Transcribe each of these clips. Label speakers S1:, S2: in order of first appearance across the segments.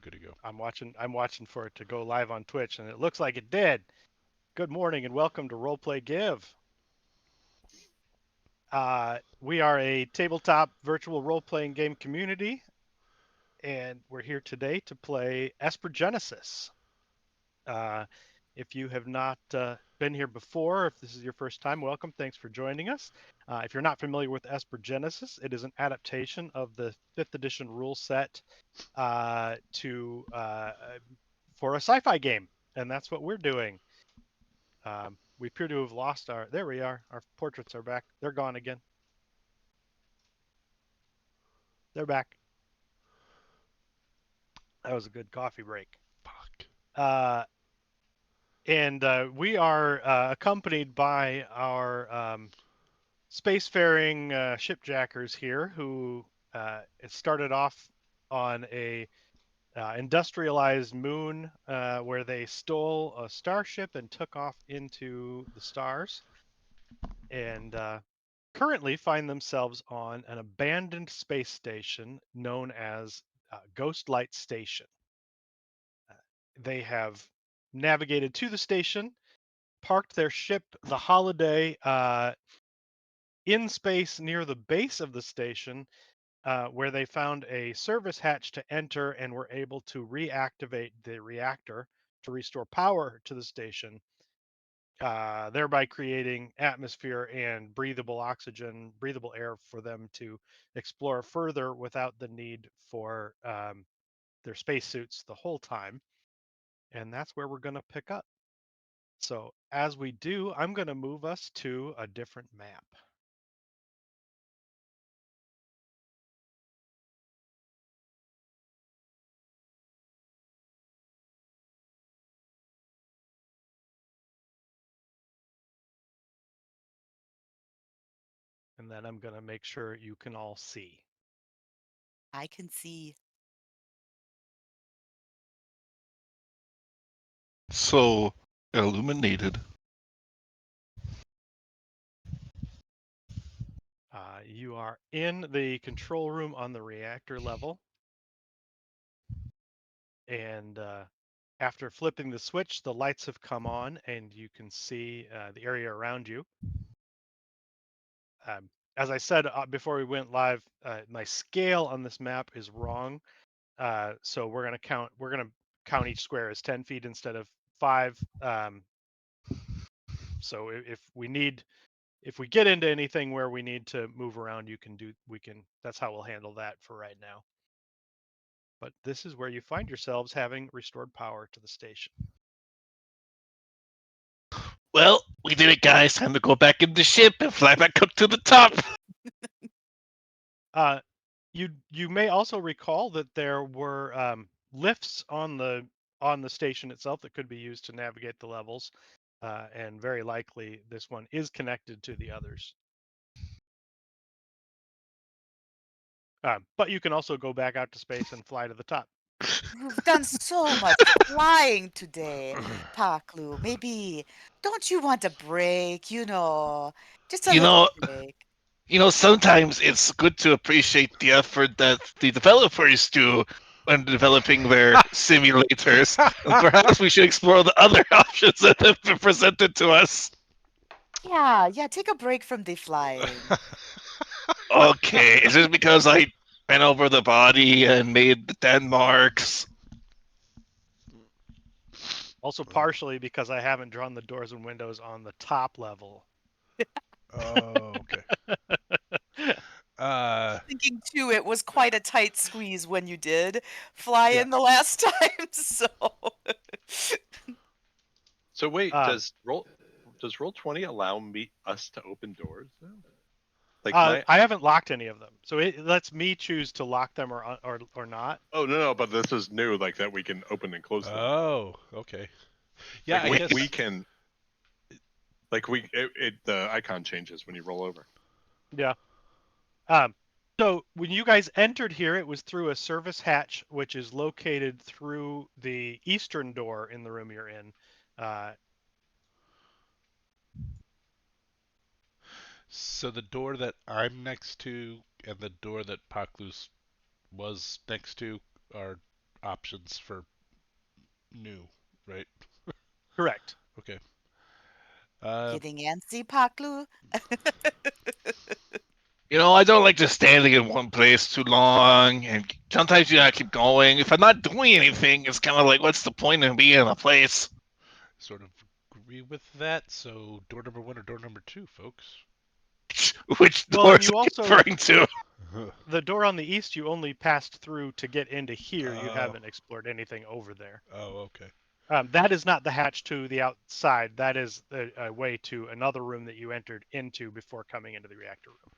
S1: You're good to go.
S2: I'm watching for it to go live on Twitch, and it looks like it did. Good morning and welcome to Roleplay Give. We are a tabletop virtual role-playing game community, and we're here today to play Esper Genesis. Uh, if you have not been here before, if this is your first time, welcome. Thanks for joining us. If you're not familiar with Esper Genesis, it is an adaptation of the 5th edition rule set to for a sci-fi game, and that's what we're doing. We appear to have lost our. There we are. Our portraits are back. They're gone again. They're back. That was a good coffee break.
S1: Fuck.
S2: Uh, and we are accompanied by our spacefaring shipjackers here, who it started off on a industrialized moon where they stole a starship and took off into the stars, and currently find themselves on an abandoned space station known as Ghost Light Station. Uh, they have navigated to the station, parked their ship, the Holiday, in space near the base of the station, where they found a service hatch to enter and were able to reactivate the reactor to restore power to the station, thereby creating atmosphere and breathable oxygen, breathable air for them to explore further without the need for their spacesuits the whole time. And that's where we're going to pick up. So as we do, I'm going to move us to a different map. And then I'm going to make sure you can all see.
S3: I can see.
S1: So illuminated.
S2: You are in the control room on the reactor level. And after flipping the switch, the lights have come on and you can see the area around you. As I said before we went live, my scale on this map is wrong. So we're going to count each square as 10 feet instead of 5. So if we get into anything where we need to move around, that's how we'll handle that for right now. But this is where you find yourselves having restored power to the station.
S1: Well, we did it, guys. Time to go back in the ship and fly back up to the top.
S2: You may also recall that there were lifts on the station itself that could be used to navigate the levels, and very likely this one is connected to the others. But you can also go back out to space and fly to the top.
S3: You've done so much flying today, Paklu. Maybe don't you want a break? Just a
S1: You
S3: little
S1: know,
S3: break.
S1: sometimes it's good to appreciate the effort that the developers do when developing their simulators. And perhaps we should explore the other options that have been presented to us.
S3: Yeah, take a break from the flying.
S1: Okay, is this because I bent over the body and made the den marks?
S2: Also, partially because I haven't drawn the doors and windows on the top level.
S4: Oh, okay. Uh,
S3: Thinking too, it was quite a tight squeeze when you did fly
S2: Yeah.
S3: in the last time, so
S5: So wait,
S2: Um,
S5: does roll 20 allow us to open doors now? Like my
S2: I haven't locked any of them, so it lets me choose to lock them or not.
S5: Oh no, but this is new, like that we can open and close them.
S4: oh, okay. Yeah,
S5: Like
S4: I guess.
S5: we can, like the icon changes when you roll over.
S2: Yeah. Um, so when you guys entered here, it was through a service hatch, which is located through the eastern door in the room you're in. Uh,
S4: So the door that I'm next to and the door that Paklus was next to are options for new, right?
S2: Correct.
S4: Okay.
S3: Getting antsy, Paklu?
S1: I don't like just standing in one place too long, and sometimes you gotta keep going. If I'm not doing anything, it's kind of like, what's the point of being in a place?
S4: Sort of agree with that. So door number 1 or door number 2, folks?
S1: Which
S2: Well, and
S1: doors
S2: you
S1: are you
S2: also
S1: referring to?
S2: the door on the east you only passed through to get into here. You
S4: Oh.
S2: haven't explored anything over there.
S4: Oh, okay.
S2: That is not the hatch to the outside. That is a way to another room that you entered into before coming into the reactor room.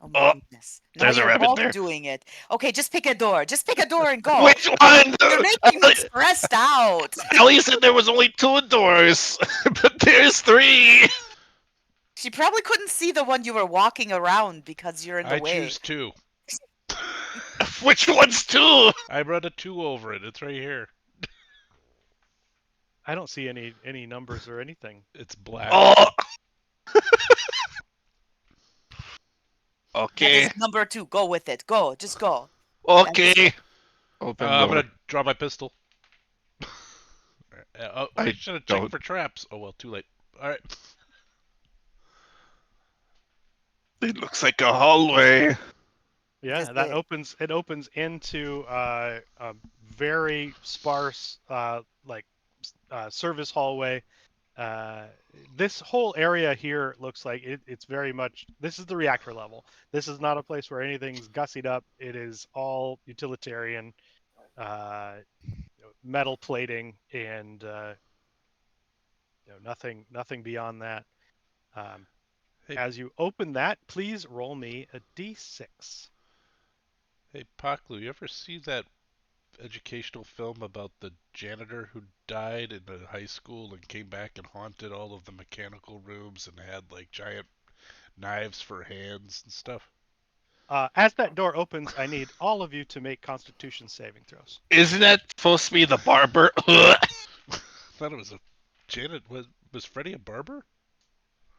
S3: Oh my
S1: Oh,
S3: goodness. Now
S1: there's a
S3: you're
S1: rabbit
S3: both
S1: there.
S3: doing it. Okay, just pick a door. Just pick a door and go.
S1: Which one?
S3: You're making me stressed out.
S1: Ellie said there was only 2 doors, but there's 3.
S3: She probably couldn't see the one you were walking around because you're in the
S4: I
S3: way.
S4: choose 2.
S1: Which one's 2?
S4: I run a 2 over it. It's right here.
S2: I don't see any numbers or anything.
S4: It's black.
S1: Oh.
S3: That
S1: Okay.
S3: is number 2. Go with it. Go. Just go.
S1: Okay. Open
S4: I'm
S1: door.
S4: gonna draw my pistol. I
S1: I
S4: should have checked
S1: don't.
S4: for traps. Oh well, too late. All right.
S1: It looks like a hallway.
S2: Yeah,
S3: Just
S2: that
S3: it.
S2: opens. It opens into a very sparse, service hallway. This whole area here looks like it's very much. This is the reactor level. This is not a place where anything's gussied up. It is all utilitarian, uh, metal plating, and nothing beyond that. Um,
S4: Hey,
S2: as you open that, please roll me a d6.
S4: hey, Paklu, you ever see that educational film about the janitor who died in a high school and came back and haunted all of the mechanical rooms and had like giant knives for hands and stuff?
S2: As that door opens, I need all of you to make Constitution saving throws.
S1: Isn't that supposed to be the barber?
S4: I thought it was a Janet. Was Freddy a barber?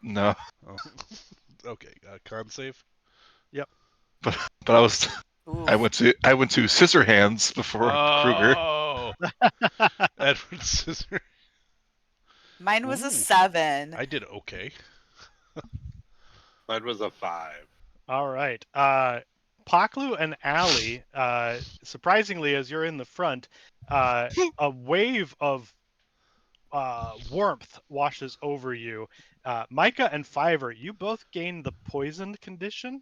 S1: No,
S4: Oh, okay. Con save.
S1: but I was. I
S3: Oof.
S1: went to scissor hands before Kruger.
S4: Oh, Edward Scissor.
S3: Mine was a
S4: Ooh.
S3: 7.
S4: I did okay.
S5: Mine was a 5.
S2: All right. Paklu and Allie, surprisingly, as you're in the front, a wave of warmth washes over you. Micah and Fiver, you both gained the poisoned condition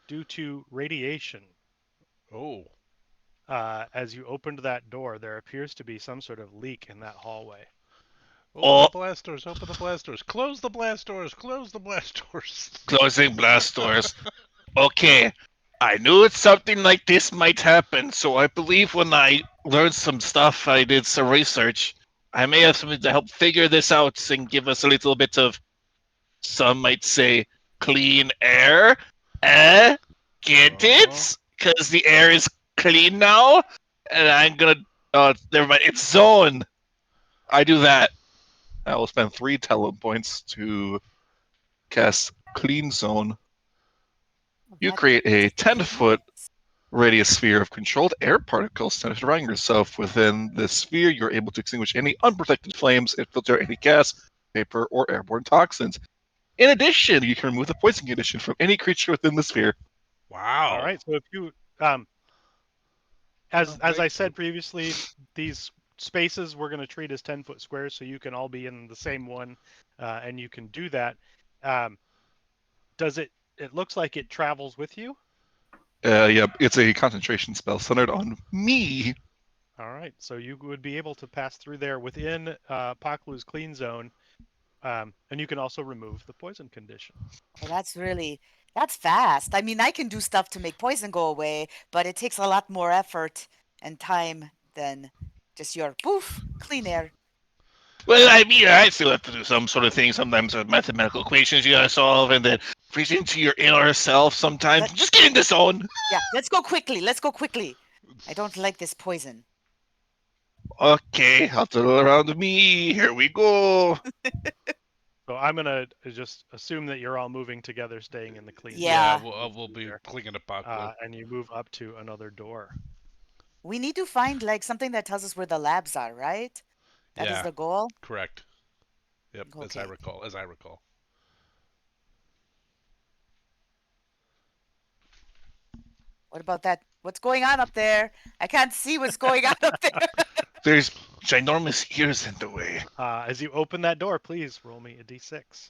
S2: due to radiation.
S4: Oh,
S2: As you opened that door, there appears to be some sort of leak in that hallway.
S4: open
S1: Oh,
S4: the blast doors! Open the blast doors! Close the blast doors! Close the blast doors!
S1: closing blast doors. Okay, I knew something like this might happen, so I believe when I learned some stuff, I did some research. I may have something to help figure this out and give us a little bit of, some might say, clean air. Get it? Because the air is clean now, and I'm gonna. Never mind. It's zone. I do that. I will spend 3 talent points to cast Clean Zone. You
S3: That
S1: create a
S3: is really
S1: 10-foot
S3: nice.
S1: radius sphere of controlled air particles centered around yourself. Within this sphere, you're able to extinguish any unprotected flames and filter any gas, vapor, or airborne toxins. In addition, you can remove the poison condition from any creature within the sphere.
S4: Wow.
S2: All right. So if you, as I said previously, these spaces we're going to treat as 10-foot squares, so you can all be in the same one, and you can do that. Does it? It looks like it travels with you.
S1: Yep, it's a concentration spell centered on me.
S2: All right, so you would be able to pass through there within Paklu's clean zone, and you can also remove the poison condition.
S3: Oh, that's fast. I mean, I can do stuff to make poison go away, but it takes a lot more effort and time than just your poof, clean air.
S1: Well, I mean, I still have to do some sort of thing. Sometimes with mathematical equations you gotta solve, and then freeze into your inner self sometimes.
S3: Let-
S1: Just get in the zone.
S3: Yeah, let's go quickly. Let's go quickly. I don't like this poison.
S1: Okay, I'll turn around me. Here we go.
S2: So I'm gonna just assume that you're all moving together, staying in the clean zone.
S3: Yeah.
S4: We'll be
S2: There.
S4: clinging to Paklu.
S2: And you move up to another door.
S3: We need to find like something that tells us where the labs are, right? That is
S4: Yeah,
S3: the goal.
S4: correct. Yep, as I
S3: Okay.
S4: recall. As I recall.
S3: What about that? What's going on up there? I can't see what's going on up there.
S1: There's ginormous ears in the way.
S2: As you open that door, please roll me a d6.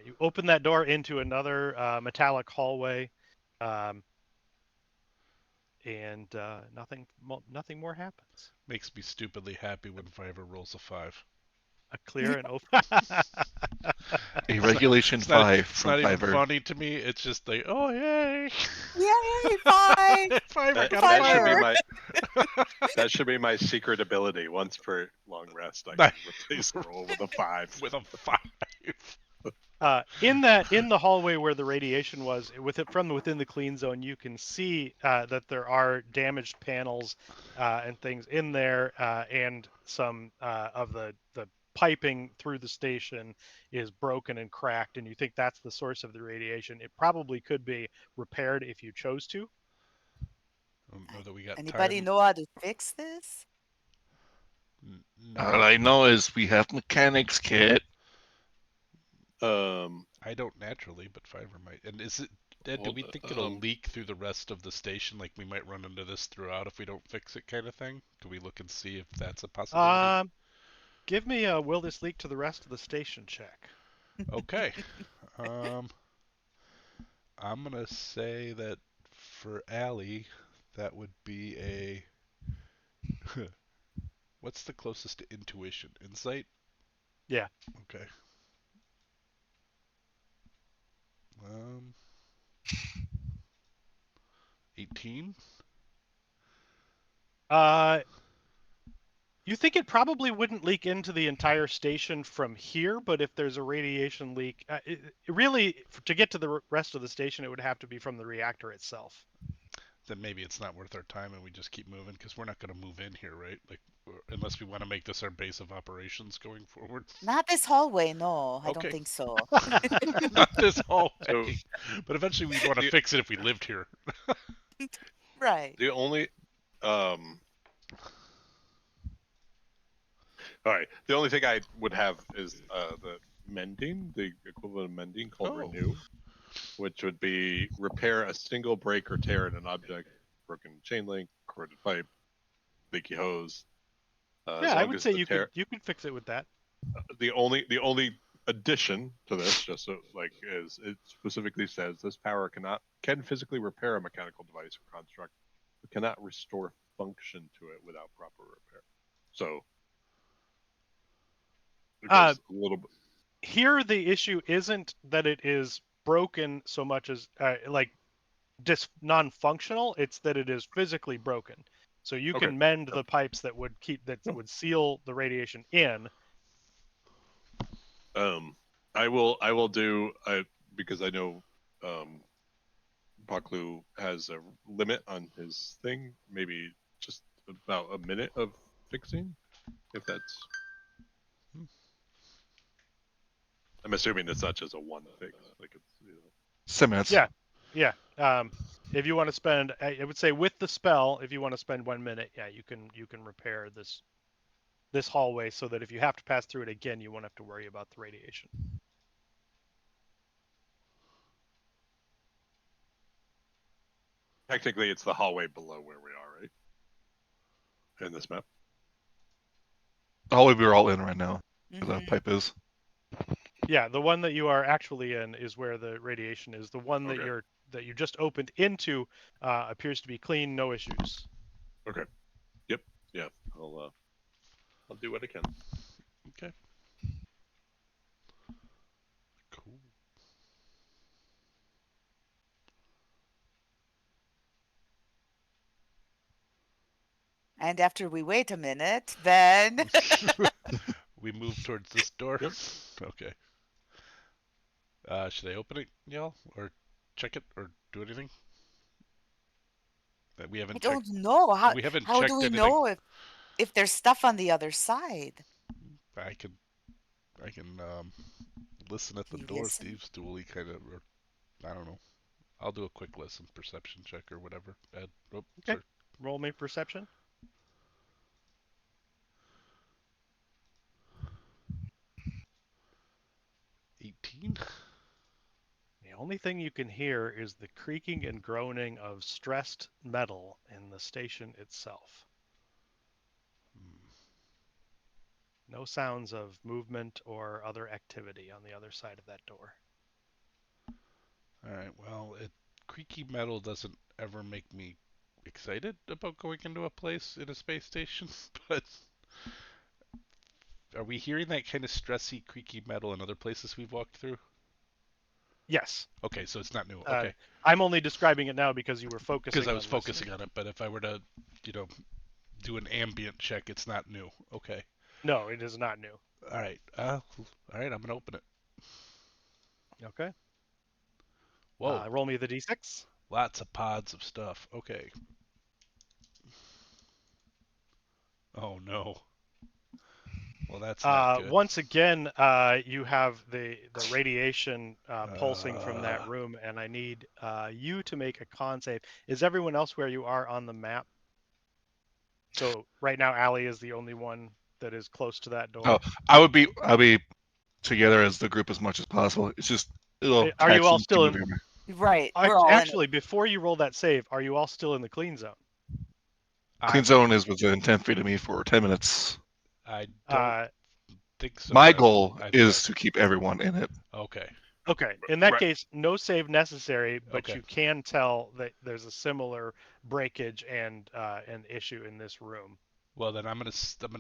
S2: You open that door into another metallic hallway, um, and nothing more happens.
S4: Makes me stupidly happy when Fiverr rolls a 5.
S2: A clear and open.
S1: A regulation
S4: It's not.
S1: 5
S4: It's
S1: from
S4: not even
S1: Fiverr.
S4: funny to me. It's just like, oh yay!
S3: Yay, fine.
S4: Fiverr
S5: That,
S4: got
S5: that should be
S3: Fiverr.
S5: that should be my secret ability. Once per long rest, I
S4: Nice.
S5: can replace a roll with a 5.
S4: with a 5.
S2: In the hallway where the radiation was, from within the clean zone, you can see that there are damaged panels and things in there, and some of the piping through the station is broken and cracked, and you think that's the source of the radiation. It probably could be repaired if you chose to.
S4: I don't know that we got
S3: Anybody
S4: time.
S3: know how to fix this?
S1: All
S4: No,
S1: I know is we have mechanics kit.
S4: I don't naturally, but Fiverr might. And is it? Ed, do
S5: Hold
S4: we
S5: on,
S4: think it'll leak through the rest of the station? Like we might run into this throughout if we don't fix it, kind of thing. Do we look and see if that's a possibility?
S2: Give me a will this leak to the rest of the station check.
S4: Okay. Um, I'm gonna say that for Allie, that would be a. What's the closest to intuition? Insight?
S2: Yeah.
S4: Okay. Um, 18?
S2: You think it probably wouldn't leak into the entire station from here, but if there's a radiation leak, really, to get to the rest of the station, it would have to be from the reactor itself.
S4: Then maybe it's not worth our time and we just keep moving because we're not going to move in here, right? Like, unless we want to make this our base of operations going forward.
S3: Not this hallway, no. I don't
S4: Okay.
S3: think so.
S4: Not this hallway.
S5: So-
S4: But eventually we'd want to fix it if we lived here.
S3: Right.
S5: The only all right. The only thing I would have is the mending, the equivalent of mending called
S4: Oh.
S5: renew, which would be repair a single break or tear in an object, broken chain link, corroded pipe, leaky hose. As
S2: Yeah, I
S5: long
S2: would
S5: as
S2: say
S5: the
S2: you could fix it with that.
S5: the only addition to this, just so like, is it specifically says this power can physically repair a mechanical device or construct, but cannot restore function to it without proper repair. So it goes a little bit.
S2: Here, the issue isn't that it is broken so much as like non-functional. It's that it is physically broken. So you
S5: Okay.
S2: can mend the pipes that would would seal the radiation in.
S5: I will do because I know Baklu has a limit on his thing. Maybe just about a minute of fixing, if that's. I'm assuming it's not just a one fix, like it's.
S1: 7 minutes.
S2: Yeah. If you want to spend, I would say with the spell, if you want to spend 1 minute, yeah, you can repair this hallway so that if you have to pass through it again, you won't have to worry about the radiation.
S5: Technically, it's the hallway below where we are, right? In this map.
S1: The hallway we're all in right now. Where the
S3: Mhm.
S1: pipe is.
S2: Yeah, the one that you are actually in is where the radiation is. The one that
S5: Okay.
S2: that you just opened into appears to be clean, no issues.
S5: Okay. Yep. Yeah. I'll do what I can.
S4: Okay. Cool.
S3: And after we wait a minute, then
S4: We move towards this door.
S5: Yep.
S4: Okay. Should I open it, y'all, or check it, or do anything? That we
S3: I
S4: haven't
S3: don't
S4: checked.
S3: know.
S4: We haven't
S3: How do
S4: checked
S3: we
S4: anything.
S3: know if if there's stuff on the other side.
S4: I can listen at the
S3: Can you
S4: door.
S3: listen?
S4: Steve's dually kind of, or I don't know. I'll do a quick listen, perception check or whatever. Ed, oh,
S2: Okay.
S4: sorry.
S2: Roll me perception.
S4: 18.
S2: The only thing you can hear is the creaking and groaning of stressed metal in the station itself. No sounds of movement or other activity on the other side of that door.
S4: All right. Well, creaky metal doesn't ever make me excited about going into a place in a space station, but are we hearing that kind of stressy, creaky metal in other places we've walked through?
S2: Yes.
S4: Okay, so it's not new. Okay,
S2: I'm only describing it now because you were focusing
S4: because I was
S2: on
S4: focusing
S2: listening.
S4: on it. But if I were to, you know, do an ambient check, it's not new. Okay.
S2: No, it is not new.
S4: All right. All right. I'm gonna open it.
S2: Okay.
S4: Whoa.
S2: Roll me the d6.
S4: Lots of pods of stuff. Okay. Oh no. Well, that's not good.
S2: Once again, you have the radiation pulsing from that
S4: Uh,
S2: room, and I need you to make a con save. Is everyone else where you are on the map? So right now, Allie is the only one that is close to that
S1: Oh,
S2: door.
S1: I'll be together as the group as much as possible. It's just little
S2: Are you all
S1: tactions
S2: still
S1: to
S2: in?
S1: move here.
S3: Right. We're all in it.
S2: Actually, before you roll that save, are you all still in the clean zone?
S1: Clean
S4: I'm.
S1: zone is within 10 feet of me for 10 minutes.
S4: I don't
S2: Uh,
S4: think so.
S1: My
S4: But
S1: goal
S4: I think
S1: is to keep everyone in it.
S4: okay.
S2: Okay. In that
S5: Right.
S2: case, no save necessary, but
S4: Okay.
S2: you can tell that there's a similar breakage and an issue in this room.
S4: Well, then I'm gonna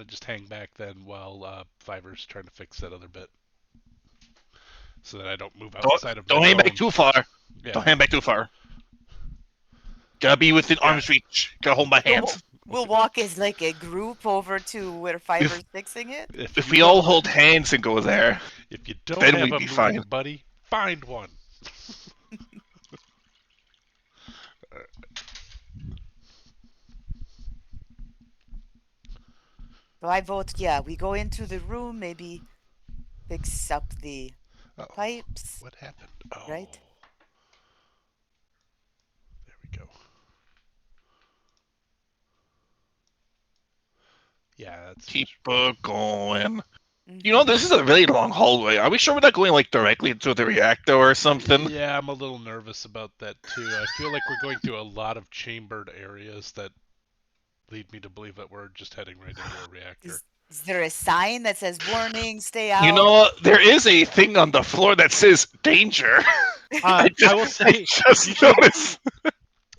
S4: just hang back then while Fiverr's trying to fix that other bit, so that I don't move
S1: Don't
S4: outside of my
S1: don't hang back
S4: zone.
S1: too far.
S4: Yeah.
S1: Don't hang back too far. Gotta be within
S5: Yeah.
S1: arm's reach. Gotta hold my hands.
S3: We'll walk as like a group over to where Fiver's fixing it.
S1: If
S4: you
S1: we
S4: don't,
S1: all hold hands and go there,
S4: if you don't
S1: then
S4: have
S1: we'd
S4: a
S1: be fine.
S4: moving buddy, find one.
S3: So I vote, yeah, we go into the room, maybe fix up the
S4: Oh,
S3: pipes,
S4: what happened? Oh,
S3: right?
S4: there we go. Yeah, that's
S1: Keep
S4: much.
S1: going. You know,
S3: Hmm.
S1: this is a really long hallway. Are we sure we're not going like directly into the reactor or something?
S4: Yeah, I'm a little nervous about that too. I feel like we're going through a lot of chambered areas that lead me to believe that we're just heading right into a reactor.
S3: Is there a sign that says warning, stay
S1: You
S3: out?
S1: know, there is a thing on the floor that says danger.
S2: I will
S1: I
S2: say
S1: just
S2: you should
S1: noticed.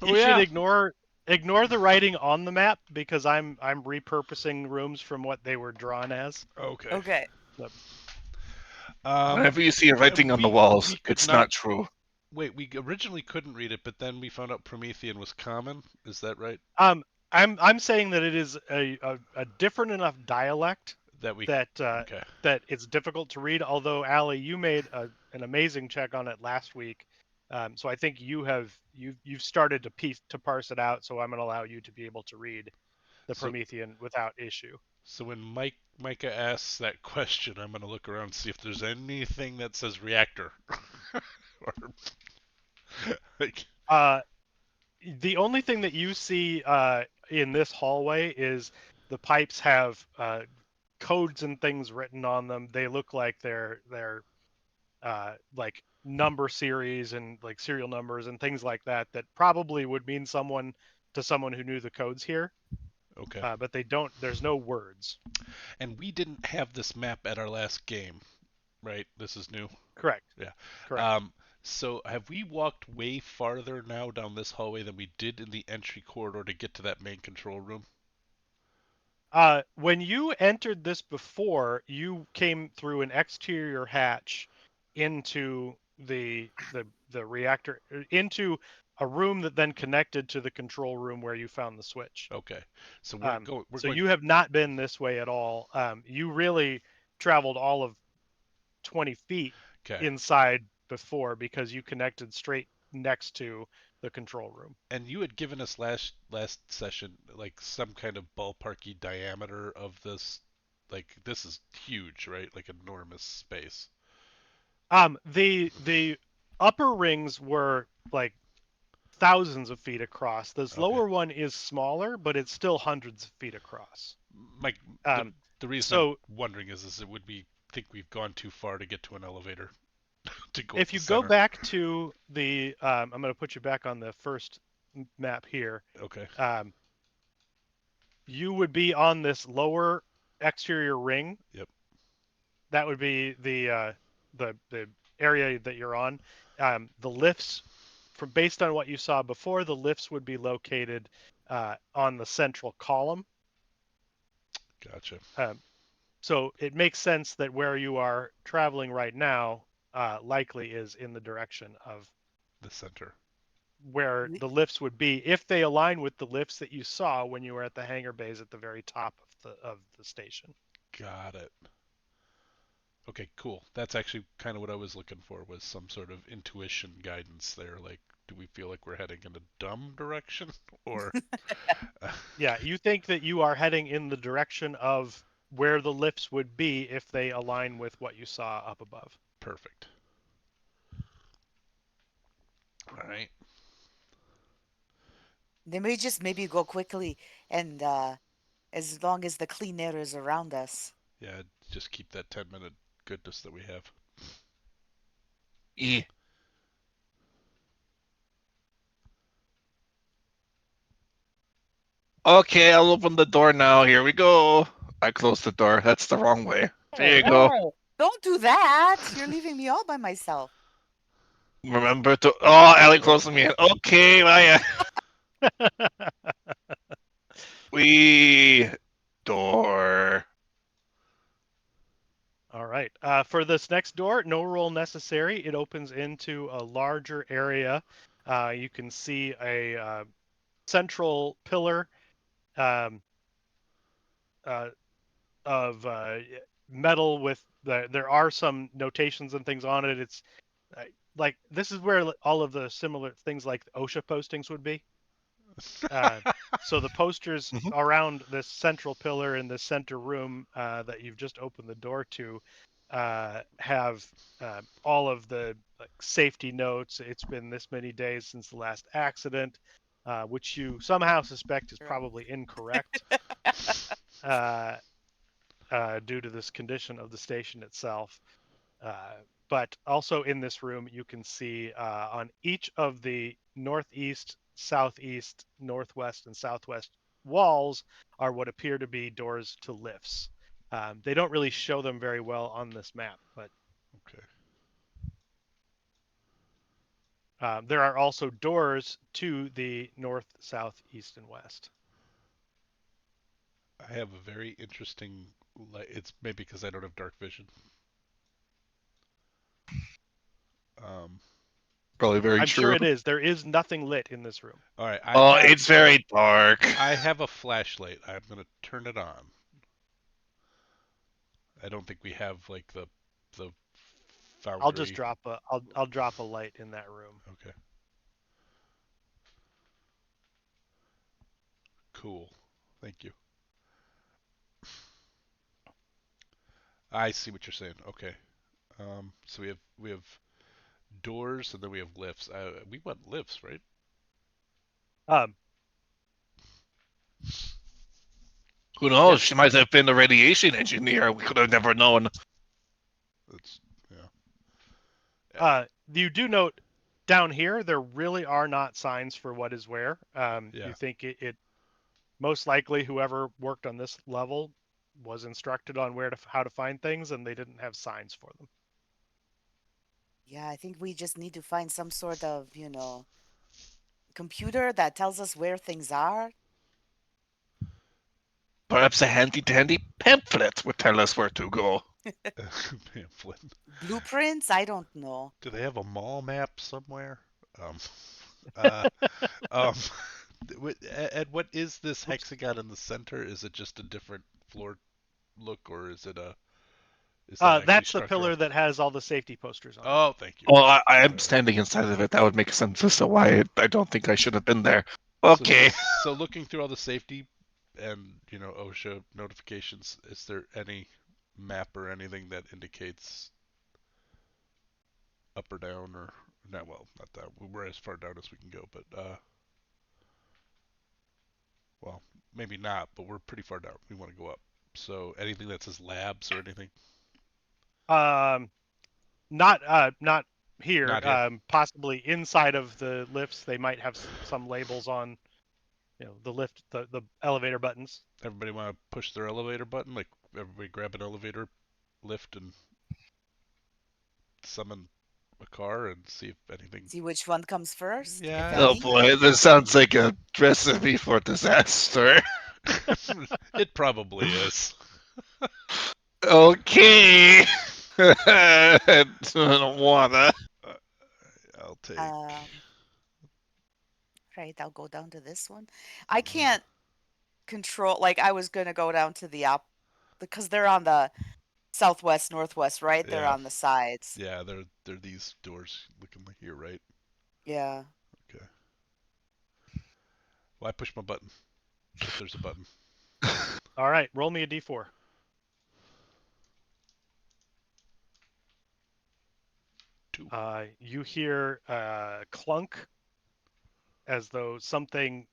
S2: you should ignore the writing on the map because I'm repurposing rooms from what they were drawn as.
S4: Okay.
S3: Okay.
S2: Yep.
S1: Whenever you see writing on the walls,
S4: We could
S1: it's
S4: not
S1: not true.
S4: wait. We originally couldn't read it, but then we found out Promethean was common. Is that right?
S2: Um, I'm saying that it is a different enough dialect
S4: That we
S2: that
S4: okay.
S2: that it's difficult to read. Although Allie, you made an amazing check on it last week, so I think you've started to parse it out. So I'm going to allow you to be able to read the
S4: So
S2: Promethean without issue.
S4: so when Micah asks that question, I'm gonna look around and see if there's anything that says reactor. or like
S2: The only thing that you see in this hallway is the pipes have codes and things written on them. They look like they're like number series and like serial numbers and things like that that probably would mean someone who knew the codes here.
S4: okay.
S2: But they don't. There's no words.
S4: And we didn't have this map at our last game, right? This is new.
S2: Correct.
S4: Yeah.
S2: Correct.
S4: So have we walked way farther now down this hallway than we did in the entry corridor to get to that main control room?
S2: When you entered this before, you came through an exterior hatch into the reactor into a room that then connected to the control room where you found the switch.
S4: Okay. So we're
S2: So
S4: going
S2: you have not been this way at all. You really traveled all of 20 feet
S4: okay.
S2: inside before because you connected straight next to the control room.
S4: And you had given us last session like some kind of ballparky diameter of this. Like this is huge, right? Like enormous space.
S2: The upper rings were like thousands of feet across. This
S4: Okay.
S2: lower one is smaller, but it's still hundreds of feet across.
S4: Mike,
S2: Um,
S4: the reason I'm
S2: so
S4: wondering is it would be think we've gone too far to get to an elevator to go up
S2: if
S4: the
S2: you go
S4: center.
S2: back to the, I'm going to put you back on the first map here.
S4: Okay.
S2: Um, you would be on this lower exterior ring.
S4: Yep.
S2: That would be the area that you're on. The lifts, from based on what you saw before, the lifts would be located on the central column.
S4: Gotcha.
S2: So it makes sense that where you are traveling right now likely is in the direction of
S4: The center.
S2: where the lifts would be if they align with the lifts that you saw when you were at the hangar bays at the very top of the station.
S4: Got it. Okay, cool. That's actually kind of what I was looking for was some sort of intuition guidance there. Like, do we feel like we're heading in a dumb direction or
S2: Yeah, you think that you are heading in the direction of where the lifts would be if they align with what you saw up above.
S4: perfect? All right.
S3: Then we just maybe go quickly and as long as the clean air is around us.
S4: Yeah, just keep that 10-minute goodness that we have.
S1: E. Okay, I'll open the door now. Here we go. I closed the door. That's the wrong way. There you go.
S3: Oh, don't do that. You're leaving me all by myself.
S1: Remember to. Oh, Ellie closing me in. Okay, Maya. We. Door.
S2: All right. For this next door, no roll necessary. It opens into a larger area. You can see a central pillar um, of metal with there are some notations and things on it. It's like this is where all of the similar things like OSHA postings would be. So the posters
S1: Mhm.
S2: around this central pillar in the center room that you've just opened the door to have all of the like, safety notes. It's been this many days since the last accident, which you somehow suspect is
S3: Right.
S2: probably incorrect uh, due to this condition of the station itself. Uh, but also in this room, you can see on each of the northeast, southeast, northwest, and southwest walls are what appear to be doors to lifts. They don't really show them very well on this map, but
S4: Okay.
S2: there are also doors to the north, south, east, and west.
S4: I have a very interesting. It's maybe because I don't have dark vision. Um.
S1: Probably very
S2: I'm sure
S1: true.
S2: it is. There is nothing lit in this room.
S4: All right.
S1: Oh, it's very dark.
S4: I have a flashlight. I'm gonna turn it on. I don't think we have like the
S2: I'll just
S4: foundry.
S2: drop a I'll drop a light in that room.
S4: Okay. Cool. Thank you. I see what you're saying. Okay. So we have doors and then we have lifts. We want lifts, right?
S2: Um,
S1: Who knows?
S2: yes.
S1: She might have been a radiation engineer. We could have never known.
S4: That's yeah.
S2: You do note down here there really are not signs for what is where.
S4: Yeah.
S2: You think it most likely whoever worked on this level was instructed on where to how to find things, and they didn't have signs for them.
S3: Yeah, I think we just need to find some sort of, computer that tells us where things are.
S1: Perhaps a handy-dandy pamphlet would tell us where to go.
S4: Pamphlet.
S3: Blueprints? I don't know.
S4: Do they have a mall map somewhere? Um. Uh. Um. And what is this hexagon in the center? Is it just a different floor look, or is it a Is that actually
S2: That's the
S4: structural?
S2: pillar that has all the safety posters on it.
S4: Oh, thank you.
S1: Well, I am
S4: Alright.
S1: standing inside of it. That would make sense as to why I don't think I should have been there.
S4: So,
S1: Okay.
S4: so looking through all the safety and OSHA notifications, is there any map or anything that indicates up or down or not? Well, not down. We're as far down as we can go, but well, maybe not. But we're pretty far down. We want to go up. So anything that says labs or anything?
S2: Um, not here.
S4: Not here.
S2: Possibly inside of the lifts, they might have some labels on, the lift, the elevator buttons.
S4: Everybody want to push their elevator button? Like everybody grab an elevator lift and summon a car and see if anything.
S3: See which one comes first, if
S4: Yeah.
S1: Oh
S3: any.
S1: boy, this sounds like a recipe for disaster.
S4: It probably is.
S1: Okay. I don't wanna.
S4: Uh, I'll take.
S3: Right, I'll go down to this one. I can't control, like, I was gonna go down to the because they're on the southwest, northwest, right? They're
S4: Yeah.
S3: on the sides.
S4: Yeah, they're these doors looking like here, right?
S3: Yeah.
S4: Okay. Well, I push my button. If there's a button.
S2: All right, roll me a d4.
S4: 2.
S2: You hear clunk as though something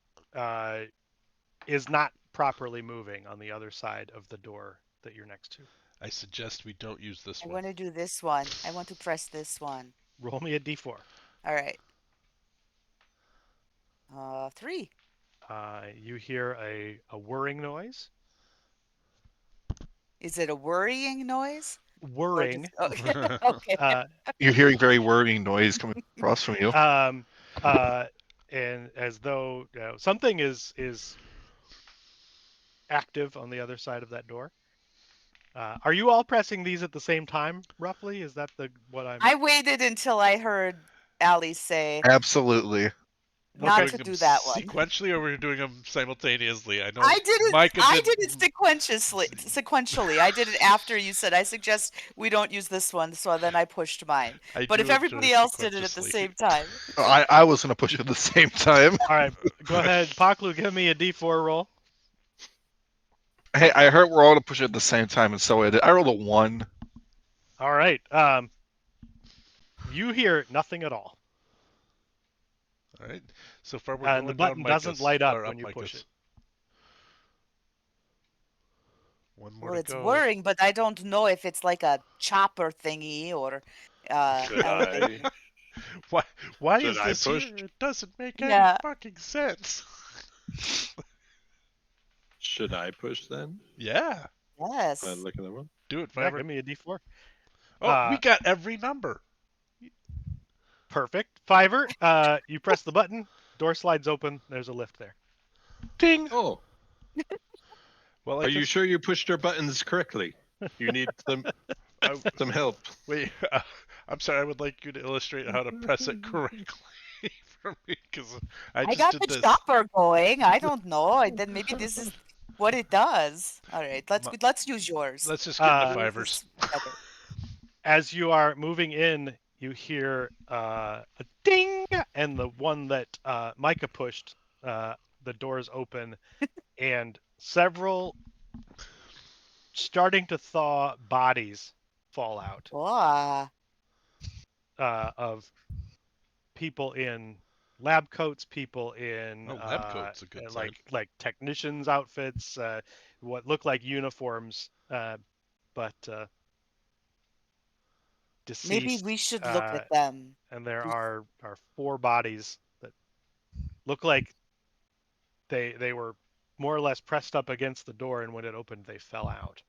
S2: is not properly moving on the other side of the door that you're next to.
S4: I suggest we don't use this
S3: I
S4: one.
S3: want to do this one. I want to press this one.
S2: Roll me a d4.
S3: All right. 3.
S2: You hear a whirring noise.
S3: Is it a worrying noise? Or
S2: Whirring.
S3: just, okay. Okay.
S2: Uh,
S1: You're hearing very worrying noise coming across from you.
S2: um, and as though something is active on the other side of that door. Are you all pressing these at the same time, roughly? Is that what I'm?
S3: I waited until I heard Allie say
S1: Absolutely.
S4: We're
S3: not
S4: doing
S3: to
S4: them
S3: do that one.
S4: sequentially, or we're doing them simultaneously. I know
S3: I did it.
S4: Micah
S3: I
S4: did.
S3: did it sequentially. I did it after you said I suggest we don't use this one. So then I pushed mine.
S4: I
S3: But
S4: do
S3: if
S4: enjoy
S3: everybody else did it at the
S4: sequentiously.
S3: same time,
S1: I was gonna push it at the same time.
S2: All right, go ahead, Paklu. Give me a d4 roll.
S1: Hey, I heard we're all gonna push it at the same time, and so I did. I rolled a 1.
S2: All right. You hear nothing at all,
S4: All right. So far, we're
S2: and
S4: going
S2: the
S4: down
S2: button doesn't
S4: Micah's,
S2: light up
S4: or
S2: when
S4: up
S2: you push
S4: Micah's.
S2: it.
S4: One more
S3: well,
S4: to
S3: it's
S4: go.
S3: whirring, but I don't know if it's like a chopper thingy or
S5: Should
S3: elevator.
S5: I?
S4: Why? Why
S5: Should
S4: is
S5: I
S4: this
S5: push?
S4: here? It doesn't make any
S3: Yeah.
S4: fucking sense.
S5: Should I push then?
S4: Yeah.
S3: Yes.
S5: Look at that one.
S4: Do it,
S2: Yeah,
S4: Fiverr.
S2: give me a d4.
S4: Oh, we got every number.
S2: Perfect. Fiverr, you press the button, door slides open, there's a lift there.
S1: Ding.
S5: Oh,
S4: Well, I
S5: are you
S4: just
S5: sure you pushed your buttons correctly? You need some help.
S4: wait. I'm sorry. I would like you to illustrate how to press it correctly for me, because I
S3: I
S4: just
S3: got
S4: did
S3: the
S4: this.
S3: chopper going. I don't know. Then maybe this is what it does. All right, let's use yours.
S4: Let's just get into
S2: Uh,
S3: Yours is
S4: Fivers.
S3: better.
S2: As you are moving in, you hear a ding, and the one that Micah pushed, the doors open, and several starting to thaw bodies fall out
S3: Wow.
S2: of people in lab coats, people in
S4: Oh, lab coat's a good sign.
S2: like technicians' outfits, what look like uniforms, but
S3: Maybe
S2: deceased.
S3: we should look at them.
S2: And there are 4 bodies that look like they were more or less pressed up against the door, and when it opened, they fell out.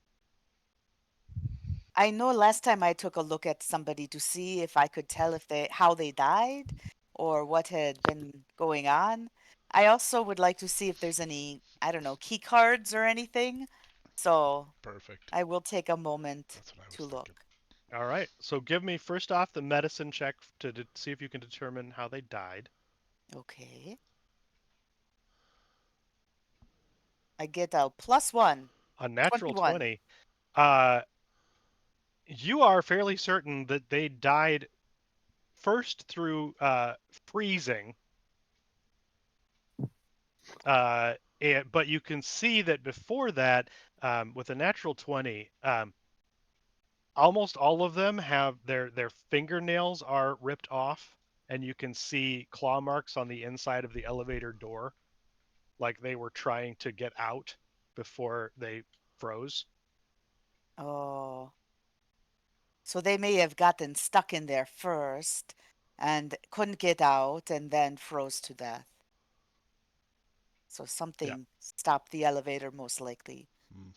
S3: I know last time I took a look at somebody to see if I could tell if how they died or what had been going on. I also would like to see if there's any, I don't know, key cards or anything. So
S4: Perfect.
S3: I will take a moment
S4: That's what I was
S3: to
S4: thinking.
S3: look.
S2: All right, so give me first off the medicine check to see if you can determine how they died.
S3: Okay. I get a +1.
S2: A natural
S3: 21.
S2: 20. You are fairly certain that they died first through freezing, but you can see that before that, with a natural 20, almost all of them have their fingernails are ripped off, and you can see claw marks on the inside of the elevator door, like they were trying to get out before they froze.
S3: Oh. So they may have gotten stuck in there first and couldn't get out and then froze to death. So something stopped the elevator, most likely.
S4: Hmm.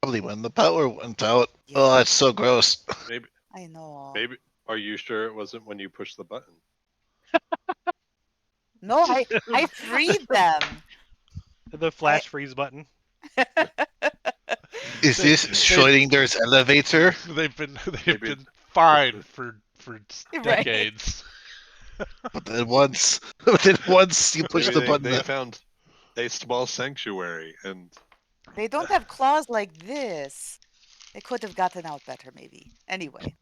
S1: Probably when the power went out.
S3: Yeah,
S1: Oh, that's so gross.
S5: Maybe.
S3: I know.
S5: Maybe. Are you sure it wasn't when you pushed the button?
S3: No, I freed them.
S2: The
S3: I
S2: flash freeze button.
S1: Is
S4: They,
S1: this
S4: they,
S1: Schrodinger's elevator?
S4: they've been
S5: Maybe
S4: fine for
S3: Right.
S4: decades.
S1: But then once you push
S5: maybe
S1: the
S5: they,
S1: button,
S5: they found a small sanctuary and
S3: They don't have claws like this. They could have gotten out better, maybe. Anyway,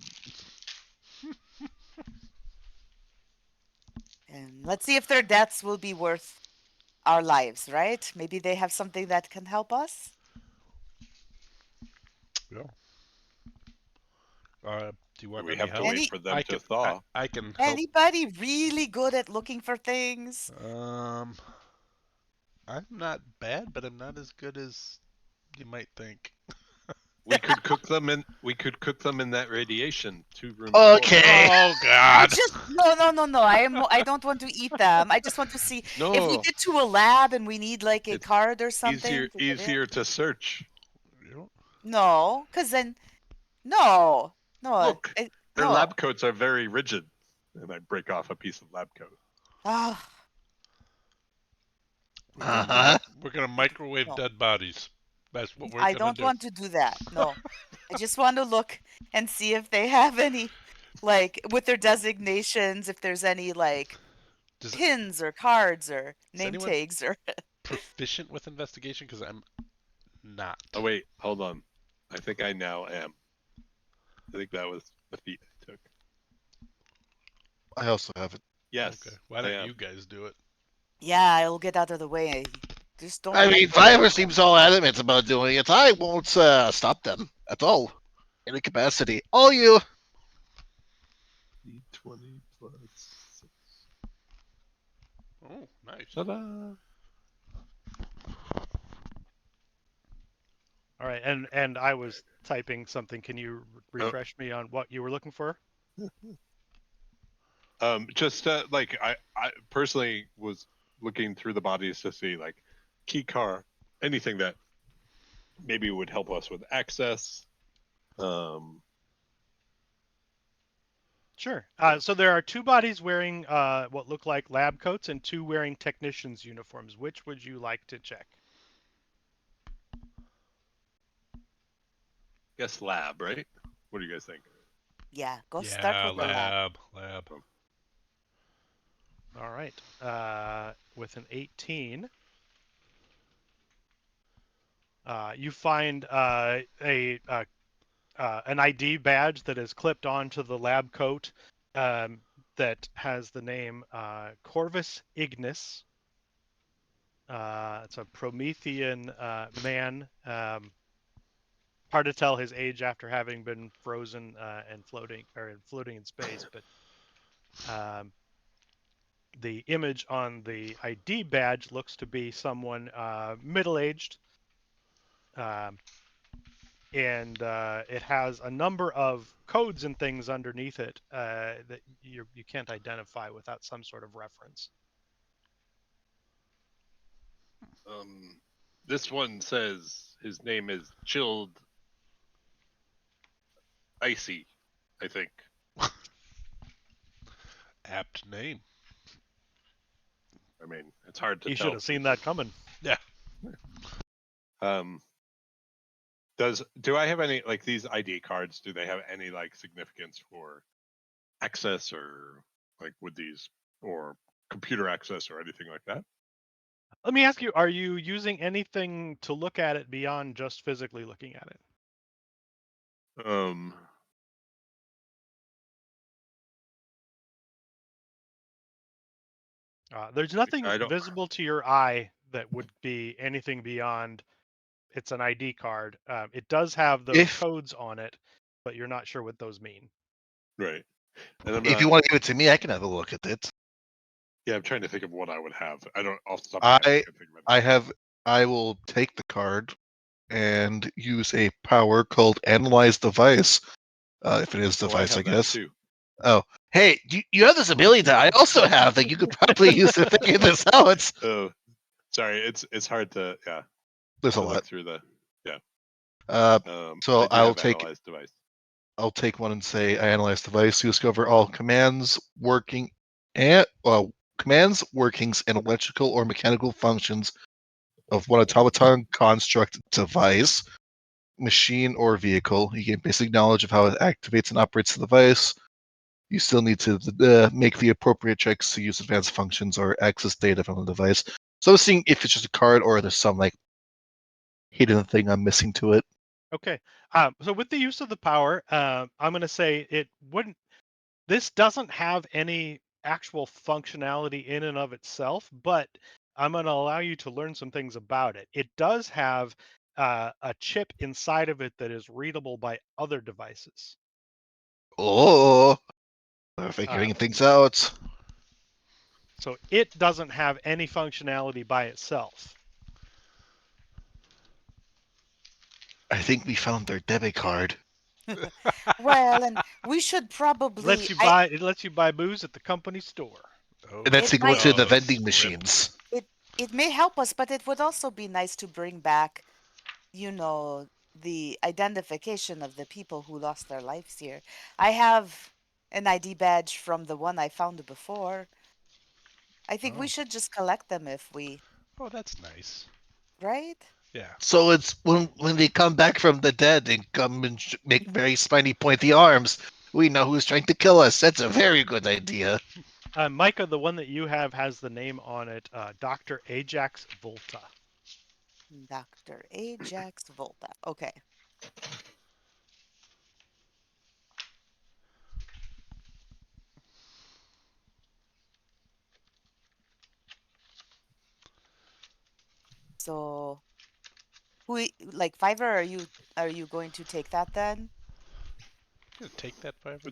S3: and let's see if their deaths will be worth our lives, right? Maybe they have something that can help us.
S4: Yeah. Do you want
S5: we
S4: any
S5: have to
S4: help?
S5: wait
S3: Any
S5: for them to thaw.
S4: I can help.
S3: anybody really good at looking for things?
S4: I'm not bad, but I'm not as good as you might think.
S5: We could cook them in that radiation 2 rooms
S1: okay.
S5: forward.
S4: Oh
S3: I
S4: God.
S3: just no. I don't want to eat them. I just want to see if we
S5: No,
S3: get to a lab and we need like a
S5: it's
S3: card or something
S5: easier
S3: to get in.
S5: easier to search.
S4: You
S3: No, because then no,
S5: Look, their
S3: no.
S5: lab coats are very rigid, and I break off a piece of lab coat.
S3: Ah,
S4: We're
S1: Uh
S4: gonna
S1: huh.
S4: we're gonna
S3: we do,
S4: microwave
S3: no.
S4: dead bodies. That's what we're
S3: I
S4: gonna
S3: don't
S4: do.
S3: want to do that. No, I just want to look and see if they have any, like with their designations, if there's any like
S4: Does
S3: pins or cards or
S4: is
S3: name
S4: anyone
S3: tags or.
S4: proficient with investigation? Because I'm not.
S5: Oh wait, hold on. I think I now am. I think that was the feat I took.
S1: I also have it.
S5: Yes,
S4: Okay. Why
S5: I
S4: don't
S5: am.
S4: you guys do it?
S3: Yeah, I'll get out of the way. Just don't
S1: I
S3: look
S1: mean,
S3: for them.
S1: Fiverr seems all adamant about doing it. I won't stop them at all. Any capacity. All you.
S5: D20 plus 6.
S4: Oh, nice.
S5: Ta-da!
S2: All right, and I was typing something. Can you
S5: Oh,
S2: refresh me on what you were looking for?
S5: just like I personally was looking through the bodies to see like key car, anything that maybe would help us with access. Um,
S2: Sure. So there are two bodies wearing what look like lab coats and two wearing technicians' uniforms. Which would you like to check?
S5: guess lab, right? What do you guys think?
S3: Yeah, go start
S4: Yeah,
S3: with the lab.
S4: lab.
S2: All right. With an 18, you find an ID badge that is clipped onto the lab coat um, that has the name Corvus Ignis. It's a Promethean man. Hard to tell his age after having been frozen and floating in space, but the image on the ID badge looks to be someone middle-aged, um, and it has a number of codes and things underneath it that you can't identify without some sort of reference.
S5: This one says his name is Chilled Icy, I think.
S4: Apt name.
S5: I mean, it's hard to
S2: You should
S5: tell.
S2: have seen that coming.
S4: Yeah.
S5: Um, do I have any like these ID cards? Do they have any like significance for access or like with these or computer access or anything like that?
S2: Let me ask you, are you using anything to look at it beyond just physically looking at it?
S5: Um,
S2: There's nothing
S5: I don't.
S2: visible to your eye that would be anything beyond it's an ID card. It does have those
S1: If
S2: codes on it, but you're not sure what those mean.
S5: Right. And I'm
S1: if
S5: not.
S1: you want to give it to me, I can have a look at it.
S5: Yeah, I'm trying to think of what I would have. I don't off the top of my head. I
S1: I
S5: can't think of it.
S1: I have I will take the card and use a power called Analyze Device. If it is
S5: Oh,
S1: device, I
S5: have that
S1: guess.
S5: too.
S1: Oh, hey, you have this ability that I also have that you could probably use to figure this out.
S5: Oh, sorry. It's hard to
S1: There's a
S5: to look
S1: lot.
S5: through the. Yeah.
S1: Uh,
S5: I
S1: so
S5: do have analyzed device.
S1: I'll take one and say I analyze device to discover all commands working and commands, workings, and electrical or mechanical functions of one automaton construct device, machine, or vehicle. You gain basic knowledge of how it activates and operates the device. You still need to make the appropriate checks to use advanced functions or access data from the device. So I'm seeing if it's just a card or there's some like hidden thing I'm missing to it.
S2: Okay. So with the use of the power, I'm going to say it wouldn't. This doesn't have any actual functionality in and of itself, but I'm going to allow you to learn some things about it. It does have a chip inside of it that is readable by other devices.
S1: Oh, they're figuring
S2: Um,
S1: things out.
S2: so it doesn't have any functionality by itself.
S1: I think we found their debit card.
S3: Well, and we should probably.
S2: It lets you buy booze at the company store.
S4: Oh,
S1: And that's
S3: It
S1: to go
S3: might.
S1: to the
S4: oh,
S1: vending
S4: script.
S1: machines.
S3: It may help us, but it would also be nice to bring back, the identification of the people who lost their lives here. I have an ID badge from the one I found before. I think we
S4: Oh,
S3: should just collect them if we,
S4: oh, that's nice.
S3: right?
S4: Yeah.
S1: So it's when they come back from the dead and come and make very spiny, pointy arms. We know who's trying to kill us. That's a very good idea.
S2: Micah, the one that you have has the name on it, Dr. Ajax Volta.
S3: Dr. Ajax Volta. Okay. So, like Fiverr, are you going to take that then?
S4: You gonna take that fiber?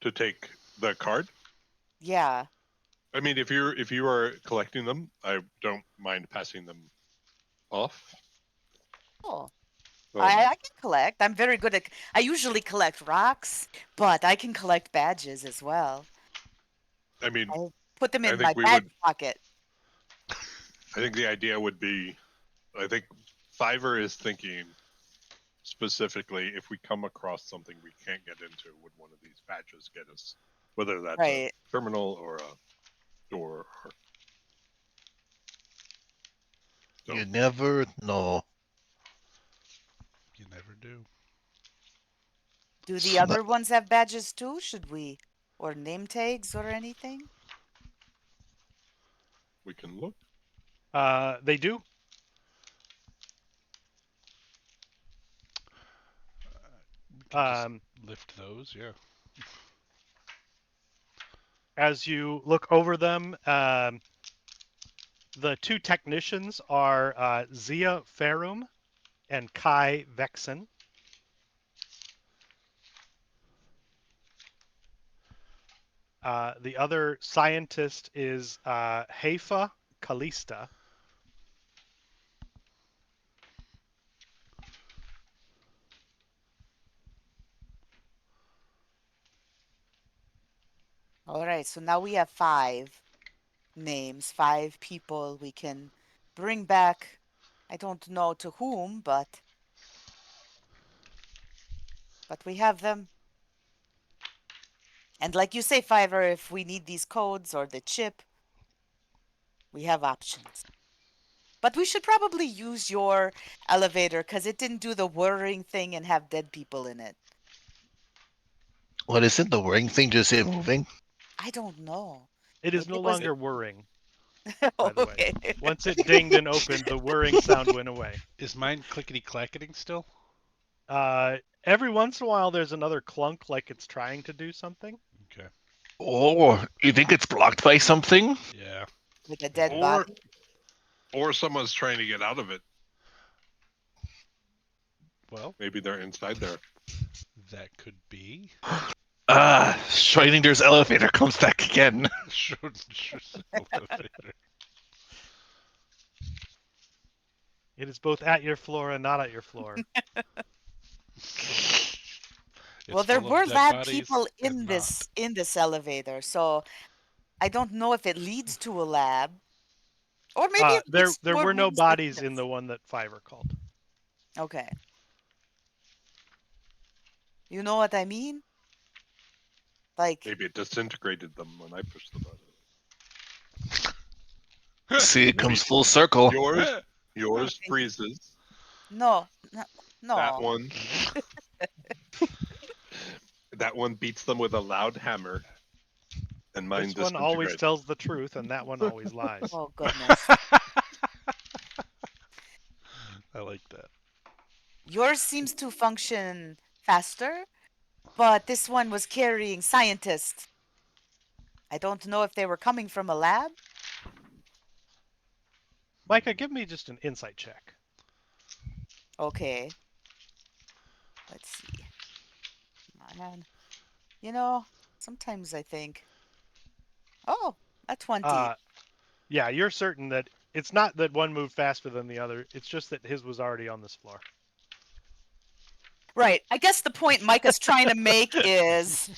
S5: To take the card.
S3: Yeah.
S5: I mean, if you are collecting them, I don't mind passing them off.
S3: Oh.
S5: Um,
S3: I can collect. I'm very good at. I usually collect rocks, but I can collect badges as well.
S5: I mean,
S3: I'll put them
S5: I
S3: in my
S5: think we
S3: back
S5: would.
S3: pocket.
S5: I think the idea would be. I think Fiverr is thinking specifically if we come across something we can't get into, would one of these badges get us? Whether that's a
S3: Right.
S5: terminal or a door. So
S1: You never know.
S4: You never do.
S3: Do the
S1: Sni-
S3: other ones have badges too? Should we? Or name tags or anything?
S5: we can look.
S2: They do.
S4: We can just
S2: Um,
S4: lift those. Yeah.
S2: as you look over them, the two technicians are Zia Ferum and Kai Vexen. The other scientist is Haifa Kalista.
S3: All right, so now we have 5 names, 5 people we can bring back. I don't know to whom, but we have them. And like you say, Fiverr, if we need these codes or the chip, we have options. But we should probably use your elevator because it didn't do the whirring thing and have dead people in it.
S1: What is it? The whirring thing just it moving?
S3: I don't know.
S2: It is
S3: Maybe
S2: no
S3: it was.
S2: longer whirring,
S3: Oh,
S2: by the way.
S3: okay.
S2: Once it dinged and opened, the whirring sound went away.
S4: Is mine clickety clacketing still?
S2: Every once in a while, there's another clunk, like it's trying to do something.
S4: Okay.
S1: Oh, you think it's blocked by something?
S4: Yeah.
S3: Like a dead
S5: Or
S3: body.
S5: or someone's trying to get out of it.
S4: Well,
S5: Maybe they're inside there.
S4: that could be.
S1: Schrodinger's elevator comes back again.
S4: Schrodinger's elevator.
S2: It is both at your floor and not at your floor.
S3: Well,
S4: It's
S3: there
S4: full of
S3: were
S4: dead
S3: lab
S4: bodies
S3: people
S4: and not.
S3: in this elevator, so I don't know if it leads to a lab, or maybe it leads
S2: There
S3: to a
S2: were no
S3: rooms like
S2: bodies in
S3: this.
S2: the one that Fiverr called.
S3: Okay. You know what I mean? Like,
S5: Maybe it disintegrated them when I pushed the button.
S1: See, it
S5: Maybe
S1: comes full circle.
S5: yours
S3: Okay.
S5: freezes.
S3: no, no.
S5: That one beats them with a loud hammer, and mine
S2: This one always
S5: disintegrates.
S2: tells the truth, and that one always lies.
S3: Oh goodness.
S4: I like that.
S3: Yours seems to function faster, but this one was carrying scientists. I don't know if they were coming from a lab.
S2: Micah, give me just an insight check.
S3: Okay. Let's see. Man. You know, sometimes I think, oh, a 20.
S2: Yeah, you're certain that it's not that one moved faster than the other. It's just that his was already on this floor.
S3: Right. I guess the point Micah's trying to make is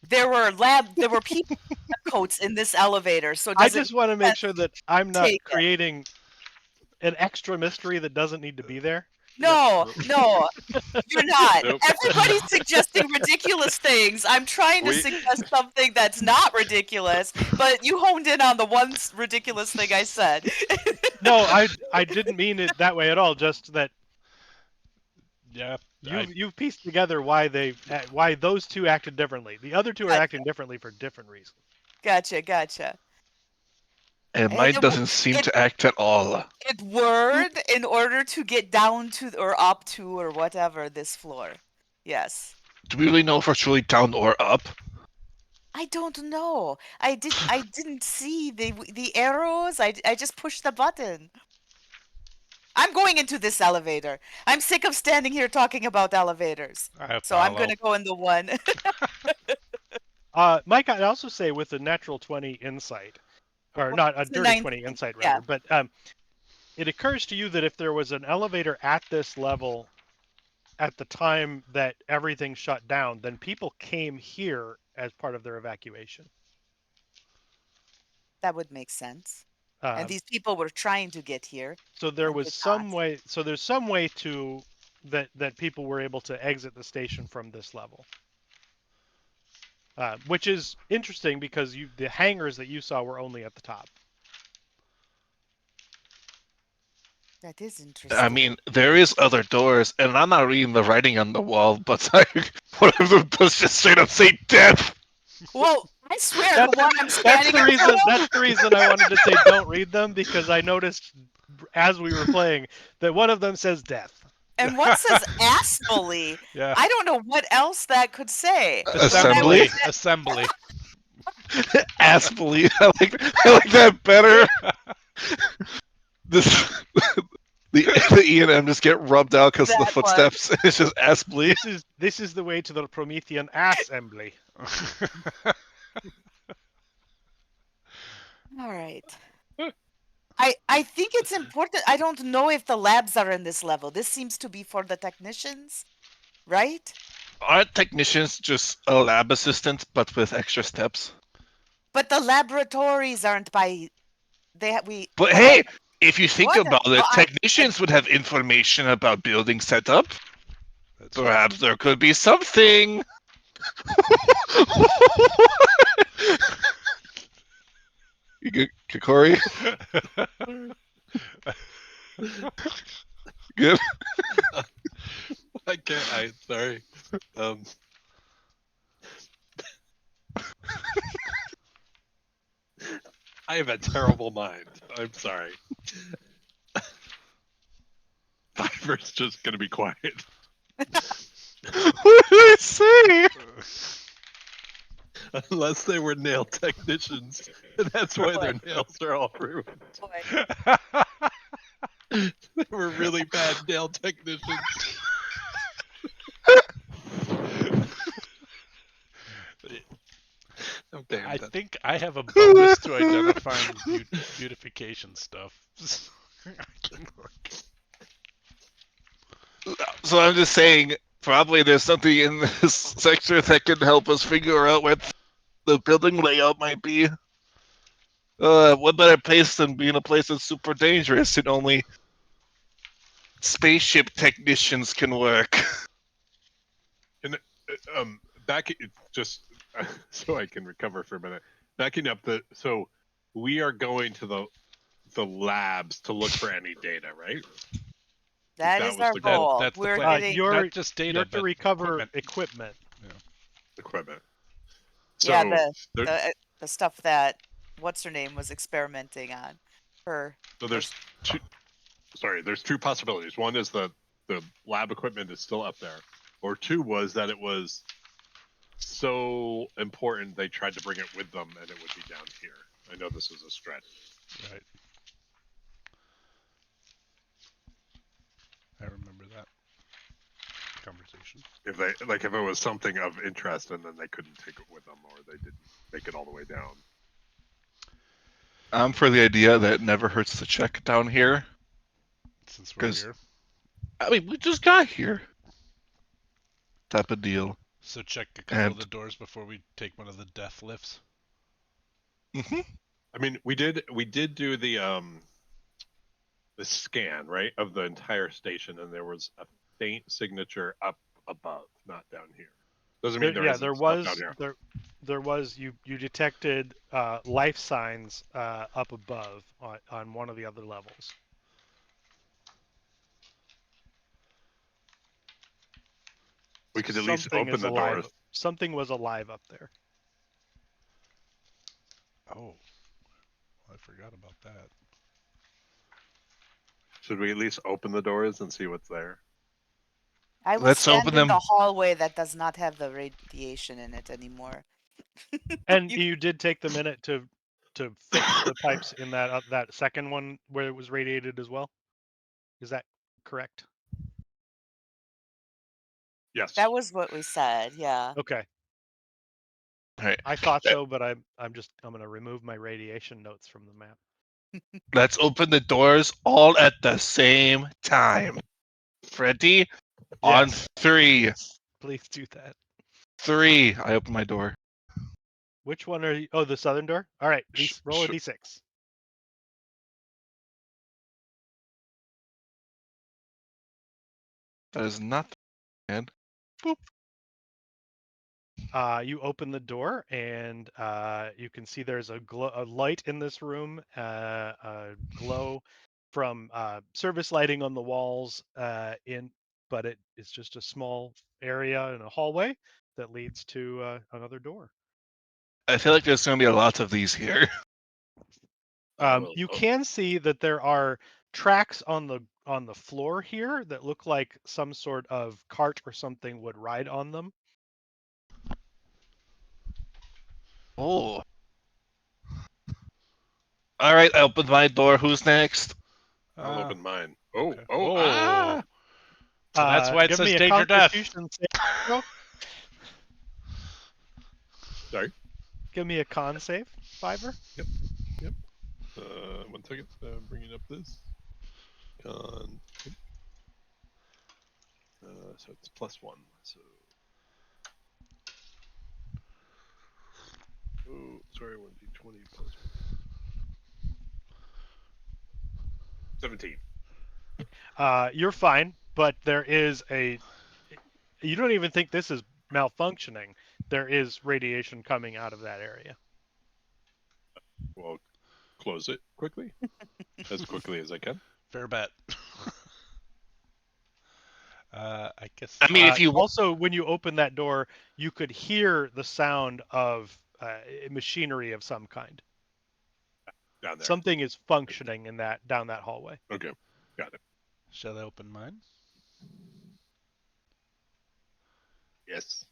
S3: there were people in lab coats in this elevator, so
S2: I
S3: does it
S2: just want to make sure that I'm not
S3: take it?
S2: creating an extra mystery that doesn't need to be there.
S3: No, no, you're not.
S5: Nope.
S3: Everybody's suggesting ridiculous things. I'm trying to
S5: We-
S3: suggest something that's not ridiculous, but you honed in on the one ridiculous thing I said.
S2: No, I didn't mean it that way at all. Just that
S4: Yeah.
S2: you've pieced together why those two acted differently. The other two are
S3: Gotcha.
S2: acting differently for different reasons.
S3: Gotcha.
S1: And
S3: And
S1: mine doesn't seem to act at all.
S3: it whirred in order to get down to or up to or whatever this floor. Yes.
S1: Do we really know if we're truly down or up?
S3: I don't know. I didn't see the arrows. I just pushed the button. I'm going into this elevator. I'm sick of standing here talking about elevators.
S4: I
S3: So I'm
S4: follow.
S3: going to go in the one.
S2: Mike, I'd also say with a natural 20 insight, or not a
S3: It's a
S2: dirty
S3: 19,
S2: 20 insight
S3: yeah.
S2: rather, but it occurs to you that if there was an elevator at this level at the time that everything shut down, then people came here as part of their evacuation.
S3: That would make sense. And these people were trying to get here.
S2: So there
S3: and
S2: was
S3: did
S2: some
S3: not.
S2: way. So there's some way to that people were able to exit the station from this level, which is interesting because the hangars that you saw were only at the top.
S3: That is interesting.
S1: I mean, there is other doors, and I'm not reading the writing on the wall, but like, one of them does just straight up say death.
S3: Well, I swear the one I'm
S2: That's
S3: standing
S2: the
S3: in
S2: reason.
S3: front of,
S2: That's the reason I wanted to say don't read them, because I noticed as we were playing that one of them says death.
S3: and one says assembly.
S4: Yeah.
S3: I don't know what else that could say.
S1: Assembly?
S4: Assembly.
S1: Assembly. I like that better. This the E and M just get rubbed out because of the
S3: That one.
S1: footsteps. It's just assembly.
S2: This is the way to the Promethean assembly.
S3: All right. I think it's important. I don't know if the labs are in this level. This seems to be for the technicians, right?
S1: Aren't technicians just a lab assistant but with extra steps?
S3: But the laboratories aren't by.
S1: But hey, if you think
S3: What?
S1: about it,
S3: Well,
S1: technicians would have information about building setup.
S4: That's
S1: Perhaps there could be something. You good, Kikori? Good.
S5: I can't. Sorry. I have a terrible mind. I'm sorry. Fiverr's just gonna be quiet.
S1: What did I say?
S5: Unless they were nail technicians, and that's why their nails are all ruined.
S3: Boy.
S5: They were really bad nail technicians. Oh, damn,
S4: I
S5: that-
S4: think I have a bonus to identifying beautification stuff. I can look.
S1: So I'm just saying, probably there's something in this sector that can help us figure out what the building layout might be. What better place than being a place that's super dangerous and only spaceship technicians can work?
S5: Back just so I can recover for a minute. Backing up so we are going to the labs to look for any data, right?
S3: That
S5: that
S3: is
S5: was
S3: our
S5: the goal.
S3: goal.
S4: That's the
S3: We're
S4: plan.
S3: getting
S2: You're
S4: Not just data,
S2: you're to
S4: but
S2: recover
S4: equipment.
S2: equipment.
S5: Equipment.
S3: yeah
S5: So there,
S3: the stuff that what's her name was experimenting on. Her
S5: so there's two. Sorry, there's two possibilities. One is the lab equipment is still up there, or two was that it was so important they tried to bring it with them and it would be down here. I know this is a stretch.
S4: Right. I remember that conversation.
S5: If it was something of interest and then they couldn't take it with them or they didn't make it all the way down.
S1: I'm for the idea that it never hurts to check down here.
S4: Since we're
S1: 'Cause-
S4: here.
S1: I mean, we just got here. Type of deal.
S4: So check a couple of
S1: And-
S4: the doors before we take one of the death lifts.
S1: hmm
S5: I mean, we did do the scan, right, of the entire station, and there was a faint signature up above, not down here. Doesn't mean
S2: There
S5: isn't stuff down here.
S2: there was you detected life signs up above on one of the other levels.
S5: We could at least
S2: Something
S5: open
S2: is
S5: the
S2: alive.
S5: doors.
S2: Something was alive up there.
S4: Oh, I forgot about that.
S5: Should we at least open the doors and see what's there?
S3: I will
S1: Let's
S3: stand
S1: open
S3: in
S1: them.
S3: the hallway that does not have the radiation in it anymore.
S2: And
S3: You-
S2: you did take the minute to fix the pipes in that second one where it was radiated as well. Is that correct?
S5: Yes.
S3: That was what we said, yeah.
S2: Okay,
S1: All right.
S2: I thought so, but I'm going to remove my radiation notes from the map.
S1: Let's open the doors all at the same time. Ready? On
S2: Yes.
S1: 3.
S2: Please do that.
S1: 3. I open my door.
S2: Which one are you? Oh, the southern door. All right, roll a d6.
S1: That is nothing, man.
S2: You open the door and you can see there's a light in this room, a glow from service lighting on the walls. But it's just a small area in a hallway that leads to another door.
S1: I feel like there's going to be a lot of these here.
S2: You can see that there are tracks on the floor here that look like some sort of cart or something would ride on them.
S1: Oh. All right, I opened my door. Who's next?
S5: I'll open mine. Oh,
S4: Okay.
S5: oh, ah!
S4: So that's why it
S2: Give
S4: says
S2: me a
S4: danger death.
S2: Constitution save, bro.
S5: Sorry.
S2: Give me a con save, Fiverr.
S5: Yep. 1 second. Bringing up this. Con. So it's +1. So. Oh, sorry. 1d20 plus 17.
S2: You're fine, but there is a. You don't even think this is malfunctioning. There is radiation coming out of that area.
S5: Well, close it quickly, as quickly as I can.
S4: Fair bet. I guess.
S1: I mean, if you
S2: Also, when you open that door, you could hear the sound of machinery of some kind.
S5: Down there.
S2: Something is functioning in that down that hallway.
S5: Okay, got it.
S4: Shall I open mine?
S5: Yes.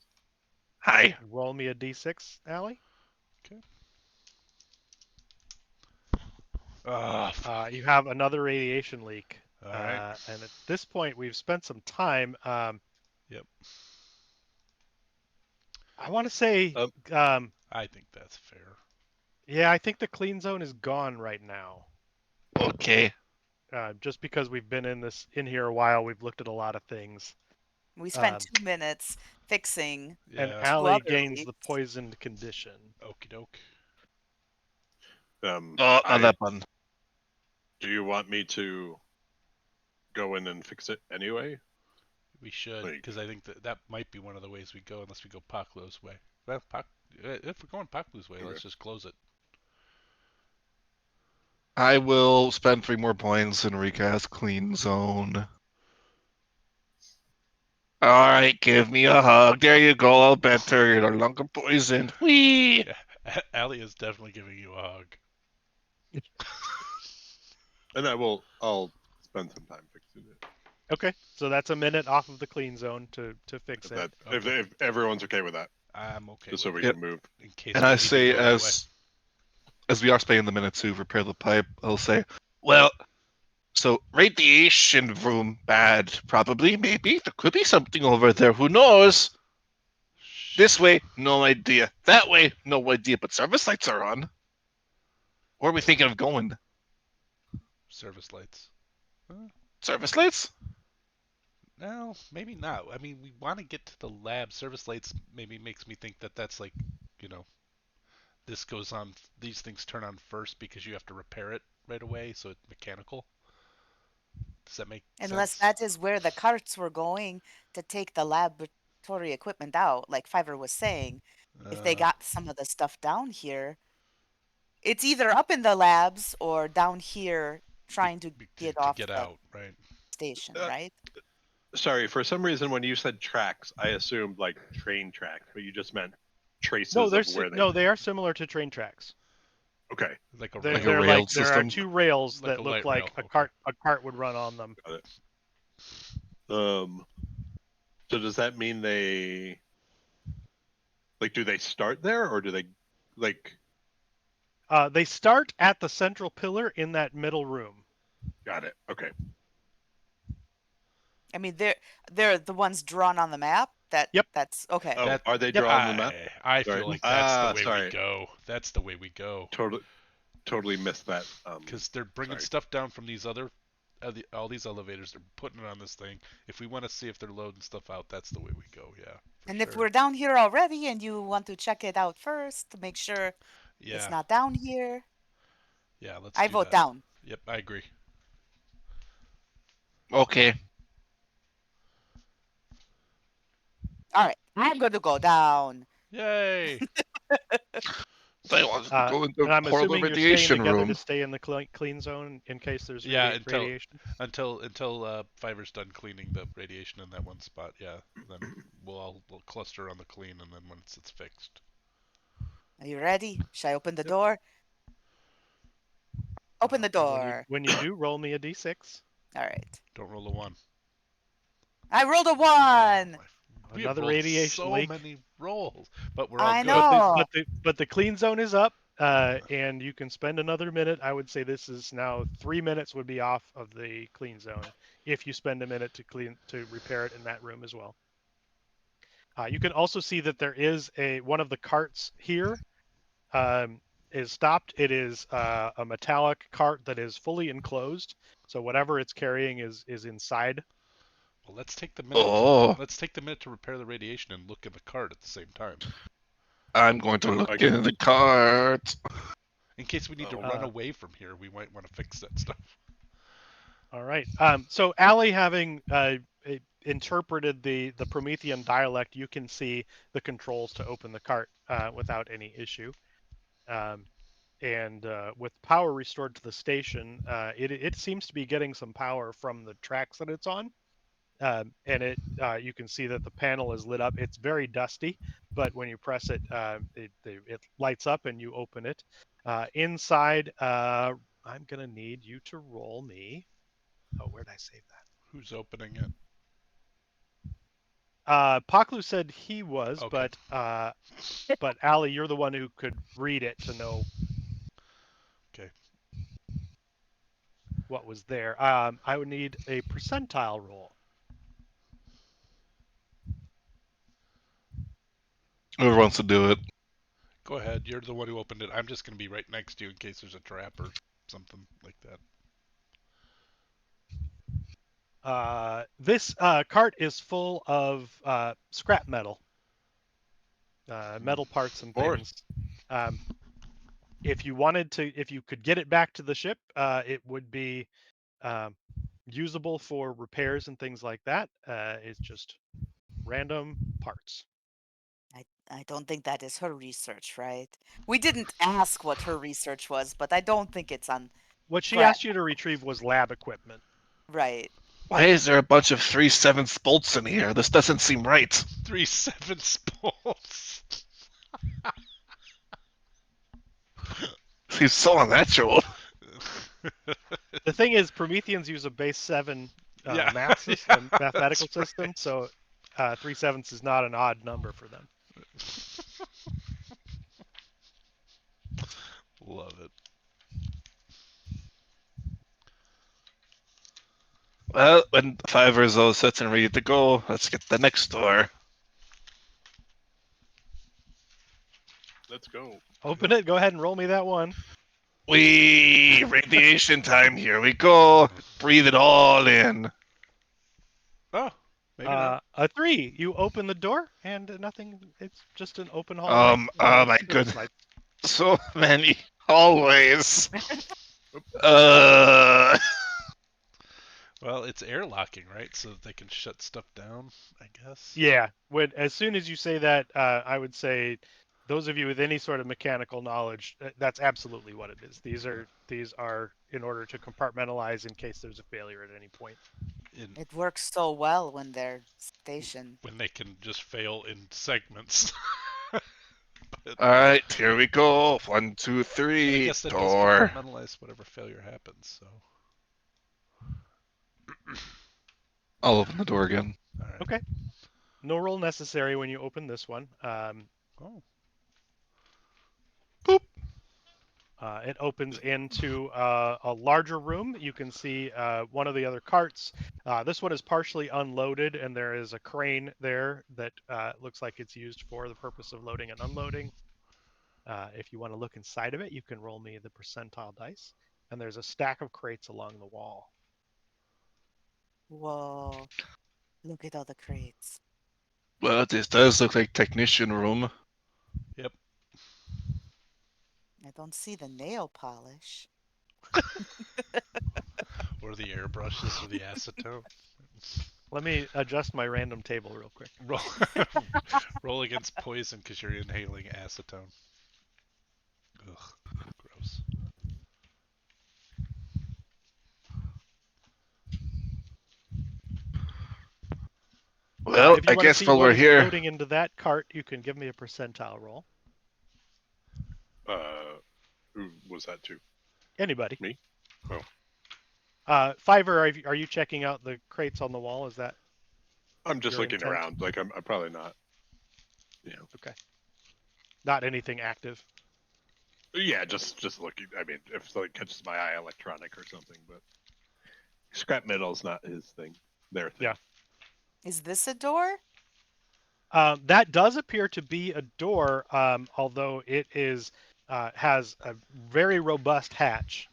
S1: Hi.
S2: Roll me a d6, Allie.
S4: Okay. Ah,
S2: You have another radiation leak.
S4: all right.
S2: And at this point, we've spent some time.
S4: Yep.
S2: I want to say,
S5: Um,
S4: I think that's fair.
S2: yeah, I think the clean zone is gone right now.
S1: Okay.
S2: Just because we've been in here a while, we've looked at a lot of things.
S3: We spent
S2: Um,
S3: 2 minutes fixing
S2: and
S4: Yeah.
S3: 2
S2: Allie
S3: other
S2: gains the
S3: leaks.
S2: poisoned condition.
S4: Okie doke.
S1: Oh, not
S5: I
S1: that button.
S5: do you want me to go in and fix it anyway?
S4: We should,
S5: Like,
S4: because I think that might be one of the ways we go, unless we go Paklu's way. Well, if we're going Paklu's way,
S5: Okay.
S4: let's just close it.
S1: I will spend 3 more points and recast Clean Zone. Alright, give me a hug. There you go, all better. You're no longer poisoned. Whee!
S4: Yeah, Allie is definitely giving you a hug.
S5: and I'll spend some time fixing it.
S2: Okay, so that's a minute off of the clean zone to fix
S5: If
S2: it.
S5: that
S4: Okay.
S5: if everyone's okay with that,
S4: I'm okay
S5: just
S4: with
S5: so we
S4: it,
S1: Yep.
S5: can move.
S4: in case
S1: And
S4: we
S1: I
S4: need to
S1: say,
S4: go that way.
S1: as we are spending the minute to repair the pipe, I'll say, well, so radiation room bad, probably, maybe. There could be something over there. Who knows? This way, no idea. That way, no idea. But service lights are on. Where are we thinking of going?
S4: Service lights. Huh?
S1: Service lights?
S4: No, maybe not. I mean, we want to get to the lab. Service lights maybe makes me think that that's like, you know, this goes on. These things turn on first because you have to repair it right away, so it's mechanical. Does that make
S3: Unless
S4: sense?
S3: that is where the carts were going to take the laboratory equipment out, like Fiverr was saying. If they
S4: Uh,
S3: got some of the stuff down here, it's either up in the labs or down here trying to get
S4: to
S3: off
S4: get
S3: the
S4: out, right?
S3: station,
S5: Uh,
S3: right?
S5: sorry, for some reason when you said tracks, I assumed like train tracks, but you just meant
S2: No,
S5: traces
S2: they're
S5: of where they.
S2: no, they are similar to train tracks.
S5: Okay,
S4: Like a
S2: They're
S1: Like a
S4: rail,
S2: they're like
S1: railed
S2: there are
S1: system?
S2: two rails
S4: like
S2: that
S4: a
S2: look
S4: light rail.
S2: like
S4: Okay.
S2: a cart would run on them.
S5: got it. So does that mean they like do they start there or do they like
S2: They start at the central pillar in that middle room.
S5: got it? Okay.
S3: I mean, they're the ones drawn on the map.
S2: Yep.
S3: That's okay.
S5: Oh,
S4: That
S5: are they
S2: Yep.
S5: drawn on the map?
S4: I
S5: Sorry.
S4: feel like that's the way we
S5: Sorry.
S4: go. That's the way we go.
S5: Totally missed that.
S4: Because they're bringing
S5: Sorry.
S4: stuff down from these other, all these elevators. They're putting it on this thing. If we want to see if they're loading stuff out, that's the way we go. Yeah, for
S3: And if
S4: sure.
S3: we're down here already and you want to check it out first to make sure it's
S4: Yeah,
S3: not down here,
S4: yeah. Let's
S3: I
S4: do
S3: vote
S4: that.
S3: down.
S4: Yep, I agree.
S1: Okay.
S3: All right, I'm going to go down.
S4: Yay!
S1: They want to go into
S2: And I'm
S1: portable
S2: assuming you're staying
S1: radiation
S2: together to
S1: room.
S2: stay in the clean zone in case there's
S4: Yeah,
S2: radiation.
S4: until Fiverr's done cleaning the radiation in that one spot. Yeah, then we'll cluster on the clean, and then once it's fixed.
S3: Are you ready? Should I open the
S2: Yep.
S3: door? Open the
S2: And
S3: door.
S2: when you do, roll me a d6.
S3: All right.
S4: Don't roll a one.
S3: I rolled a
S4: Oh,
S3: one.
S4: we have
S2: Another
S4: rolled
S2: radiation
S4: so
S2: leak.
S4: many rolls, but we're all
S3: I
S4: good.
S3: know.
S2: But the clean zone is up, and you can spend another minute. I would say this is now 3 minutes would be off of the clean zone if you spend a minute to repair it in that room as well. You can also see that there is one of the carts here is stopped. It is a metallic cart that is fully enclosed, so whatever it's carrying is inside.
S4: Well, let's take the minute.
S1: Oh,
S4: Let's take the minute to repair the radiation and look at the card at the same time,
S1: I'm going to look
S5: Okay.
S1: in the cart.
S4: in case we need to
S5: Oh.
S4: run away from here. We might want to fix that stuff.
S2: All right. So Allie, having interpreted the Promethean dialect, you can see the controls to open the cart without any issue. And with power restored to the station, it seems to be getting some power from the tracks that it's on. And you can see that the panel is lit up. It's very dusty, but when you press it, it lights up and you open it. Inside, I'm gonna need you to roll me. Oh, where did I save that?
S4: Who's opening it?
S2: Paklu said he was,
S4: Okay.
S2: but Allie, you're the one who could read it to know
S4: Okay.
S2: what was there. I would need a percentile roll.
S1: Whoever wants to do it.
S4: Go ahead. You're the one who opened it. I'm just going to be right next to you in case there's a trap or something like that.
S2: This cart is full of scrap metal, metal parts and
S5: More.
S2: things. If you could get it back to the ship, it would be um, usable for repairs and things like that. It's just random parts.
S3: I don't think that is her research, right? We didn't ask what her research was, but I don't think it's on
S2: What she
S3: scrap.
S2: asked you to retrieve was lab equipment.
S3: Right.
S1: Why is there a bunch of 3/7 bolts in here? This doesn't seem right.
S4: 3/7 bolts.
S1: Seems so unnatural.
S2: The thing is, Prometheans use a base 7
S4: Yeah,
S2: mathematical
S4: that's
S2: system,
S4: right.
S2: so 3/7 is not an odd number for them.
S4: Love it.
S1: Well, when 5 is all set and ready to go, let's get the next door.
S5: Let's go.
S2: Open it. Go ahead and roll me that one.
S1: Radiation time. Here we go. Breathe it all in.
S4: Oh, maybe not.
S2: A 3. You open the door and nothing. It's just an open hallway.
S1: Oh my
S2: Slip
S1: goodness.
S2: slide.
S1: So many hallways. Uh,
S4: Well, it's air locking, right? So that they can shut stuff down, I guess.
S2: Yeah. As soon as you say that, I would say those of you with any sort of mechanical knowledge, that's absolutely what it is. These are in order to compartmentalize in case there's a failure at any point.
S3: It works so well when they're stationed.
S4: When they can just fail in segments. But,
S1: all right, here we go. 1, 2,
S4: but
S1: 3.
S4: I guess that does
S1: Door.
S4: compartmentalize whatever failure happens. So.
S1: I'll open the door again.
S4: All right.
S2: Okay. No roll necessary when you open this one.
S4: Oh.
S1: Boop.
S2: It opens into a larger room. You can see one of the other carts. This one is partially unloaded, and there is a crane there that looks like it's used for the purpose of loading and unloading. If you want to look inside of it, you can roll me the percentile dice. And there's a stack of crates along the wall.
S3: Whoa. Look at all the crates.
S1: Well, this does look like technician room.
S4: Yep.
S3: I don't see the nail polish.
S4: Or the airbrushes or the acetone.
S2: Let me adjust my random table real quick.
S4: Roll, roll against poison because you're inhaling acetone. Ugh, gross.
S1: Well,
S2: If you
S1: I
S2: want to
S1: guess
S2: see
S1: while
S2: what
S1: we're
S2: is
S1: here,
S2: loading into that cart, you can give me a percentile roll.
S5: Who was that to?
S2: Anybody.
S5: Me? Oh.
S2: Fiverr, are you checking out the crates on the wall? Is that
S5: I'm just
S2: your
S5: looking
S2: intent?
S5: around. Like I'm probably not.
S2: Okay. Not anything active.
S5: Yeah, just looking. I mean, if something catches my eye, electronic or something. But scrap metal's not his thing. Their thing.
S2: Yeah.
S3: Is this a door?
S2: That does appear to be a door, although it has a very robust hatch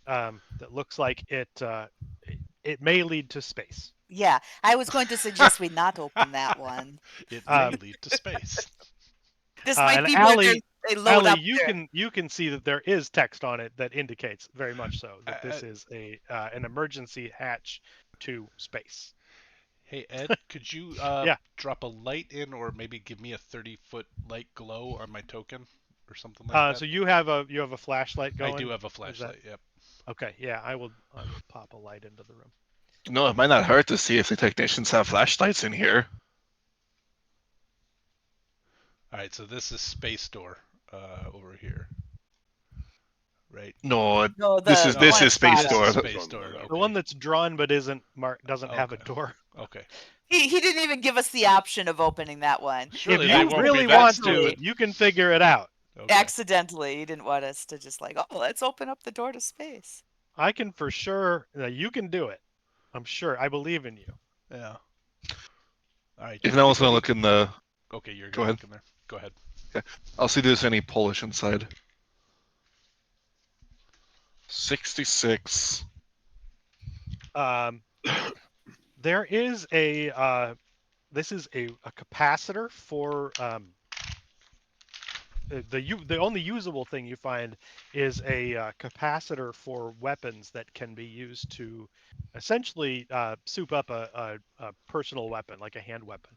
S2: that looks like it may lead to space.
S3: Yeah, I was going to suggest we not open that one.
S4: It may
S2: Um,
S4: lead to space.
S3: This might
S2: and
S3: be where
S2: Allie,
S3: they load up
S2: you can see that there is text on it that indicates very much so that this
S4: I-
S2: is an emergency hatch to space.
S4: Hey Ed, could you
S2: Yeah.
S4: drop a light in, or maybe give me a 30-foot light glow on my token, or something like that?
S2: So you have a flashlight
S4: I
S2: going?
S4: do have a
S2: Is that
S4: flashlight. Yep.
S2: okay? Yeah, I will pop a light into the room.
S1: no, it might not hurt to see if the technicians have flashlights in here.
S4: All right, so this is space door over here, right?
S1: No,
S3: No,
S1: this is
S3: the
S1: this
S3: one
S1: is space
S3: bottom.
S1: door.
S4: This is space door.
S5: The
S4: Okay.
S2: The one that's drawn but isn't marked doesn't have a
S4: Okay.
S2: door.
S4: Okay.
S3: He didn't even give us the option of opening that one.
S4: Surely
S2: If
S4: they
S2: you
S4: won't
S2: really
S4: be that
S2: want to,
S4: stupid.
S2: you can figure it out.
S4: Okay.
S3: Accidentally, he didn't want us to just like, oh, let's open up the door to space.
S2: I can for sure. You can do it. I'm sure. I believe in you.
S4: Yeah. All right.
S1: If no one's gonna
S4: Anybody?
S1: look in the,
S4: Okay, you're
S1: go
S4: gonna
S1: ahead.
S4: look in there. Go ahead.
S1: I'll see if there's any Polish inside. 66.
S2: Um, there is a. This is a capacitor for the only usable thing you find is a capacitor for weapons that can be used to essentially soup up a personal weapon like a hand weapon.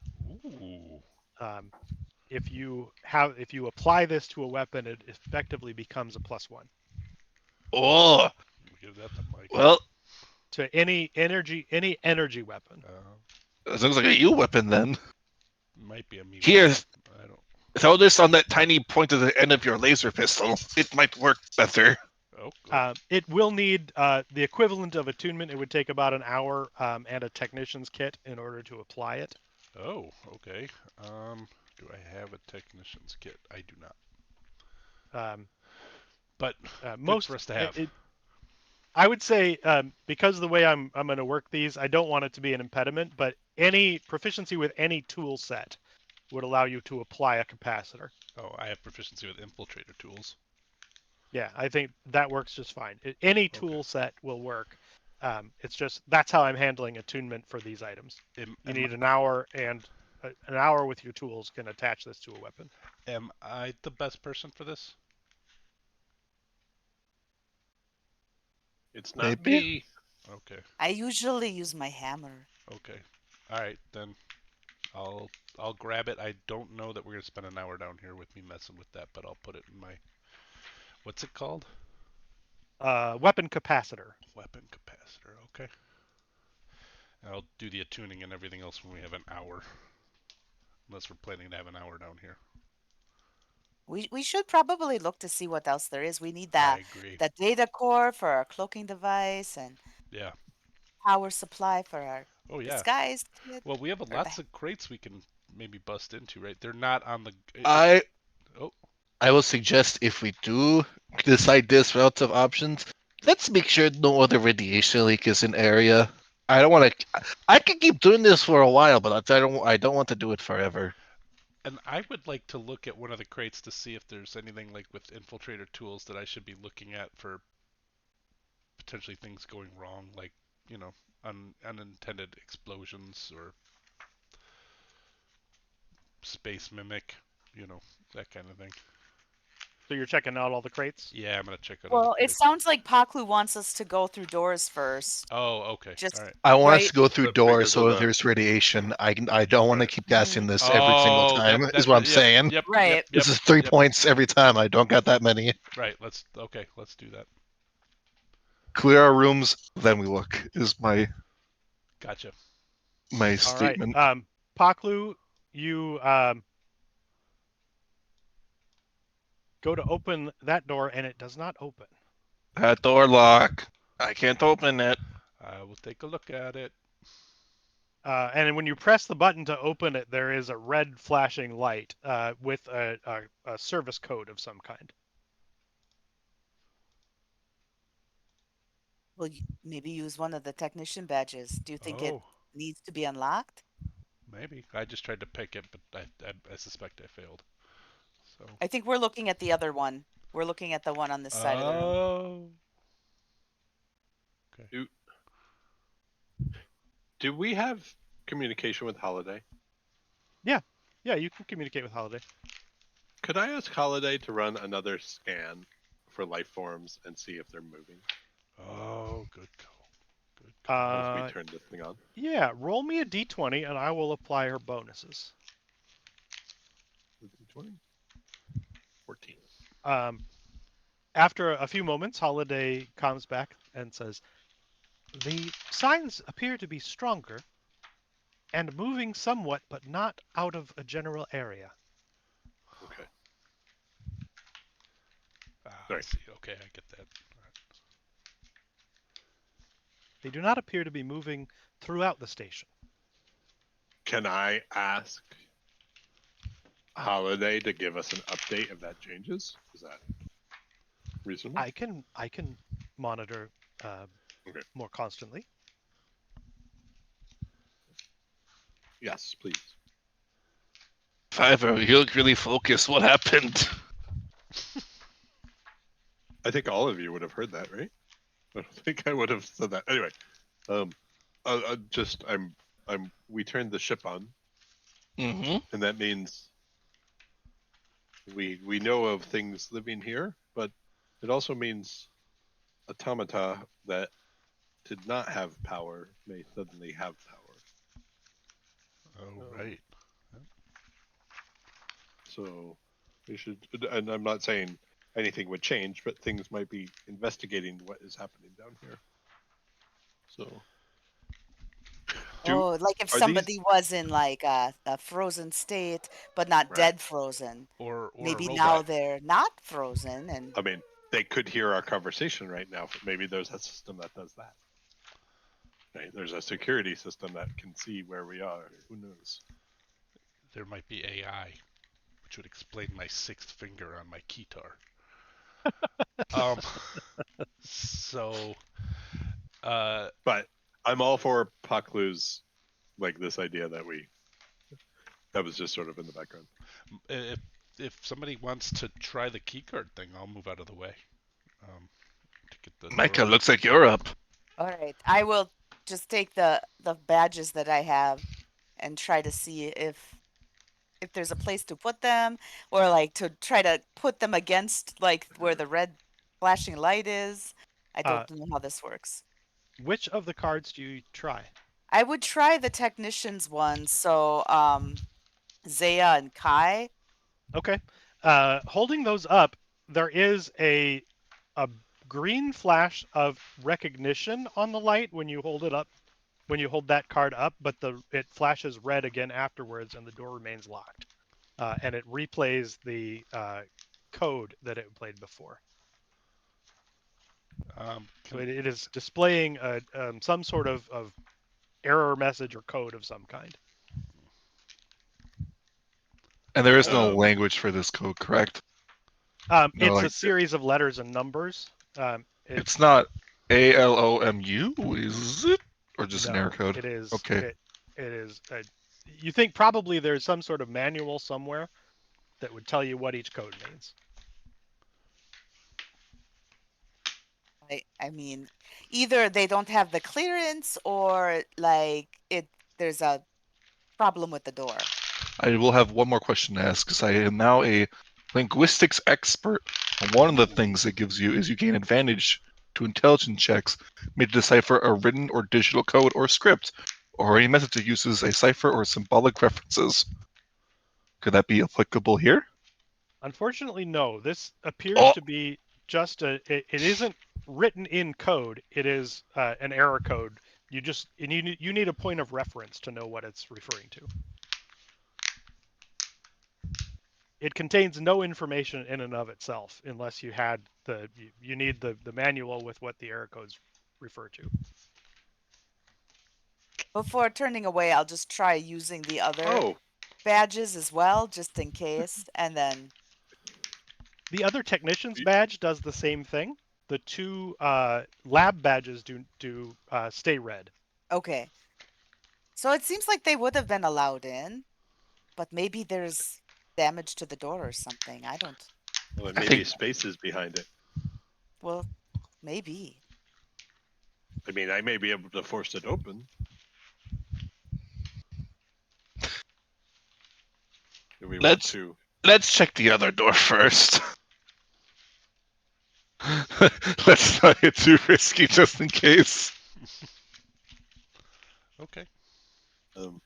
S4: Ooh.
S2: Um, if you apply this to a weapon, it effectively becomes a +1
S1: Oh,
S4: Give that to Mike.
S1: well,
S2: to any energy weapon.
S1: it looks like a U weapon then.
S4: Might be a me
S1: Here,
S4: weapon. I don't.
S1: throw this on that tiny point at the end of your laser pistol. It might work better.
S4: Oh, good.
S2: It will need the equivalent of attunement. It would take about an hour and a technician's kit in order to apply it.
S4: Oh, okay. Do I have a technician's kit? I do not.
S2: Um,
S4: But good
S2: most
S4: for us to have.
S2: I would say because of the way I'm going to work these, I don't want it to be an impediment. But any proficiency with any tool set would allow you to apply a capacitor.
S4: Oh, I have proficiency with infiltrator tools.
S2: Yeah, I think that works just fine. Any tool set will work. It's just that's how I'm handling attunement for these items. You need an hour, and an hour with your tools can attach this to a weapon.
S4: Am I the best person for this?
S5: It's not
S1: Maybe.
S5: me.
S4: Okay.
S3: I usually use my hammer.
S4: Okay. All right, then I'll grab it. I don't know that we're gonna spend an hour down here with me messing with that, but I'll put it in my what's it called?
S2: Weapon capacitor.
S4: Weapon capacitor. Okay. And I'll do the attuning and everything else when we have an hour. Unless we're planning to have an hour down here.
S3: We should probably look to see what else there is. We need
S4: I
S3: that
S4: agree.
S3: data core for our cloaking device and
S4: Yeah.
S3: power supply for our
S4: Oh yeah.
S3: disguise kit.
S4: Well, we have
S3: Or the,
S4: lots of crates we can maybe bust into, right? They're not on the.
S1: I
S4: Oh,
S1: I will suggest if we do decide this route of options, let's make sure no other radiation leak is in area. I don't want to. I can keep doing this for a while, but I don't. I don't want to do it forever.
S4: and I would like to look at one of the crates to see if there's anything like with infiltrator tools that I should be looking at for potentially things going wrong, like you know, unintended explosions or space mimic, you know, that kind of thing.
S2: So you're checking out all the crates.
S4: Yeah, I'm gonna check out all the
S3: well, it
S4: crates.
S3: sounds like Paklu wants us to go through doors first.
S4: Oh, okay,
S3: Just
S4: all right.
S1: I want us
S3: right.
S1: to go through doors
S5: Because of
S1: so if
S5: the
S1: there's radiation, I don't want to
S5: right.
S1: keep guessing
S3: Mhm.
S1: this every single
S4: Oh,
S1: time. Is what I'm
S4: yep,
S1: saying.
S4: yep, yep,
S3: Right.
S4: yep,
S1: This is 3 points
S4: yep.
S1: every time. I don't got that many.
S4: Right. Let's do that.
S1: Clear our rooms, then we look. Is
S4: Gotcha.
S1: my
S2: All right.
S1: statement.
S2: Paklu, you go to open that door and it does not open.
S1: That door lock. I can't open it.
S4: I will take a look at it.
S2: And when you press the button to open it, there is a red flashing light with a service code of some kind.
S3: Well, maybe use one of the technician badges. Do you think it
S4: Oh,
S3: needs to be unlocked?
S4: maybe. I just tried to pick it, but I suspect I failed. So.
S3: I think we're looking at the other one. We're looking at the one on this side of the room.
S4: Oh.
S5: Do we have communication with Holiday?
S2: Yeah, you can communicate with Holiday.
S5: Could I ask Holiday to run another scan for life forms and see if they're moving
S4: Oh, good call. Good call.
S5: once we turn this thing on?
S2: Yeah, roll me a d20 and I will apply her bonuses.
S5: 20? 14.
S2: After a few moments, Holiday comes back and says, "The signs appear to be stronger and moving somewhat, but not out of a general area.
S5: Okay.
S4: I
S5: Sorry.
S4: see. Okay, I get that.
S2: They do not appear to be moving throughout the station."
S5: Can I ask Holiday to give us an update if that changes? Is that reasonable?
S2: I can monitor
S5: Okay.
S2: more constantly.
S5: Yes, please.
S1: Fiverr, you look really focused. What happened?
S5: I think all of you would have heard that, right? I don't think I would have said that. Anyway, um, we turned the ship on,
S1: Mm-hmm.
S5: and that means we know of things living here, but it also means automata that did not have power may suddenly have power.
S4: Oh,
S5: Um,
S4: right.
S5: so we should, and I'm not saying anything would change, but things might be investigating what is happening down here. So, do
S3: Oh, like if
S5: are these
S3: somebody was in like a frozen state, but not
S5: right?
S3: dead frozen.
S4: Or a
S3: Maybe now
S4: robot.
S3: they're not frozen and
S5: I mean, they could hear our conversation right now. Maybe there's a system that does that. Right? There's a security system that can see where we are. Who knows?
S4: There might be AI, which would explain my sixth finger on my keytar. Um, so, uh,
S5: But I'm all for Paklu's like this idea that was just sort of in the background.
S4: if if somebody wants to try the keycard thing, I'll move out of the way to get the door
S1: Micah,
S4: open.
S1: looks like you're up.
S3: all right. I will just take the badges that I have and try to see if there's a place to put them or like to try to put them against like where the red flashing light is. I
S2: Uh,
S3: don't know how this works.
S2: which of the cards do you try?
S3: I would try the technicians one. So Zaya and Kai.
S2: Okay. Holding those up, there is a green flash of recognition on the light when you hold it up, when you hold that card up, but it flashes red again afterwards, and the door remains locked, and it replays the code that it played before. So it is displaying some sort of error message or code of some kind.
S1: And there is no
S5: Um,
S1: language for this code, correct? No,
S2: It's a
S1: like
S2: series of letters and numbers.
S1: it's not ALOMU, is it? Or just an error
S2: No,
S1: code?
S2: it is
S1: Okay.
S2: it is. You think probably there's some sort of manual somewhere that would tell you what each code means.
S3: I mean, either they don't have the clearance or like there's a problem with the door.
S1: I will have one more question to ask because I am now a linguistics expert. And one of the things it gives you is you gain advantage to intelligence checks made to decipher a written or digital code or script, or any method that uses a cipher or symbolic references. Could that be applicable here?
S2: Unfortunately, no. This appears
S1: Oh,
S2: to be just it isn't written in code. It is an error code. You need a point of reference to know what it's referring to. It contains no information in and of itself unless you had you need the manual with what the error codes refer to.
S3: Before turning away, I'll just try using the other
S5: oh,
S3: badges as well, just in case, and then
S2: The other technician's
S5: y-
S2: badge does the same thing. The two lab badges do stay red.
S3: okay. So it seems like they would have been allowed in, but maybe there's damage to the door or something. I don't.
S5: well, and
S1: I
S5: maybe
S1: think
S5: spaces behind it.
S3: Well, maybe.
S5: I mean, I may be able to force it open if we want
S1: let's
S5: to.
S1: let's check the other door first. Let's not get too risky just in case.
S4: Okay.
S5: Um,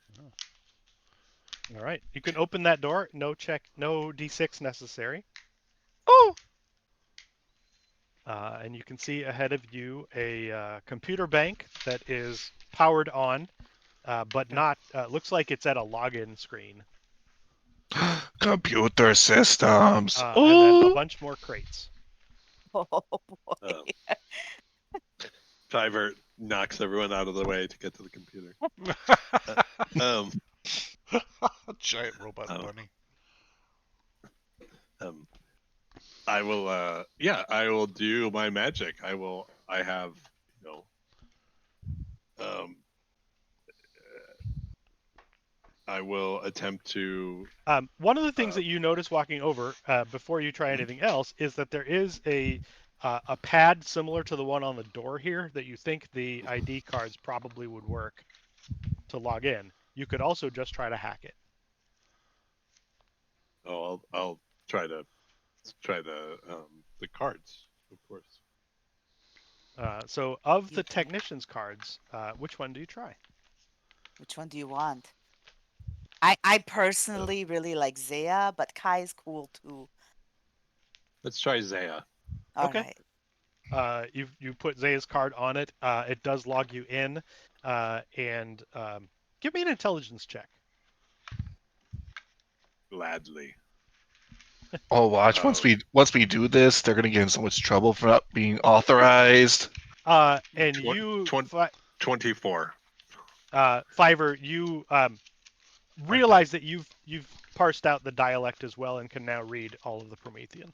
S2: All right, you can open that door. No check, no d6 necessary.
S1: Oh,
S2: And you can see ahead of you a computer bank that is powered on, but not. Looks like it's at a login screen,
S1: computer systems.
S2: and then a
S1: Oh,
S2: bunch more crates.
S3: Oh boy.
S5: um, Fiverr knocks everyone out of the way to get to the computer. Uh, um,
S4: Giant robot
S5: Oh.
S4: bunny.
S5: I will. Yeah, I will do my magic. I have. You know. Um. I will attempt to.
S2: One of the things
S5: Uh,
S2: that you notice walking over before you try
S5: Mhm.
S2: anything else is that there is a pad similar to the one on the door here that you think the ID cards probably would work to log in. You could also just try to hack it.
S5: I'll try the cards, of course.
S2: So of
S3: You
S2: the
S3: can.
S2: technician's cards, which one do you try?
S3: Which one do you want? I personally really like Zaya, but Kai is cool too.
S5: Let's try Zaya.
S3: All
S2: Okay.
S3: right.
S2: You put Zaya's card on it. It does log you in, and give me an intelligence check.
S5: Gladly.
S1: Oh, watch.
S5: Um,
S1: Once we do this, they're gonna get in so much trouble for not being authorized.
S2: And
S5: tw-
S2: you,
S5: 24.
S2: Fiverr, you
S4: Okay.
S2: realize that you've parsed out the dialect as well and can now read all of the Promethean.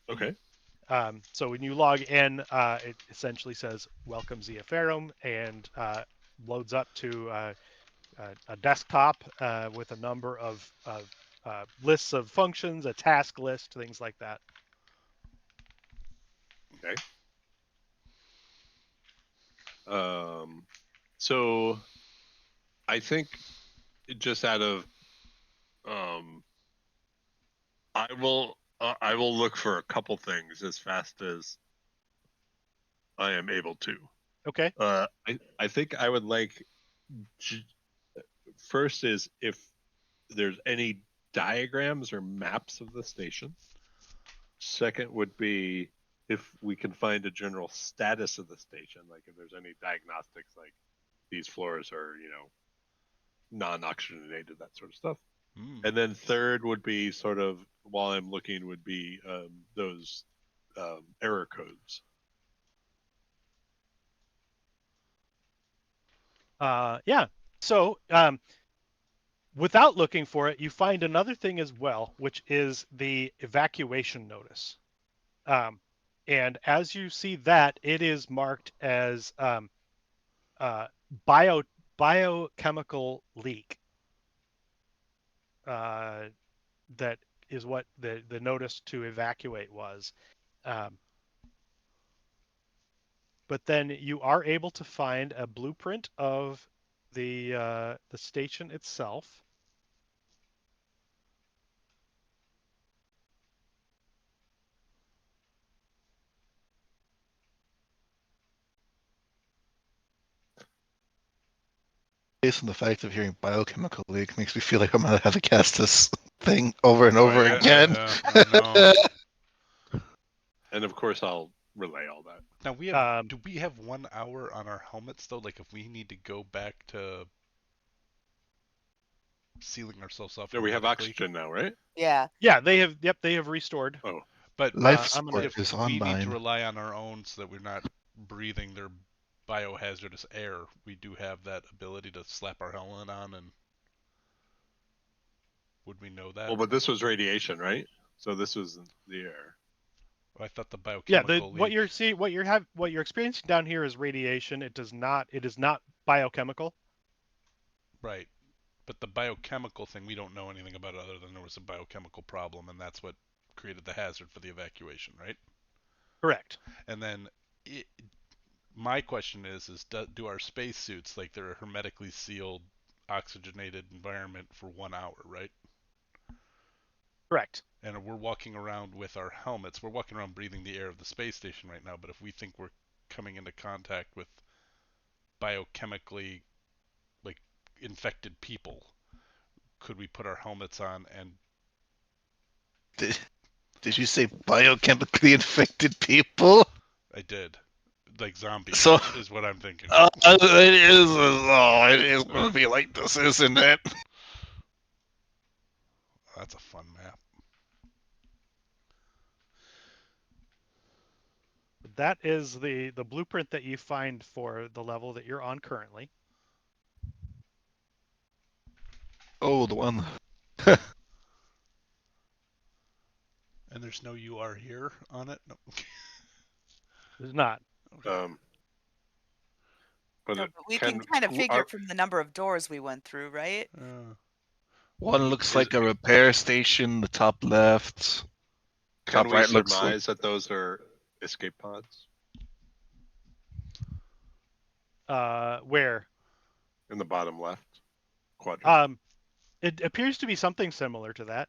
S5: Okay.
S2: So when you log in, it essentially says "Welcome Ziaferum" and loads up to a desktop with a number of lists of functions, a task list, things like that.
S5: Okay. So I think just out of um, I will look for a couple things as fast as I am able to.
S2: Okay.
S5: I think I would like j- first is if there's any diagrams or maps of the station. Second would be if we can find a general status of the station, like if there's any diagnostics, like these floors are, non-oxygenated, that sort of stuff.
S4: Mm.
S5: And then third would be sort of while I'm looking would be those error codes.
S2: Yeah. So without looking for it, you find another thing as well, which is the evacuation notice. Um, and as you see that, it is marked as uh, bio biochemical leak. Uh, that is what the notice to evacuate was. Um, but then you are able to find a blueprint of the station itself.
S1: Based on the fact of hearing biochemical leak, makes me feel like I'm gonna have to cast this thing over and
S5: Oh
S1: over
S5: yeah,
S1: again.
S4: I know.
S5: and of course I'll relay all that.
S4: Now we have.
S2: Um,
S4: Do we have 1 hour on our helmets though? Like if we need to go back to sealing ourselves off
S5: No, we have
S4: hermetically.
S5: oxygen now, right?
S3: Yeah.
S2: yeah, they have. Yep, they have restored.
S5: Oh,
S4: But
S1: Life
S2: I'm
S1: support
S2: gonna.
S4: if
S1: is
S4: we need to
S1: online.
S4: rely on our own so that we're not breathing their biohazardous air, we do have that ability to slap our helmet on, and would we know that?
S5: well, but this was radiation, right? So this was the air.
S4: I thought the
S2: Yeah, the
S4: biochemical
S2: what
S4: leak.
S2: you're seeing, what you're experiencing down here is radiation. It does not. It is not biochemical.
S4: Right. But the biochemical thing, we don't know anything about it other than there was a biochemical problem, and that's what created the hazard for the evacuation, right?
S2: Correct.
S4: And then it, my question is do our spacesuits, like they're a hermetically sealed, oxygenated environment for 1 hour, right?
S2: Correct.
S4: And we're walking around with our helmets. We're walking around breathing the air of the space station right now, but if we think we're coming into contact with biochemically, like, infected people, could we put our helmets on and
S1: Did, did you say biochemically infected people?
S4: I did. Like zombies
S1: So,
S4: is what I'm thinking.
S1: it is going to be like this, isn't it?
S4: That's a fun map.
S2: That is the blueprint that you find for the level that you're on currently.
S1: Oh, the one.
S4: And there's no "you are here" on it. No.
S2: There's not.
S5: Um, but
S3: No,
S5: it
S3: but we can
S5: can
S3: kind of figure
S5: are,
S3: from the number of doors we went through, right?
S1: One looks
S5: Is-
S1: like a repair station, the top left.
S5: can
S1: Top
S5: we
S1: right looks like
S5: surmise that those are escape pods
S2: Where?
S5: in the bottom left quadrant?
S2: It appears to be something similar to that.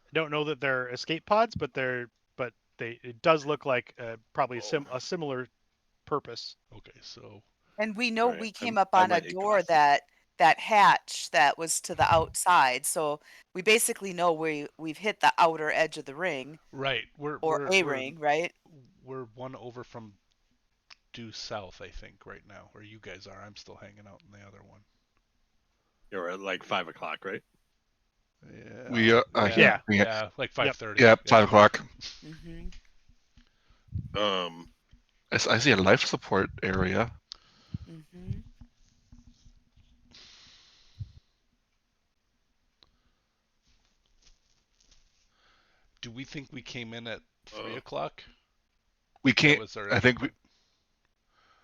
S2: I don't know that they're escape pods, but it does look like probably a similar purpose.
S4: Okay, so
S3: And we know
S5: All right,
S3: we came up
S5: I
S3: on a
S5: might need
S3: door
S5: glasses.
S3: that hatch that was to the outside. So we basically know we've hit the outer edge of the ring
S4: right, we're
S3: or
S4: we're
S3: a
S4: we're
S3: ring, right?
S4: we're one over from due south, I think, right now, where you guys are. I'm still hanging out in the other one.
S5: You're at like 5 o'clock, right?
S4: Yeah,
S1: we are
S2: Yeah.
S4: yeah, like
S2: Yep.
S4: 5:30.
S1: Yeah, 5 o'clock.
S3: Mm-hmm.
S5: Um,
S1: I see a life support area.
S3: Mm-hmm.
S4: Do we think we came in at 3
S5: uh,
S4: o'clock?
S1: We
S4: Like that
S1: can't.
S4: was our
S1: I
S4: entry
S1: think.
S4: point?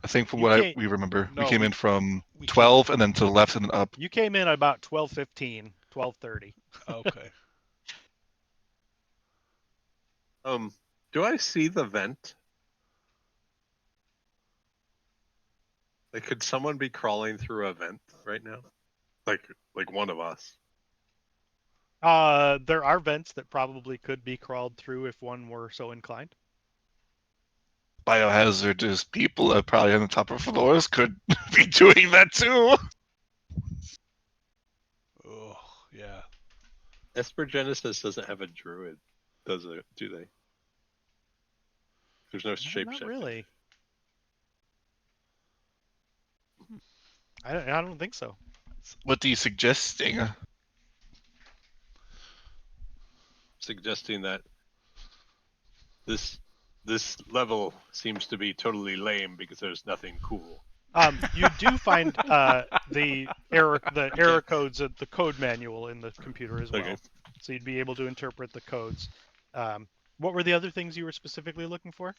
S1: I think from
S2: You
S1: what
S2: can't.
S1: we remember, we
S4: No,
S1: came in from
S4: we came.
S1: 12 and then to the left and then up.
S2: You came in about 12:15, 12:30.
S4: Okay.
S5: do I see the vent? Like, could someone be crawling through a vent right now? Like one of us.
S2: There are vents that probably could be crawled through if one were so inclined.
S1: Biohazardous people that probably on the top of floors could be doing that too.
S4: Oh, yeah.
S5: Esper Genesis doesn't have a druid, does it? Do they? There's no shape
S2: Not
S5: shifting.
S2: really. I don't think so.
S1: What are you suggesting?
S5: Suggesting that this level seems to be totally lame because there's nothing cool.
S2: You do find the error
S5: Okay.
S2: codes of the code manual in the computer as well,
S5: Okay.
S2: so you'd be able to interpret the codes. What were the other things you were specifically looking for?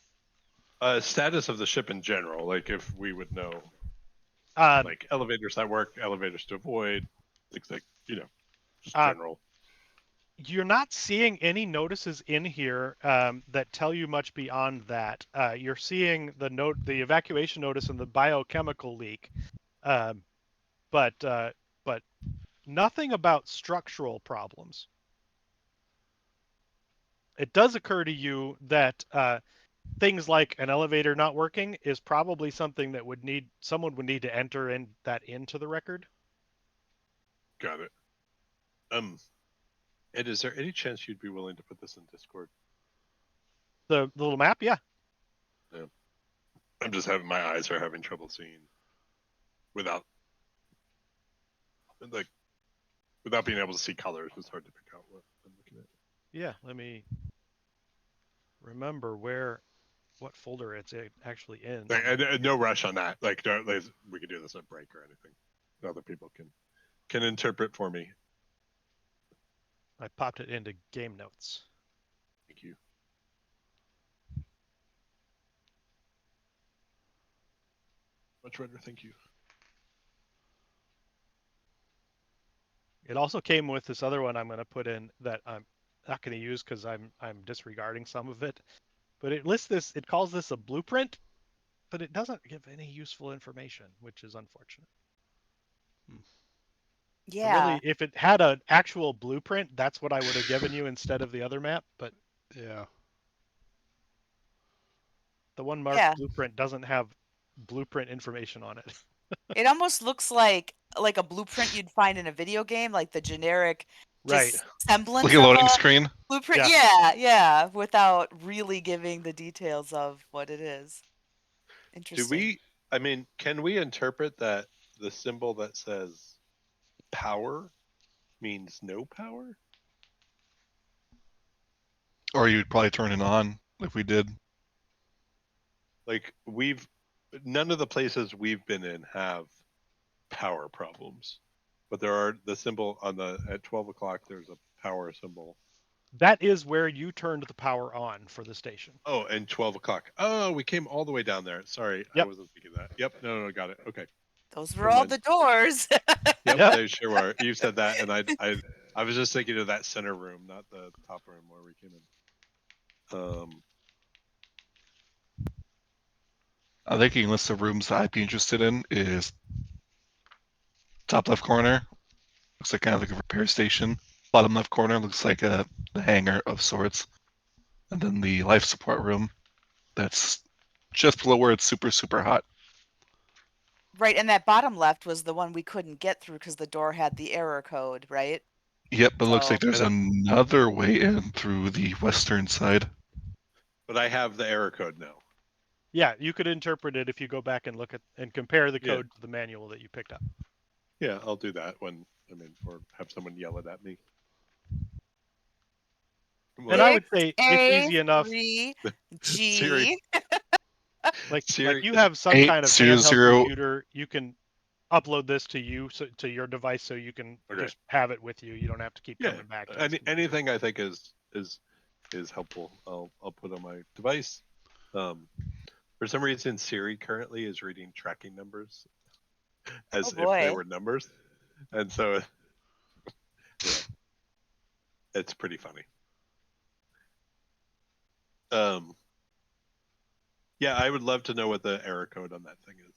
S5: Status of the ship in general, like if we would know,
S2: Um,
S5: like elevators that work, elevators to avoid, things like just
S2: uh,
S5: general.
S2: you're not seeing any notices in here that tell you much beyond that. You're seeing the evacuation notice and the biochemical leak, um, but nothing about structural problems. It does occur to you that things like an elevator not working is probably something that someone would need to enter into the record.
S5: Got it. Ed, is there any chance you'd be willing to put this in Discord?
S2: The little map, yeah.
S5: Yeah. I'm just my eyes are having trouble seeing without like without being able to see colors. It's hard to pick out what I'm looking at.
S2: Yeah, let me remember what folder it's actually in.
S5: Like, and no rush on that. Like, we could do this at break or anything. Other people can interpret for me.
S2: I popped it into game notes.
S5: Thank you. Much better, thank you.
S2: It also came with this other one I'm going to put in that I'm not going to use because I'm disregarding some of it. But it lists this. It calls this a blueprint, but it doesn't give any useful information, which is unfortunate. So
S3: Yeah.
S2: really, if it had an actual blueprint, that's what I would have given you instead of the other map. But
S4: Yeah.
S2: the one marked
S3: Yeah.
S2: blueprint doesn't have blueprint information on it.
S3: It almost looks like a blueprint you'd find in a video game, like the generic
S2: Right.
S3: just semblance
S1: Like a
S3: of
S1: loading
S3: a
S1: screen.
S3: blueprint.
S2: Yeah.
S3: Yeah, without really giving the details of what it is.
S5: Do
S3: Interesting.
S5: we? I mean, can we interpret that the symbol that says power means no power?
S1: Or you'd probably turn it on if we did.
S5: Like none of the places we've been in have power problems, but there are the symbol on the at 12 o'clock. There's a power symbol.
S2: That is where you turned the power on for the station.
S5: Oh, and 12 o'clock. Oh, we came all the way down there. Sorry, I
S2: Yep.
S5: wasn't thinking that. Yep, no, got it. Okay.
S3: Those were
S5: Never
S3: all
S5: mind.
S3: the doors.
S5: Yep,
S2: Yep.
S5: they sure were. You said that, and I was just thinking of that center room, not the top room where we came in.
S1: I think a list of rooms that I'd be interested in is top left corner. Looks like kind of like a repair station. Bottom left corner looks like the hangar of sorts. And then the life support room that's just below where it's super, super hot.
S3: Right, and that bottom left was the one we couldn't get through because the door had the error code, right?
S1: Yep, but it looks
S3: So-
S1: like there's another way in through the western side.
S5: But I have the error code now.
S2: Yeah, you could interpret it if you go back and look at and compare the
S5: Yeah.
S2: code to the manual that you picked up.
S5: Yeah, I'll do that or have someone yell it at me.
S2: And I would say it's easy enough.
S3: A3G.
S5: Siri.
S2: Like
S5: Siri,
S2: you have some kind of
S1: 800.
S2: handheld computer, you can upload this to to your device, so you can
S5: Okay.
S2: just have it with you. You don't have to keep
S5: Yeah,
S2: coming back. To this computer.
S5: anything I think is helpful, I'll put on my device. For some reason, Siri currently is reading tracking numbers as if they
S3: boy.
S5: were numbers, and so yeah, it's pretty funny. Yeah, I would love to know what the error code on that thing is.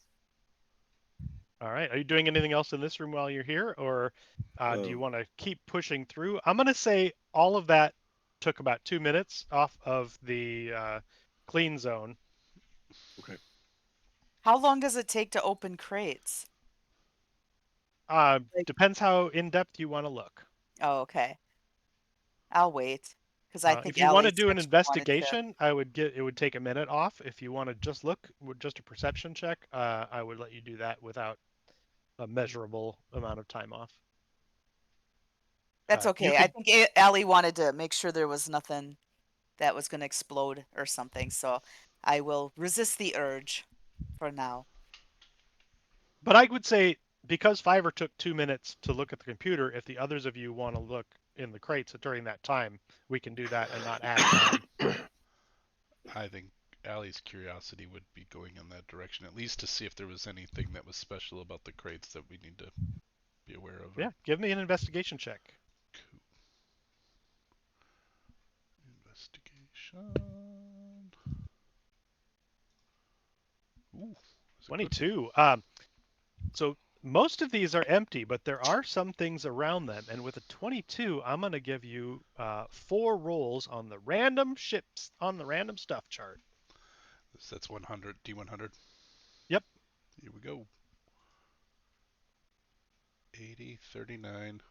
S2: All right. Are you doing anything else in this room while you're here, or do you want to keep pushing through? I'm going to say all of that took about 2 minutes off of the clean zone.
S5: Okay.
S3: How long does it take to open crates?
S2: Depends how in depth you want to look.
S3: Oh, okay. I'll wait because I think
S2: If you want to
S3: Allie
S2: do an
S3: said she wanted to.
S2: investigation, it would take a minute off. If you want to just look with just a perception check, I would let you do that without a measurable amount of time off.
S3: That's okay. I think Allie wanted to make sure there was nothing that was going to explode or something. So I will resist the urge for now.
S2: But I would say because Fiverr took 2 minutes to look at the computer, if the others of you want to look in the crates during that time, we can do that and not add time.
S4: I think Allie's curiosity would be going in that direction, at least to see if there was anything that was special about the crates that we need to be aware of.
S2: Yeah, give me an investigation check.
S4: Cool. Investigation. Ooh,
S2: 22. So most of these are empty, but there are some things around them. And with a 22, I'm going to give you 4 rolls on the random stuff chart.
S4: That's 100, D100.
S2: Yep.
S4: Here we go. 80, 39,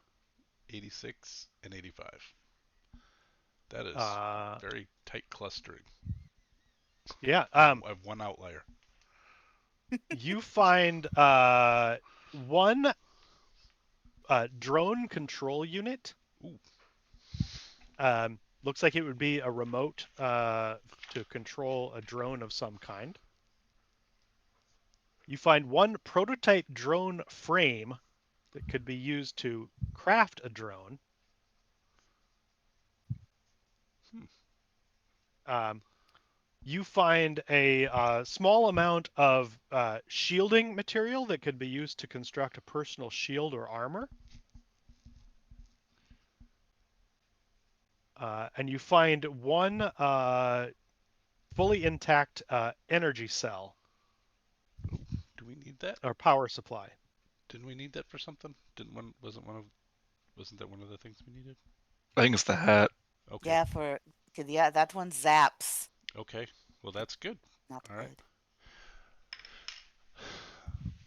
S4: 86, and 85. That is very tight clustering.
S2: Yeah.
S4: I have one outlier.
S2: You find one drone control unit.
S4: Ooh.
S2: Looks like it would be a remote to control a drone of some kind. You find one prototype drone frame that could be used to craft a drone. You find a small amount of shielding material that could be used to construct a personal shield or armor. And you find one fully intact energy cell.
S4: Do we need that?
S2: Or power supply.
S4: Didn't we need that for something? Wasn't that one of the things we needed?
S1: I think it's the hat.
S4: Okay.
S3: Yeah, that one zaps.
S4: Okay. Well, that's good.
S3: Not
S4: All
S3: good.
S4: right.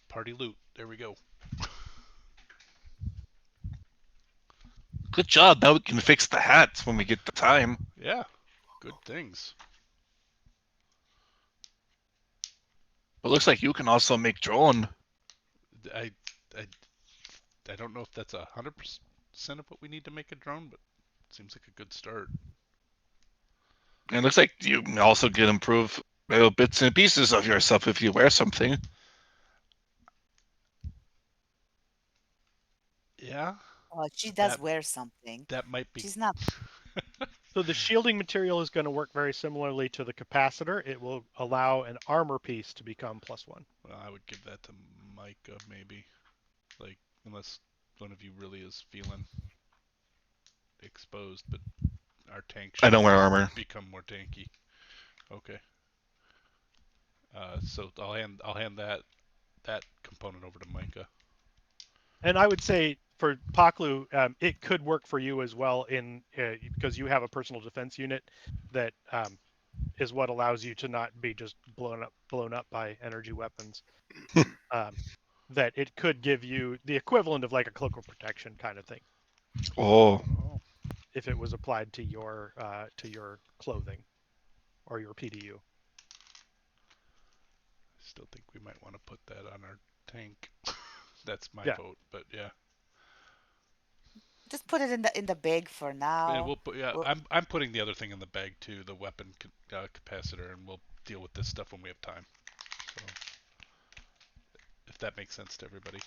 S4: Party loot. There we go.
S1: Good job. Now we can fix the hats when we get the time.
S4: Yeah. Good things.
S1: But it looks like you can also make drone.
S4: I don't know if that's 100% of what we need to make a drone, but it seems like a good start.
S1: And it looks like you can also get improved little bits and pieces of yourself if you wear something.
S4: Yeah,
S3: Oh, she does
S4: that
S3: wear something.
S4: that might be.
S3: She's not.
S2: So the shielding material is going to work very similarly to the capacitor. It will allow an armor piece to become +1.
S4: Well, I would give that to Micah maybe. Like, unless one of you really is feeling exposed, but our tank
S1: I
S4: should
S1: don't wear armor.
S4: become more tanky. Okay. So I'll hand that component over to Micah.
S2: And I would say for Paklu, it could work for you as well in because you have a personal defense unit that is what allows you to not be just blown up by energy weapons. um, that it could give you the equivalent of like a cloak of protection kind of thing
S1: Oh,
S4: Oh,
S2: if it was applied to your clothing or your PDU.
S4: I still think we might want to put that on our tank. That's my
S2: Yeah.
S4: vote, but yeah.
S3: Just put it in the bag for now.
S4: We'll put, yeah,
S3: We'll,
S4: I'm putting the other thing in the bag too, the weapon capacitor, and we'll deal with this stuff when we have time. So, if that makes sense to everybody,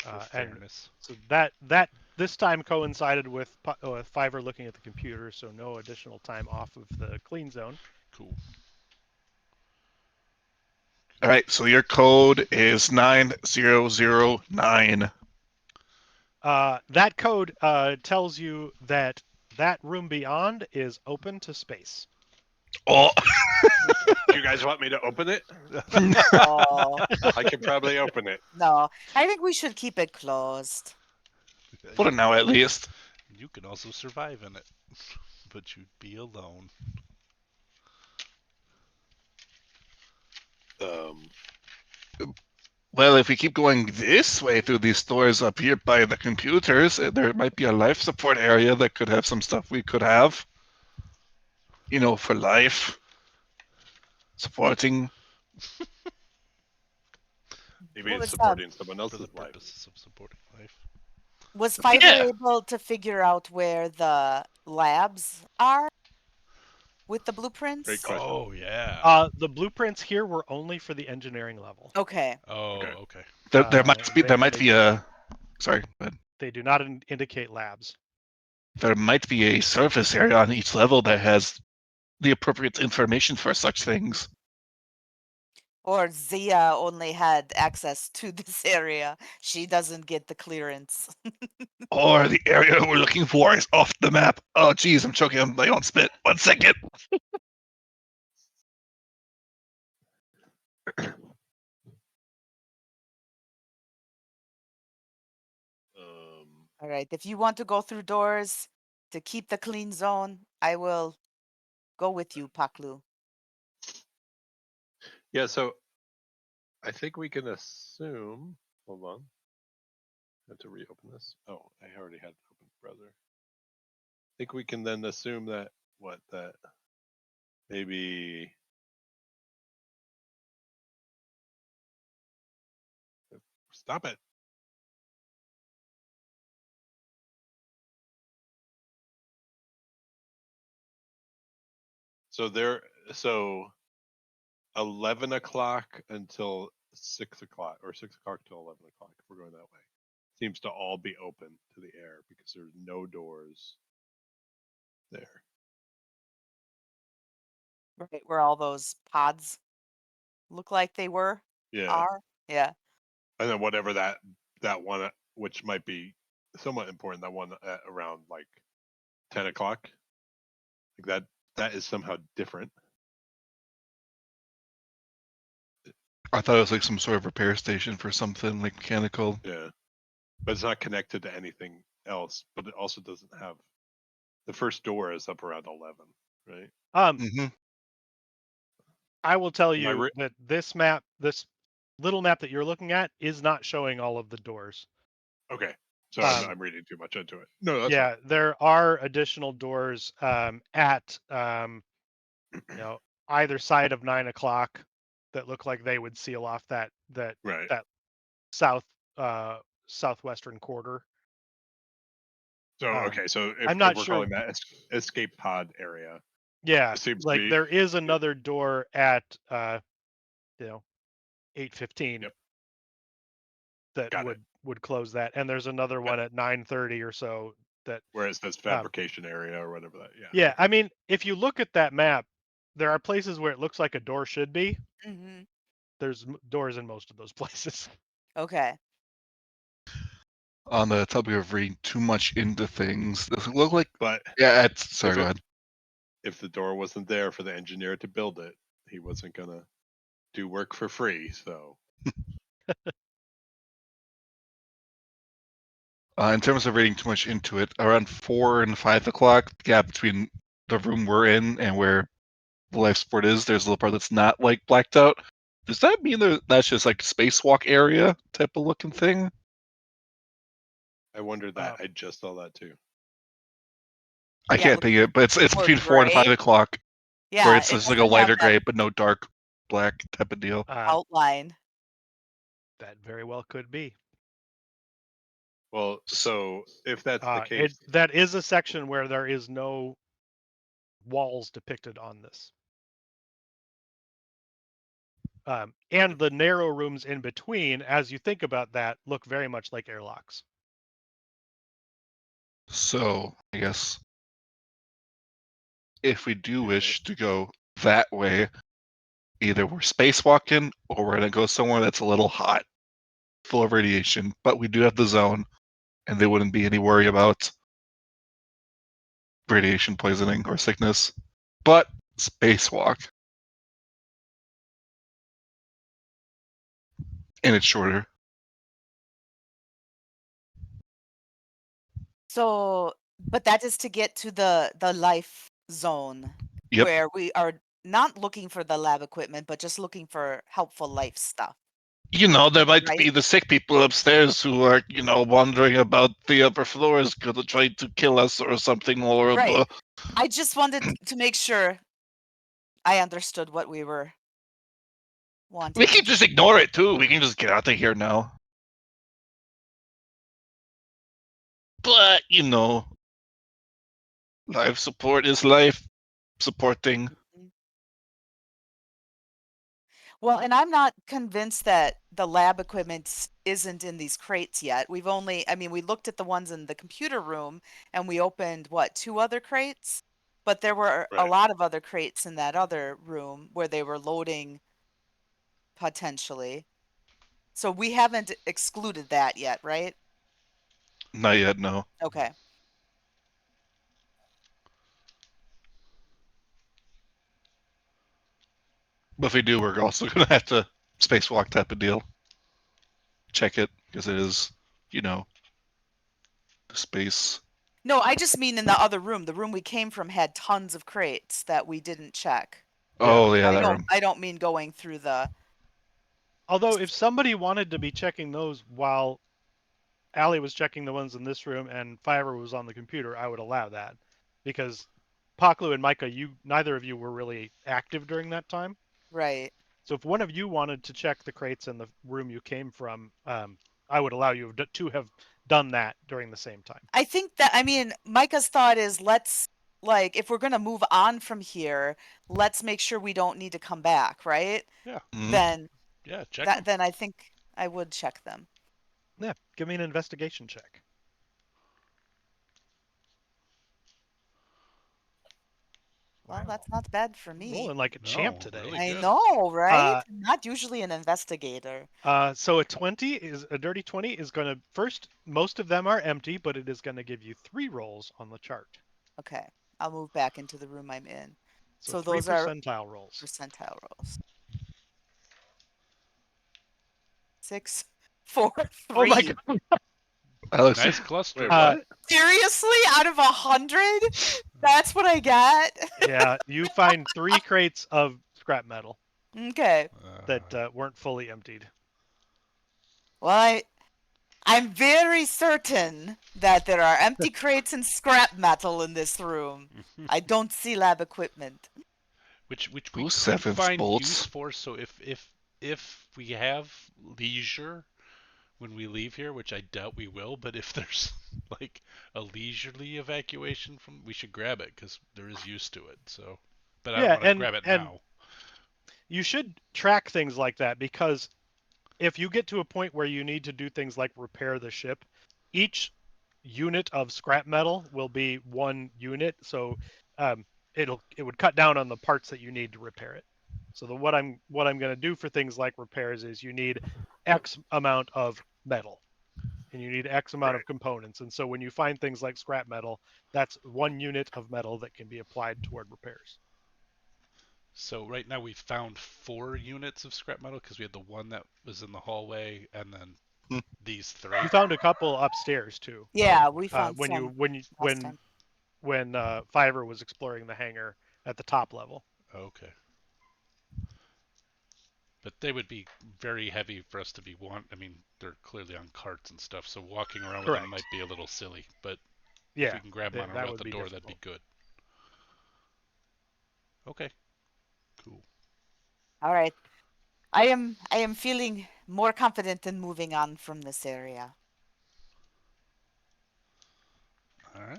S4: for
S2: And
S4: fairness.
S2: so that this time coincided with Fiverr looking at the computer, so no additional time off of the clean zone.
S4: Cool.
S1: all right. So your code is 9009.
S2: That code tells you that that room beyond is open to space.
S1: Oh,
S5: Do you guys want me to open it?
S3: oh
S5: I can probably open it.
S3: no, I think we should keep it closed.
S1: for now at least.
S4: You can also survive in it, but you'd be alone.
S5: Um,
S1: Well, if we keep going this way through these doors up here by the computers, there might be a life support area that could have some stuff we could have. You know, for life. Supporting.
S5: maybe
S3: What
S5: it's
S3: was
S5: supporting someone
S4: For the
S5: else's life.
S4: purposes of supporting life.
S3: Was Fiverr
S1: Yeah.
S3: able to figure out where the labs are with the blueprints?
S5: Great question.
S4: Oh yeah.
S2: The blueprints here were only for the engineering level.
S3: Okay.
S4: Oh
S5: Okay.
S4: okay.
S1: There might be.
S2: They,
S1: There might
S2: they,
S1: be a. Sorry, but
S2: they do not indicate labs.
S1: there might be a surface area on each level that has the appropriate information for such things.
S3: Or Zia only had access to this area. She doesn't get the clearance.
S1: Or the area we're looking for is off the map. Oh, geez, I'm choking on my own spit. 1 second.
S3: All right. If you want to go through doors to keep the clean zone, I will go with you, Paklu.
S5: Yeah, so I think we can assume. Hold on. I have to reopen this. Oh, I already had it open, brother. I think we can then assume that that maybe stop it. So 11 o'clock until 6 o'clock, or 6 o'clock till 11 o'clock, if we're going that way, seems to all be open to the air because there's no doors there.
S3: Right where all those pods look like they were.
S5: Yeah,
S3: Are. Yeah.
S5: and then whatever that one, which might be somewhat important, that one at around like 10 o'clock, like that is somehow different.
S1: I thought it was like some sort of repair station for something like mechanical.
S5: Yeah, but it's not connected to anything else. But it also doesn't have the first door is up around 11, right?
S1: Mm-hmm.
S2: I will tell
S5: Am I
S2: you that this little map that you're looking at, is not showing all of the doors.
S5: Okay, so
S2: Um,
S5: I'm reading too much into it. No, that's
S2: yeah, there are additional doors at either side of 9 o'clock that look like they would seal off that
S5: fine. Right.
S2: that south southwestern quarter.
S5: So
S2: Um,
S5: okay, so if,
S2: I'm
S5: if
S2: not
S5: we're
S2: sure.
S5: calling that escape pod area,
S2: Yeah,
S5: It seems to
S2: like
S5: be-
S2: there is another door at 8:15
S5: Yep.
S2: that
S5: Got it.
S2: would close that, and there's another one at 9:30 or so that.
S5: Where it says fabrication area or whatever that. Yeah.
S2: Yeah,
S5: okay.
S2: I mean, if you look at that map, there are places where it looks like a door should be.
S3: Hmm.
S2: There's doors in most of those places.
S3: Okay.
S1: On the topic of reading too much into things, does it look like?
S5: But
S1: Yeah, it's sorry.
S5: If
S1: Go
S5: it-
S1: ahead.
S5: if the door wasn't there for the engineer to build it, he wasn't gonna do work for free. So
S1: In terms of reading too much into it, around 4 and 5 o'clock, the gap between the room we're in and where the life support is, there's a little part that's not like blacked out. Does that mean that's just like spacewalk area type of looking thing?
S5: I wondered that.
S2: Um,
S5: I just saw that too.
S1: I
S3: Yeah, it
S1: can't think of it, but it's
S3: more
S1: between 4 and 5
S3: gray.
S1: o'clock, where
S3: Yeah,
S1: it's
S3: it
S1: just like a
S3: doesn't have
S1: lighter
S3: that
S1: gray but no dark black type of deal.
S3: outline.
S2: That very well could be.
S5: Well, so if that's the case,
S2: That is a section where there is no walls depicted on this. And the narrow rooms in between, as you think about that, look very much like airlocks.
S1: So I guess if we do
S5: Alright.
S1: wish to go that way, either we're spacewalking or we're gonna go somewhere that's a little hot, full of radiation, but we do have the zone, and there wouldn't be any worry about radiation poisoning or sickness. But spacewalk, and it's shorter.
S3: So, but that is to get to the life zone
S1: Yep.
S3: where we are not looking for the lab equipment, but just looking for helpful life stuff.
S1: You know, there might
S3: Right.
S1: be the sick people upstairs who are, wandering about the upper floors, gonna try to kill us or something horrible.
S3: Right. I just wanted to make sure I understood what we were wanting.
S1: We
S3: to
S1: can
S3: do.
S1: just ignore it too. We can just get out of here now. But life support is life supporting.
S3: Mhm. Well, and I'm not convinced that the lab equipment isn't in these crates yet. We looked at the ones in the computer room and we opened, what, 2 other crates? But there were a
S5: Right.
S3: lot of other crates in that other room where they were loading potentially. So we haven't excluded that yet, right?
S1: Not yet, no.
S3: Okay.
S1: But if we do, we're also gonna have to spacewalk type of deal. Check it because it is, space.
S3: No, I just mean in the other room. The room we came from had tons of crates that we didn't check.
S1: Oh yeah, that
S3: I
S1: room.
S3: don't mean going through the
S2: Although, if somebody wanted to be checking those while Allie was checking the ones in this room and Fiverr was on the computer, I would allow that, because Paklu and Micah, neither of you were really active during that time.
S3: right.
S2: So if one of you wanted to check the crates in the room you came from, I would allow you to have done that during the same time.
S3: I think Micah's thought is if we're gonna move on from here, let's make sure we don't need to come back, right?
S4: Yeah.
S1: Mhm.
S3: Then
S4: Yeah. Check 'em.
S3: then I think I would check them.
S2: Yeah, give me an investigation check.
S3: Well,
S4: Wow.
S3: that's not bad for me.
S2: Rolling like a champ today.
S4: Really
S3: I
S4: good.
S3: know, right? I'm not usually an investigator.
S2: So a dirty 20 is going to, first, most of them are empty, but it is going to give you 3 rolls on the chart.
S3: Okay. I'll move back into the room I'm in.
S2: So 3
S3: those are
S2: percentile rolls.
S3: percentile rolls. 6, 4, 3.
S2: Oh my god.
S1: Alex,
S4: Nice cluster.
S5: Wait, what?
S3: Seriously? Out of 100? That's what I got?
S2: Yeah, you find 3 crates of scrap metal
S3: Okay.
S2: that weren't fully emptied.
S3: Well, I'm very certain that there are empty crates and scrap metal in this room. I don't see lab equipment.
S4: which we
S1: Ooh,
S4: could
S1: seventh
S4: find
S1: bolts.
S4: use for. So if we have leisure when we leave here, which I doubt we will, but if there's like a leisurely evacuation from, we should grab it because there is use to it. So but I don't want to grab it
S2: and
S4: now.
S2: you should track things like that, because if you get to a point where you need to do things like repair the ship, each unit of scrap metal will be 1 unit, so it would cut down on the parts that you need to repair it. So what I'm going to do for things like repairs is you need X amount of metal, and you need X amount
S5: Right.
S2: of components, and so when you find things like scrap metal, that's 1 unit of metal that can be applied toward repairs.
S4: So right now we've found 4 units of scrap metal because we had the one that was in the hallway, and then
S1: Hmm.
S4: these 3.
S2: We found a couple upstairs too.
S3: Yeah, we
S2: Uh,
S3: found
S2: when you
S3: some
S2: when you
S3: last time.
S2: when Fiverr was exploring the hangar at the top level.
S4: Okay. But they would be very heavy for us to be I mean, they're clearly on carts and stuff, so walking around with them
S2: Correct.
S4: might be a little silly. But if we
S2: Yeah,
S4: can grab them on our
S2: that
S4: way out
S2: would
S4: the
S2: be
S4: door, that'd be
S2: difficult.
S4: good. Okay. Cool.
S3: All right. I am feeling more confident in moving on from this area.
S4: All right.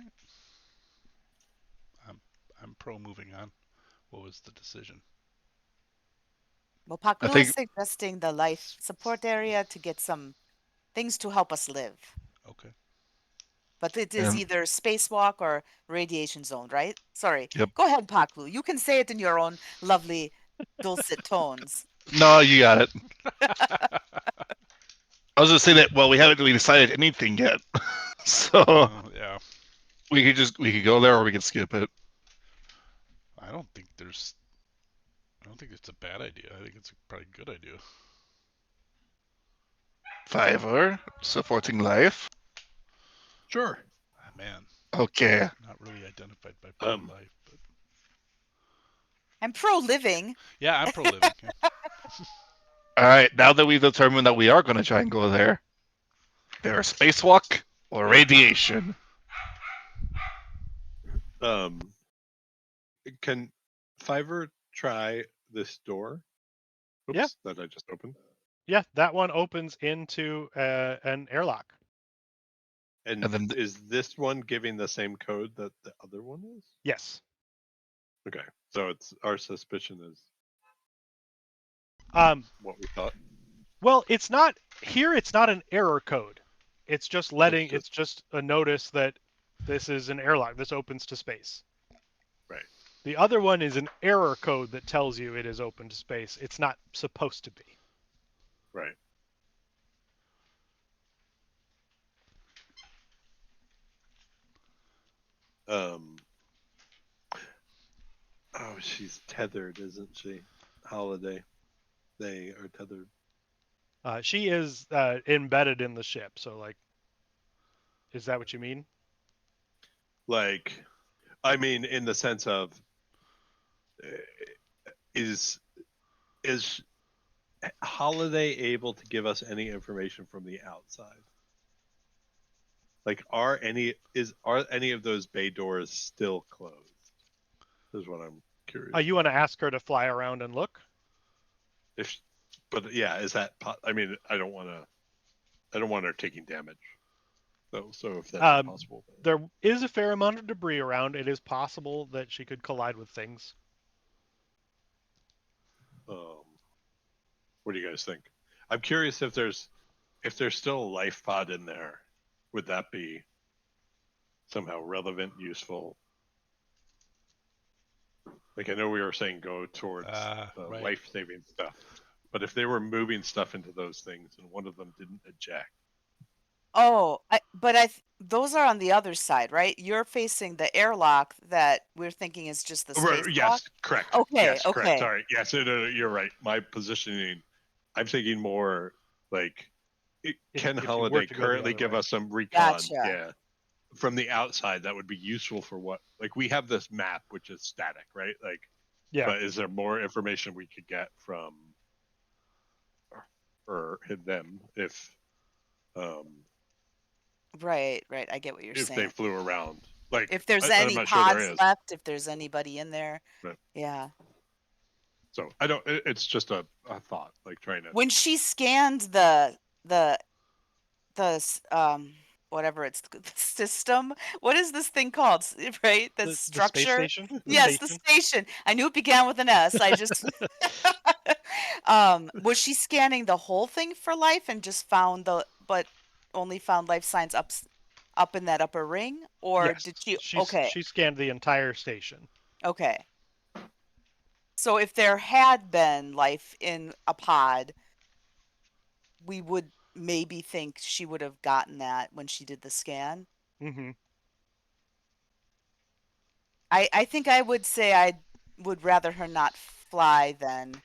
S4: I'm I'm pro moving on. What was the decision?
S3: Well,
S1: I
S3: Paklu is
S1: think
S3: suggesting the life support area to get some things to help us live.
S4: Okay.
S3: But it is
S1: and
S3: either spacewalk or radiation zone, right? Sorry.
S1: yep.
S3: Go ahead, Paklu. You can say it in your own lovely dulcet tones.
S1: No, you got it. I was gonna say that. Well, we haven't really decided anything yet, so
S4: Yeah.
S1: we could go there or we could skip it.
S4: I don't think there's. I don't think it's a bad idea. I think it's a probably good idea.
S1: Fiverr supporting life.
S5: Sure.
S4: Ah, man,
S1: Okay.
S4: not really identified by pro life, but
S3: I'm pro living.
S4: yeah, I'm pro living. Yeah.
S1: All right. Now that we've determined that we are going to try and go there, there is spacewalk or radiation.
S5: Um, can Fiverr try this door? Oops,
S2: Yeah.
S5: that I just opened.
S2: Yeah, that one opens into an airlock.
S5: And
S1: And then
S5: is this one giving the same code that the other one is?
S2: Yes.
S5: Okay, so it's our suspicion is
S2: Um,
S5: what we thought.
S2: well, it's not here. It's not an error code. It's just letting.
S5: Understood.
S2: It's just a notice that this is an airlock. This opens to space.
S5: Right.
S2: The other one is an error code that tells you it is open to space. It's not supposed to be.
S5: Right. Um. Oh, she's tethered, isn't she? Holiday. They are tethered.
S2: She is embedded in the ship. So, like, is that what you mean?
S5: Like, I mean, in the sense of, is is Holiday able to give us any information from the outside? Like, are any of those bay doors still closed? Is what I'm curious.
S2: You want to ask her to fly around and look?
S5: If, but yeah, is that? I mean, I don't want her taking damage. So if that's possible,
S2: There is a fair amount of debris around. It is possible that she could collide with things.
S5: what do you guys think? I'm curious if there's still a life pod in there. Would that be somehow relevant, useful? Like, I know we were saying go towards
S4: right.
S5: life-saving stuff, but if they were moving stuff into those things and one of them didn't eject.
S3: Oh, those are on the other side, right? You're facing the airlock that we're thinking is just the spacewalk.
S5: Yes, correct.
S3: Okay,
S5: Yes, correct.
S3: okay.
S5: Sorry. Yes, no, you're right. My positioning, I'm thinking more like, can
S2: if you
S5: Holiday
S2: were to go the
S5: currently
S2: other
S5: give
S2: way.
S5: us some recon?
S3: Gotcha.
S5: Yeah. From the outside, that would be useful for what? Like, we have this map, which is static, right? Like,
S2: Yeah.
S5: but is there more information we could get from or them if
S3: Right. I get what you're
S5: if
S3: saying.
S5: they flew around? Like,
S3: If there's
S5: I'm
S3: any
S5: not sure
S3: pods
S5: there is.
S3: left, if there's anybody in there.
S5: Right.
S3: Yeah.
S5: So I don't. It's just a thought, like trying to.
S3: When she scanned the whatever it's the system. What is this thing called? Right? The
S2: The space
S3: structure?
S2: station.
S3: Yes, the station. I knew it began with an S. I just was she scanning the whole thing for life and just found but only found life signs up in that upper ring? Or
S2: Yes,
S3: did she
S2: she scanned the entire station.
S3: okay. So if there had been life in a pod, we would maybe think she would have gotten that when she did the scan.
S2: Mm-hmm.
S3: I think I would say I would rather her not fly than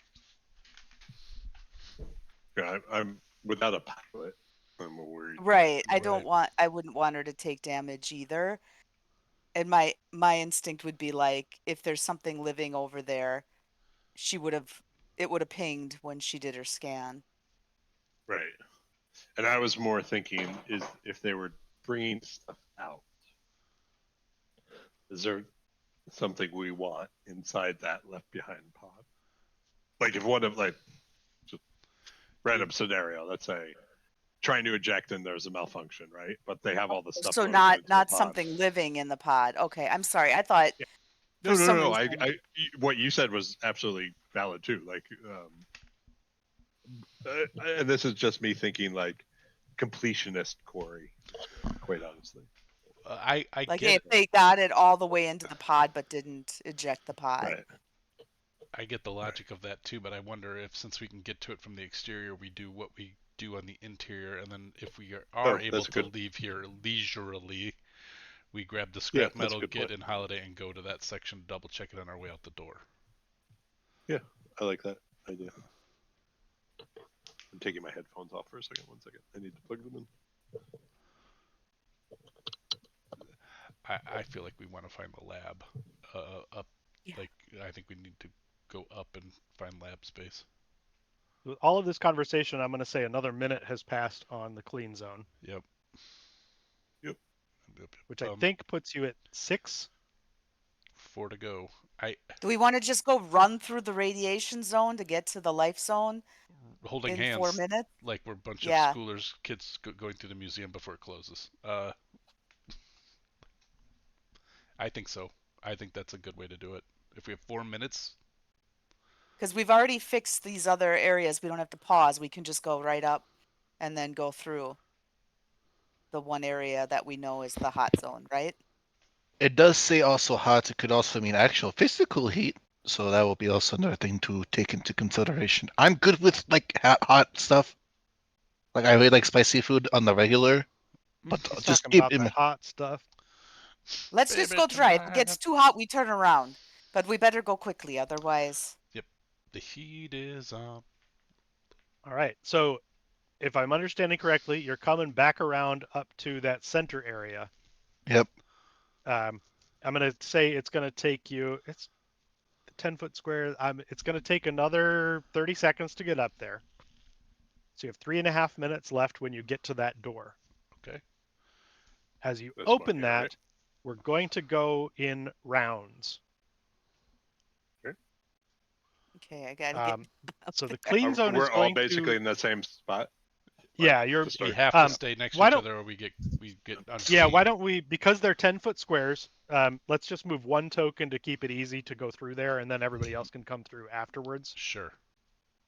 S5: Yeah, I'm without a pilot. I'm worried.
S3: right.
S4: Right.
S3: I wouldn't want her to take damage either. And my instinct would be like if there's something living over there, she would have it would have pinged when she did her scan.
S5: Right. And I was more thinking is if they were bringing stuff out, is there something we want inside that left behind pod? Like if one of like just random scenario, let's say trying to eject and there's a malfunction, right? But they have all the stuff
S3: So
S5: loaded into the
S3: not
S5: pod.
S3: something living in the pod. Okay, I'm sorry. I thought
S2: Yeah.
S3: for
S5: No, no, no,
S3: some
S5: no.
S3: reason
S5: What you said was absolutely valid too. Like, and this is just me thinking like completionist Corey, quite honestly.
S4: I
S3: like
S4: get
S3: if they got it all the way into the pod but didn't eject the pod.
S5: Right.
S4: I get the logic of that too, but I wonder if since we can get to it from the exterior, we do what we do on the interior, and then if we are
S5: Oh,
S4: able
S5: that's
S4: to
S5: good.
S4: leave here leisurely, we grab the
S5: Yeah,
S4: scrap
S5: that's a
S4: metal,
S5: good
S4: get
S5: point.
S4: in Holiday, and go to that section, double check it on our way out the door.
S5: Yeah, I like that idea. I'm taking my headphones off for a second. 1 second. I need to plug them in.
S4: I feel like we want to find the lab up.
S3: Yeah.
S4: Like I think we need to go up and find lab space.
S2: With all of this conversation, I'm going to say another minute has passed on the clean zone,
S4: Yep.
S5: Yep.
S2: which I think puts you at 6.
S4: 4 to go. I
S3: Do we want to just go run through the radiation zone to get to the life zone
S4: holding
S3: in 4
S4: hands
S3: minutes?
S4: like we're a bunch of
S3: Yeah.
S4: schoolers, kids going through the museum before it closes. I think so. I think that's a good way to do it. If we have 4 minutes,
S3: Because we've already fixed these other areas. We don't have to pause. We can just go right up and then go through the one area that we know is the hot zone, right?
S1: It does say also hot. It could also mean actual physical heat. So that will be also another thing to take into consideration. I'm good with like hot stuff. Like I really like spicy food on the regular, but
S2: He's
S1: just
S2: talking
S1: keep
S2: about
S1: in
S2: that hot stuff.
S3: Let's just
S4: baby
S3: go try. If it
S4: tonight.
S3: gets too hot, we turn around. But we better go quickly, otherwise.
S4: Yep, the heat is up.
S2: All right. So if I'm understanding correctly, you're coming back around up to that center area.
S1: Yep.
S2: I'm going to say it's going to take you. It's 10-foot square. It's going to take another 30 seconds to get up there. So you have 3.5 minutes left when you get to that door.
S4: Okay.
S2: As you
S5: This one
S2: open
S5: here,
S2: that,
S5: right?
S2: we're going to go in rounds.
S3: Okay, I gotta get up
S2: So the
S3: there.
S2: clean zone is
S5: We're all
S2: going
S5: basically
S2: to.
S5: in the same spot.
S2: Yeah,
S5: Like,
S2: you're.
S5: to
S4: We
S5: start.
S4: have to
S2: Um,
S4: stay next to
S2: why
S4: each
S2: don't?
S4: other, or we get
S2: Yeah, why
S4: unseen.
S2: don't we? Because they're 10-foot squares. Let's just move one token to keep it easy to go through there, and then everybody else can come through afterwards.
S4: Sure.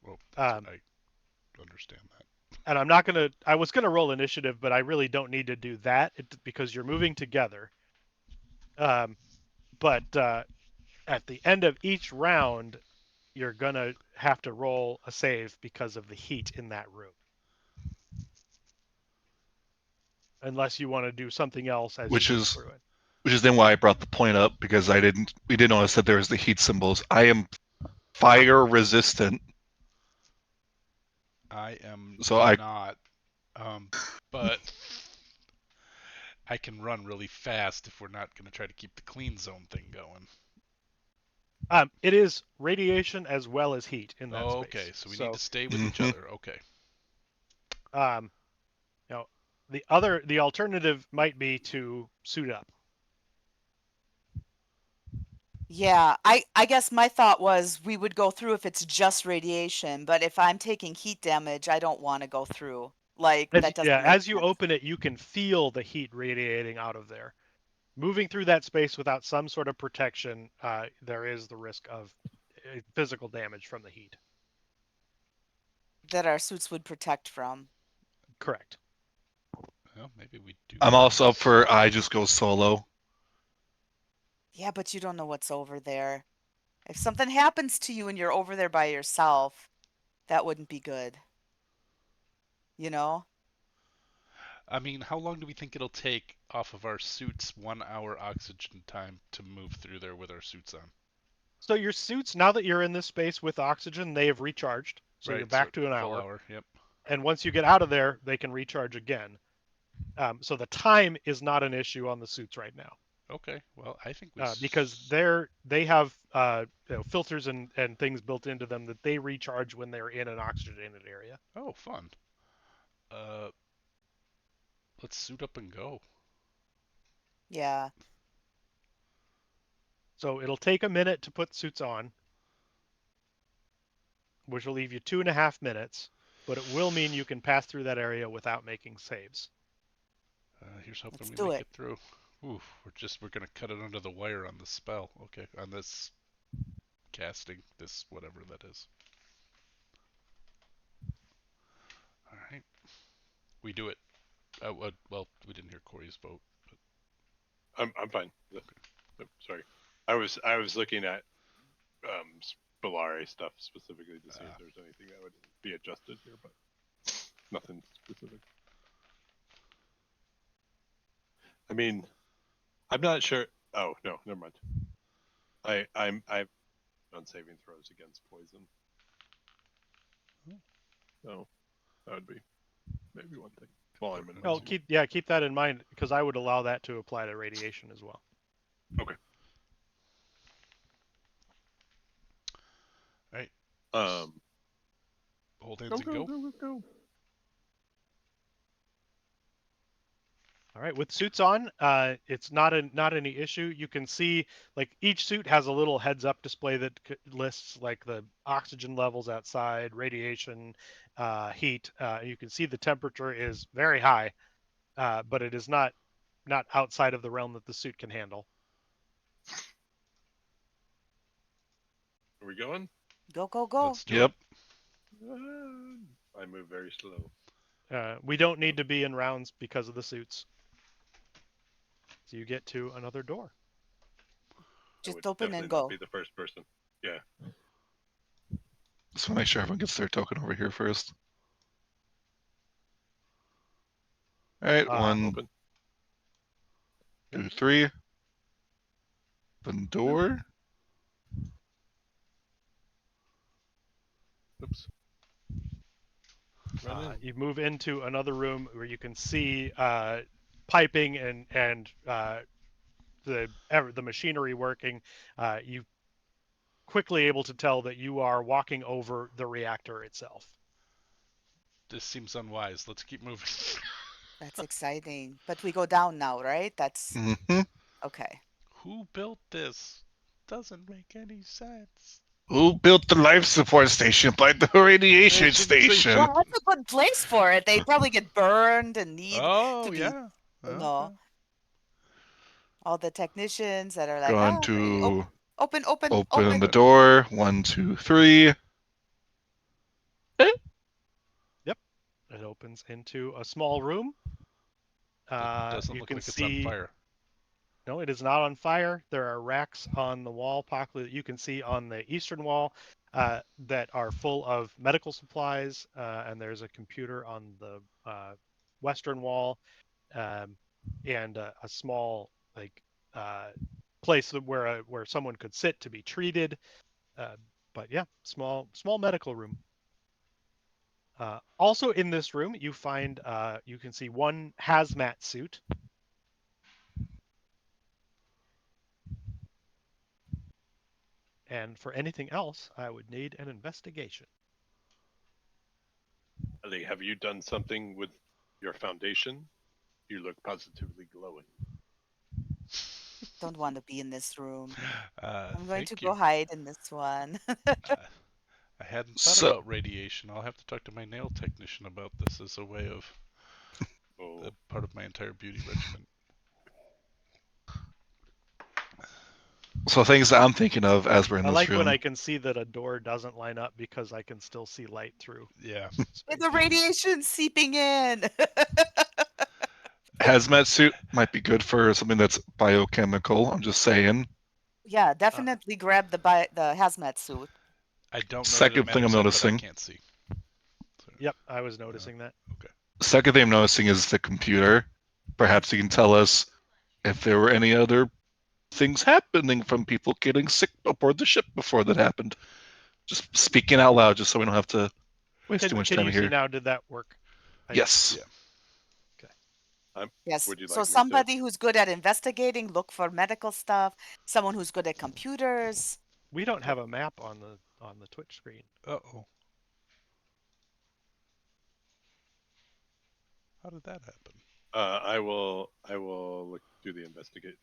S4: Well, that's
S2: Um,
S4: what I understand that.
S2: and I'm not gonna. I was gonna roll initiative, but I really don't need to do that because you're moving together. But at the end of each round, you're gonna have to roll a save because of the heat in that room. Unless you want to do something else as you
S1: Which
S2: move
S1: is
S2: through it.
S1: then why I brought the point up because we didn't notice that there was the heat symbols. I am fire resistant,
S4: I am
S1: so I
S4: not, but I can run really fast if we're not going to try to keep the clean zone thing going.
S2: It is radiation as well as heat in that
S4: Okay,
S2: space.
S4: so we need to stay with each
S1: Mhm.
S4: other. Okay.
S2: Um, you know, the alternative might be to suit up.
S3: Yeah, I guess my thought was we would go through if it's just radiation, but if I'm taking heat damage, I don't want to go through. Like that doesn't make
S2: As you
S3: sense.
S2: open it, you can feel the heat radiating out of there. Moving through that space without some sort of protection, there is the risk of physical damage from the heat.
S3: That our suits would protect from.
S2: Correct.
S4: Well, maybe we do.
S1: I'm also up for I just go solo.
S3: Yeah, but you don't know what's over there. If something happens to you and you're over there by yourself, that wouldn't be good. You know?
S4: I mean, how long do we think it'll take off of our suits 1 hour oxygen time to move through there with our suits on?
S2: So your suits, now that you're in this space with oxygen, they have recharged. So you're
S4: Right, so
S2: back to an
S4: full
S2: hour.
S4: hour. Yep.
S2: And once you get out of there, they can recharge again. So the time is not an issue on the suits right now.
S4: Okay. Well, I think we.
S2: Because they have filters and things built into them that they recharge when they're in an oxygenated area.
S4: Oh, fun. Uh, let's suit up and go.
S3: Yeah.
S2: So it'll take a minute to put suits on, which will leave you 2.5 minutes, but it will mean you can pass through that area without making saves.
S4: Here's hoping
S3: Let's
S4: we
S3: do
S4: make
S3: it.
S4: it through. Ooh, we're gonna cut it under the wire on the spell. Okay, on this casting, this whatever that is. All right, we do it. Well, we didn't hear Corey's vote.
S5: I'm fine. Sorry, I was looking at Spillare stuff specifically to see if there's anything that would be adjusted here, but nothing specific. I mean, I'm not sure. Oh no, never mind. I've done saving throws against poison. So that would be maybe one thing. While I'm in my
S2: Well,
S5: suit.
S2: keep that in mind because I would allow that to apply to radiation as well.
S5: Okay.
S4: All right, hold hands
S5: Go
S4: and
S5: go
S4: go.
S5: go go go.
S2: All right, with suits on, it's not any issue. You can see like each suit has a little heads up display that lists like the oxygen levels outside, radiation, heat. You can see the temperature is very high, but it is not outside of the realm that the suit can handle.
S5: Are we going?
S3: Go, go, go.
S4: Let's do
S1: Yep.
S4: it.
S5: I move very slow.
S2: We don't need to be in rounds because of the suits. So you get to another door.
S5: I would
S3: Just open
S5: definitely
S3: and
S5: not
S3: go.
S5: be the first person. Yeah.
S1: Just want to make sure everyone gets their token over here first. All right, one,
S5: Open.
S1: two, three. Open door.
S5: Oops. Run in.
S2: You move into another room where you can see piping and the machinery working. You quickly able to tell that you are walking over the reactor itself.
S4: This seems unwise. Let's keep moving.
S3: That's exciting. But we go down now, right? That's
S1: Mm-hmm.
S3: okay.
S4: Who built this? Doesn't make any sense.
S1: Who built the life support station by the radiation station?
S3: Well, that's a good place for it. They'd probably get burned and need
S4: Oh
S3: to be,
S4: yeah.
S3: you
S4: Okay.
S3: know, all the technicians that are like,
S1: Gone
S3: ah,
S1: to
S3: open, open,
S1: open the
S3: open.
S1: door. 1, 2, 3.
S2: Yep, it opens into a small room.
S4: That doesn't
S2: You
S4: look
S2: can
S4: like it's on
S2: see.
S4: fire.
S2: No, it is not on fire. There are racks on the wall, possibly that you can see on the eastern wall, that are full of medical supplies, and there's a computer on the western wall, um, and a small like place where someone could sit to be treated. Uh, but yeah, small medical room. Also in this room, you can see one hazmat suit. And for anything else, I would need an investigation.
S5: Ali, have you done something with your foundation? You look positively glowing.
S3: Don't want to be in this room. I'm going to
S4: Thank
S3: go
S4: you.
S3: hide in this one.
S4: I hadn't thought
S1: So,
S4: about radiation. I'll have to talk to my nail technician about this as a way of
S5: Oh,
S4: part of my entire beauty regimen.
S1: so things that I'm thinking of as we're in
S2: I
S1: this
S2: like when
S1: room.
S2: I can see that a door doesn't line up because I can still see light through.
S4: Yeah.
S3: With the radiation seeping in.
S1: Hazmat suit might be good for something that's biochemical. I'm just saying.
S3: Yeah, definitely grab the hazmat suit.
S4: I don't know that it
S1: Second thing I'm
S4: matters, but I
S1: noticing.
S4: can't see. So,
S2: Yep, I was noticing that.
S1: Second thing I'm noticing is the computer. Perhaps you can tell us if there were any other things happening from people getting sick aboard the ship before that happened. Just speaking out loud, just so we don't have to waste too much
S2: Can
S1: time
S2: you see
S1: here.
S2: now? Did that work?
S1: Yes.
S4: Yeah.
S3: Yes.
S5: would you
S3: So
S5: like me to?
S3: somebody who's good at investigating, look for medical stuff. Someone who's good at computers.
S2: We don't have a map on the Twitch screen.
S4: Uh-oh. How did that happen?
S5: I will. Look, do the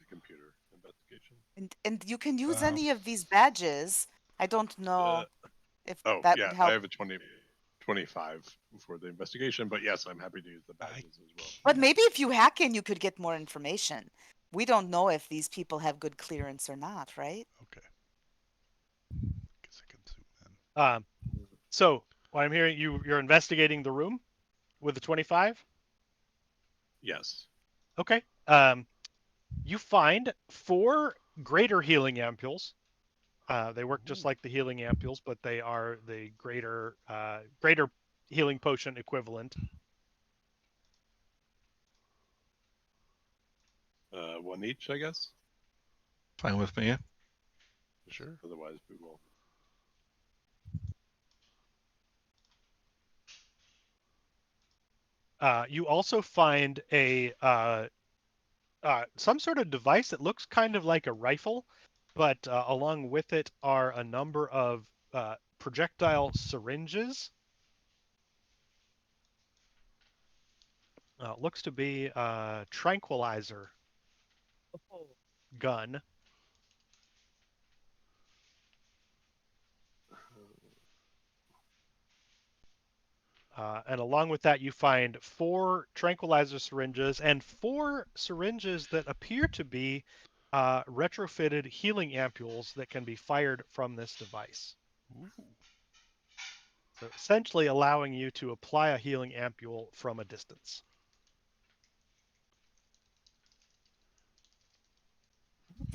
S5: computer investigation.
S3: And you can use
S4: Uh-huh.
S3: any of these badges. I don't know if
S5: Oh
S3: that
S5: yeah,
S3: would
S5: I
S3: help.
S5: have a 25 for the investigation, but yes, I'm happy to use the badges as well.
S3: But maybe if you hack in, you could get more information. We don't know if these people have good clearance or not, right?
S4: Okay. Guess I can zoom in.
S2: So what I'm hearing, you're investigating the room with the 25.
S5: Yes.
S2: Okay. You find 4 greater healing ampules. They work just like the healing ampules, but they are the greater healing potion equivalent.
S5: One each, I guess.
S1: Fine with me.
S4: Sure.
S5: Otherwise, we will.
S2: You also find a some sort of device that looks kind of like a rifle, but along with it are a number of projectile syringes. Looks to be a tranquilizer gun. And along with that, you find 4 tranquilizer syringes and 4 syringes that appear to be retrofitted healing ampules that can be fired from this device.
S4: Ooh.
S2: So essentially allowing you to apply a healing ampule from a distance.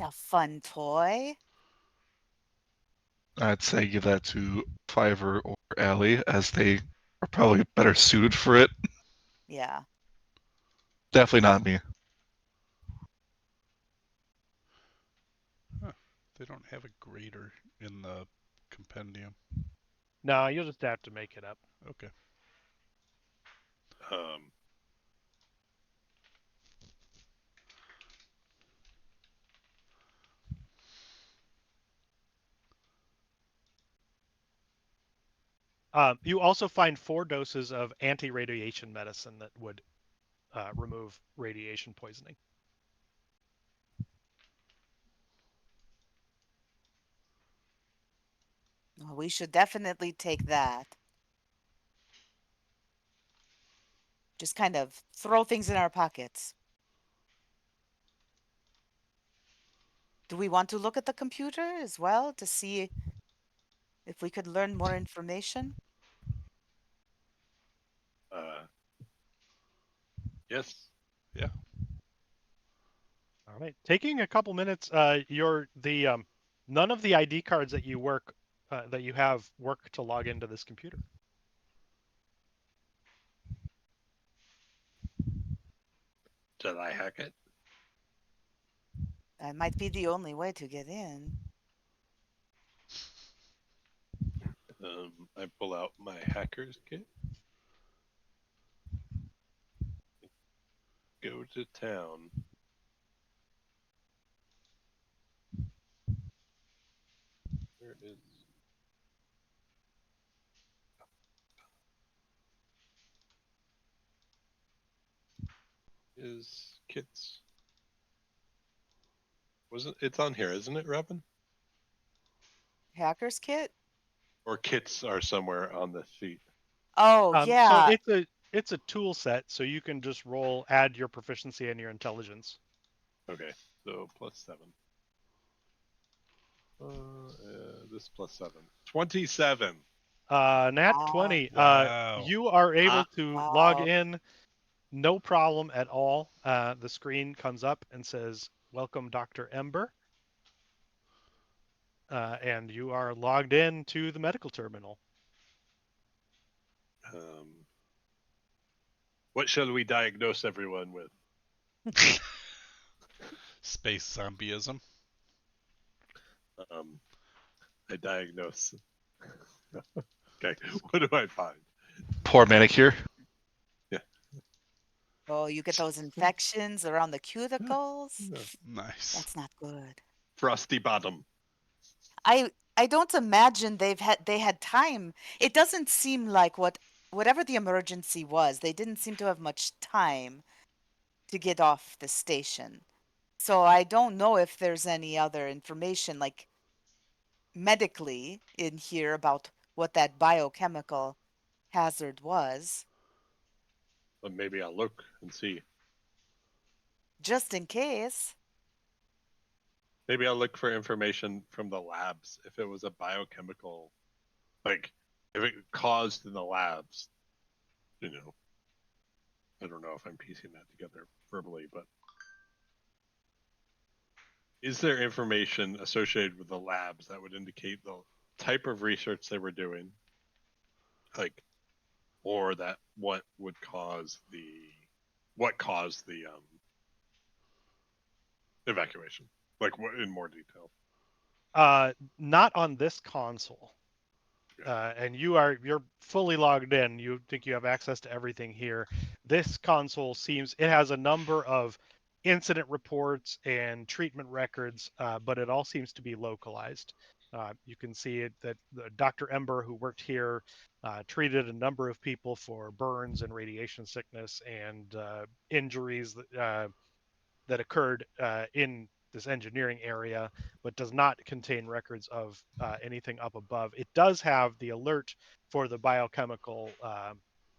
S3: A fun toy.
S1: I'd say give that to Fiverr or Allie, as they are probably better suited for it.
S3: Yeah.
S1: Definitely not me.
S4: Huh. They don't have a grader in the compendium.
S2: No, you'll just have to make it up.
S4: Okay.
S5: Um,
S2: You also find 4 doses of anti-radiation medicine that would remove radiation poisoning.
S3: We should definitely take that. Just kind of throw things in our pockets. Do we want to look at the computer as well to see if we could learn more information?
S5: uh, yes.
S4: Yeah.
S2: All right, taking a couple minutes. None of the ID cards that you have work to log into this computer.
S5: Did I hack it?
S3: That might be the only way to get in.
S5: I pull out my hacker's kit. Go to town. Where is kits? Wasn't it's on here, isn't it, Robin?
S3: Hacker's kit?
S5: Or kits are somewhere on this sheet.
S3: Oh,
S2: So
S3: yeah.
S2: it's a tool set, so you can just add your proficiency and your intelligence.
S5: Okay, so +7. This +7. 27.
S2: Nat
S3: Ah,
S2: 20.
S4: Wow.
S2: You are able
S5: Ah,
S2: to log
S3: wow.
S2: in, no problem at all. The screen comes up and says, "Welcome, Dr. Ember," and you are logged in to the medical terminal.
S5: What shall we diagnose everyone with?
S4: Space zombieism.
S5: I diagnose. Okay, what do I find?
S1: Poor manicure.
S5: Yeah.
S3: Oh, you get those infections around the cuticles.
S4: Nice.
S3: That's not good.
S5: Frosty bottom.
S3: I don't imagine they had time. It doesn't seem like whatever the emergency was, they didn't seem to have much time to get off the station. So I don't know if there's any other information like medically in here about what that biochemical hazard was,
S5: But maybe I'll look and see.
S3: just in case.
S5: Maybe I'll look for information from the labs if it was a biochemical, like if it caused in the labs. You know, I don't know if I'm piecing that together verbally, but is there information associated with the labs that would indicate the type of research they were doing, like, or that what caused the evacuation, like what in more detail?
S2: Not on this console.
S5: Yeah.
S2: And you're fully logged in. You think you have access to everything here. This console it has a number of incident reports and treatment records, but it all seems to be localized. You can see that Dr. Ember, who worked here, treated a number of people for burns and radiation sickness and injuries that occurred in this engineering area, but does not contain records of anything up above. It does have the alert for the biochemical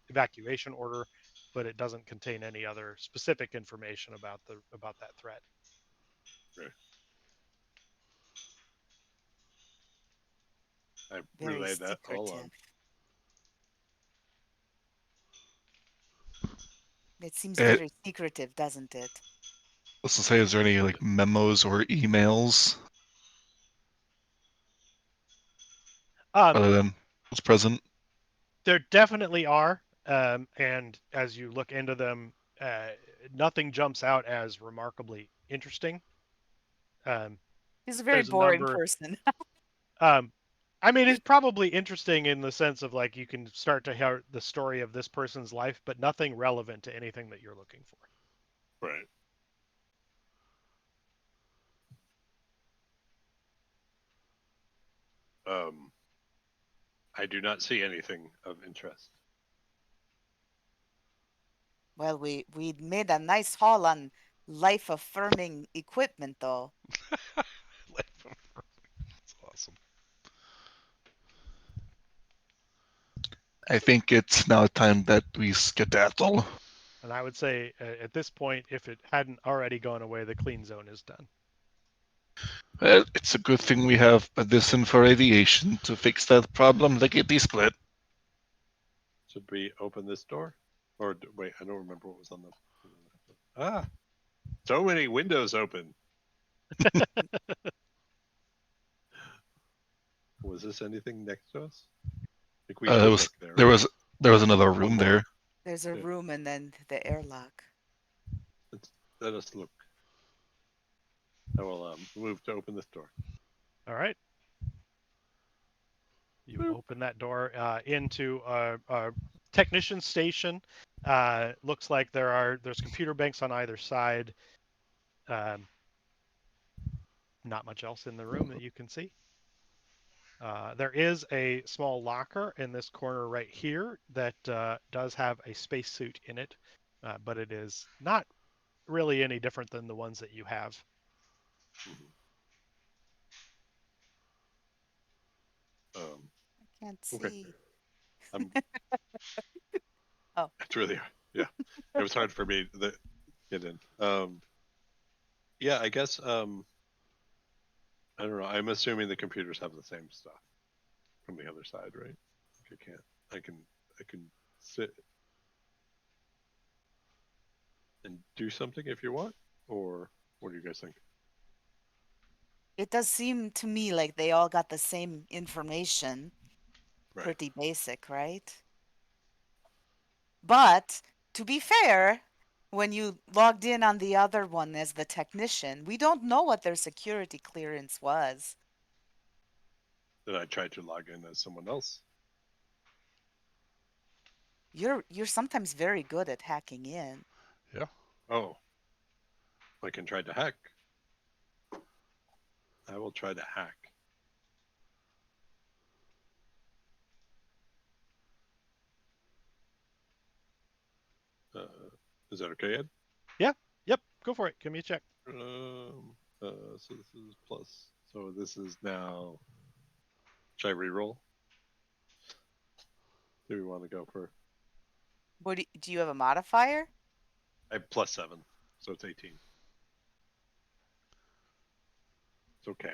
S2: evacuation order, but it doesn't contain any other specific information about that threat.
S5: Right. I
S3: Very
S5: relay that all
S3: secretive.
S5: on.
S3: It seems
S1: It,
S3: very secretive, doesn't it?
S1: let's say, is there any like memos or emails
S2: Um,
S1: other than what's present?
S2: there definitely are, and as you look into them, uh, nothing jumps out as remarkably interesting. Um,
S3: He's a very
S2: there's a
S3: boring
S2: number.
S3: person.
S2: Um, I mean, it's probably interesting in the sense of like you can start to hear the story of this person's life, but nothing relevant to anything that you're looking for.
S5: Right. Um, I do not see anything of interest.
S3: Well, we made a nice haul on life affirming equipment, though.
S4: That's awesome.
S1: I think it's now time that we skedaddle.
S2: And I would say at this point, if it hadn't already gone away, the clean zone is done.
S1: Well, it's a good thing we have medicine for radiation to fix that problem, lickety split.
S5: Should we open this door? Or wait, I don't remember what was on the. Ah, so many windows open. Was this anything next to us? I think we
S1: It
S5: should
S1: was
S5: look there.
S1: there was there was another
S5: One
S1: room
S5: more.
S1: there.
S3: There's a
S5: Yeah.
S3: room and then the airlock.
S5: Let us look. I will move to open this door.
S2: All right. You
S5: Boop.
S2: open that door into a technician station. Looks like there's computer banks on either side. Um, not much else in the room that you can see. There is a small locker in this corner right here that does have a spacesuit in it, but it is not really any different than the ones that you have.
S5: Um,
S3: Can't
S5: Okay.
S3: see.
S5: I'm.
S3: Oh,
S5: It's really. Yeah. It was hard for me to get in. Yeah. I guess. I don't know. I'm assuming the computers have the same stuff from the other side, right? Like I can't. I can. I can sit and do something if you want, or what do you guys think?
S3: it does seem to me like they all got the same information.
S5: Right.
S3: Pretty basic, right? But to be fair, when you logged in on the other one as the technician, we don't know what their security clearance was.
S5: Then I tried to log in as someone else.
S3: You're sometimes very good at hacking in.
S4: Yeah.
S5: Oh, I can try to hack. I will try to hack. Uh, is that okay, Ed?
S2: Yeah. Yep. Go for it. Give me a check.
S5: So this is plus. So this is now. Should I reroll? Do we want to go for?
S3: What do you have a modifier?
S5: I have +7, so it's 18. It's okay.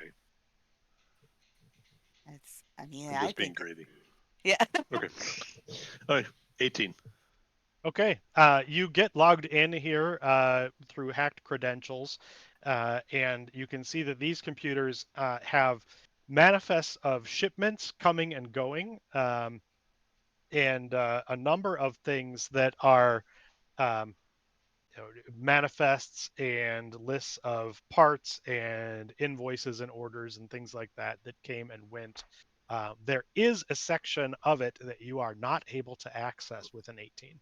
S3: I mean,
S5: I'm
S3: I
S5: just being
S3: think,
S5: greedy.
S3: yeah.
S5: Okay. All right, 18.
S2: Okay. You get logged in here through hacked credentials, and you can see that these computers have manifests of shipments coming and going, and a number of things that are um, manifests and lists of parts and invoices and orders and things like that that came and went. There is a section of it that you are not able to access with an 18.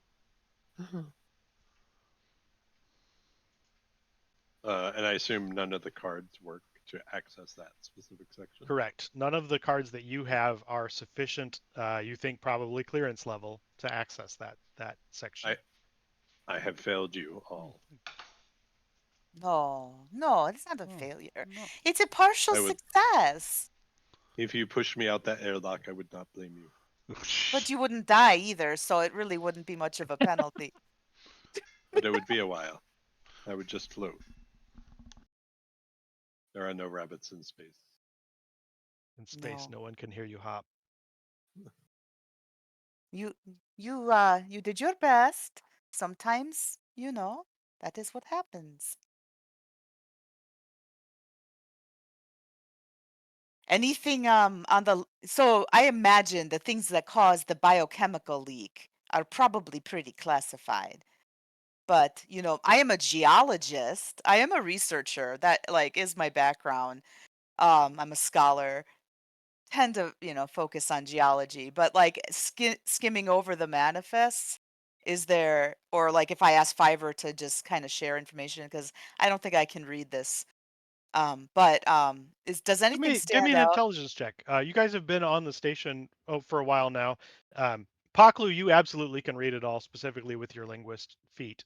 S5: And I assume none of the cards work to access that specific section.
S2: Correct. None of the cards that you have are sufficient, you think probably clearance level to access that section.
S5: I have failed you all.
S3: No, no, it's not a
S2: Oh,
S3: failure.
S2: no.
S3: It's a partial
S5: I would,
S3: success.
S5: if you pushed me out that airlock, I would not blame you.
S3: But you wouldn't die either, so it really wouldn't be much of a penalty.
S5: But it would be a while. I would just float. There are no rabbits in space.
S2: In space,
S3: No.
S2: no one can hear you hop.
S3: You you did your best. Sometimes, that is what happens. Anything on the so I imagine the things that cause the biochemical leak are probably pretty classified. But, I am a geologist. I am a researcher. That like is my background. I'm a scholar. Tend to, focus on geology, but like skimming over the manifests, is there or like if I ask Fiverr to just kind of share information because I don't think I can read this. But is does anything
S2: Give me
S3: stand
S2: an
S3: out?
S2: intelligence check. You guys have been on the station for a while now. Paklu, you absolutely can read it all, specifically with your linguist feat.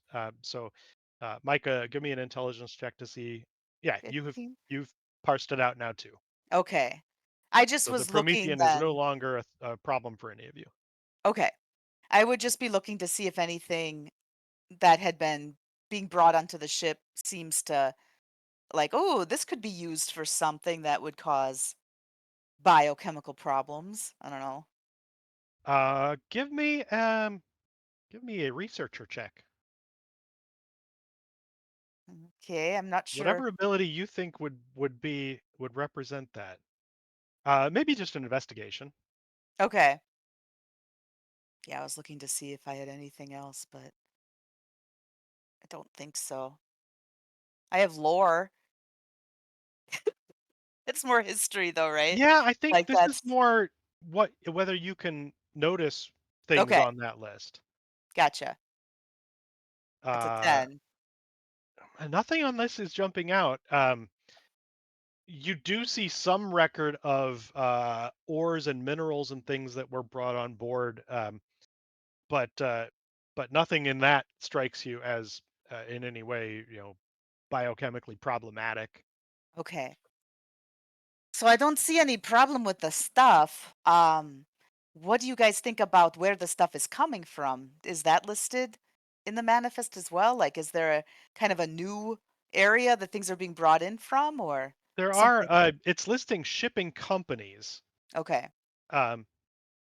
S2: Micah, give me an intelligence check to see. Yeah,
S3: 15?
S2: you've parsed it out now too.
S3: Okay. I just
S2: So the
S3: was looking
S2: Promethean is no
S3: then.
S2: longer a problem for any of you.
S3: Okay. I would just be looking to see if anything that had been being brought onto the ship seems to like, oh, this could be used for something that would cause biochemical problems. I don't know.
S2: Give me a researcher check.
S3: Okay, I'm not sure.
S2: Whatever ability you think would represent that. Maybe just an investigation.
S3: Okay. Yeah, I was looking to see if I had anything else, but I don't think so. I have lore. It's more history though, right?
S2: Yeah, I think
S3: Like
S2: this is
S3: that's
S2: more whether you can notice things
S3: okay.
S2: on that list.
S3: Gotcha. That's a
S2: Uh,
S3: 10.
S2: Nothing on this is jumping out. You do see some record of ores and minerals and things that were brought on board, but uh, but nothing in that strikes you as in any way, biochemically problematic.
S3: Okay. So I don't see any problem with the stuff. what do you guys think about where the stuff is coming from? Is that listed in the manifest as well? Like, is there a kind of a new area that things are being brought in from, or
S2: There
S3: something?
S2: are. It's listing shipping companies,
S3: Okay,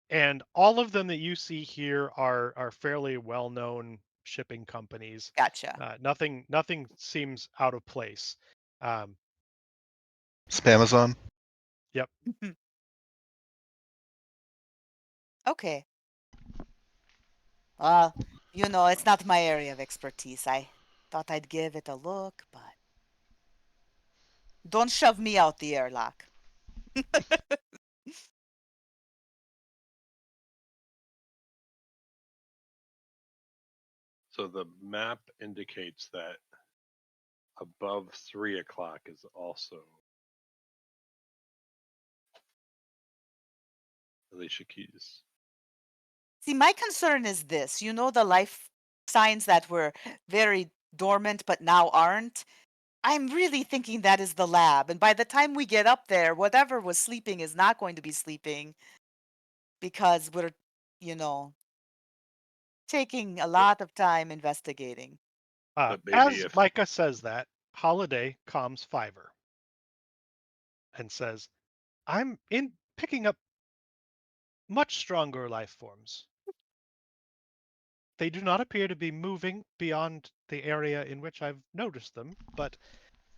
S2: and all of them that you see here are fairly well-known shipping companies.
S3: gotcha.
S2: Nothing seems out of place. Um,
S1: Spamazon.
S2: yep.
S3: Okay. Well, it's not my area of expertise. I thought I'd give it a look, but don't shove me out the airlock.
S5: So the map indicates that above 3 o'clock is also Alicia Keys.
S3: See, my concern is this. The life signs that were very dormant but now aren't? I'm really thinking that is the lab. And by the time we get up there, whatever was sleeping is not going to be sleeping because we're, you know, taking a lot of time investigating.
S5: But maybe
S2: As
S5: if
S2: Micah says that, Holiday calms Fiverr and says, "I'm in picking up much stronger life forms. They do not appear to be moving beyond the area in which I've noticed them, but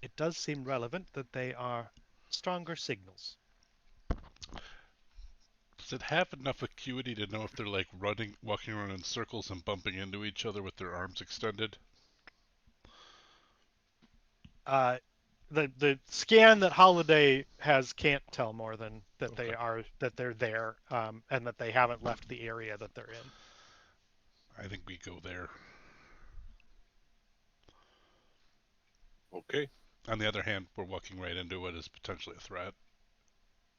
S2: it does seem relevant that they are stronger signals."
S4: Does it have enough acuity to know if they're like walking around in circles and bumping into each other with their arms extended?
S2: The scan that Holiday has can't tell more than that
S4: Okay.
S2: they're there, and that they haven't left the area that they're in.
S4: I think we go there.
S5: okay,
S4: On the other hand, we're walking right into what is potentially a threat,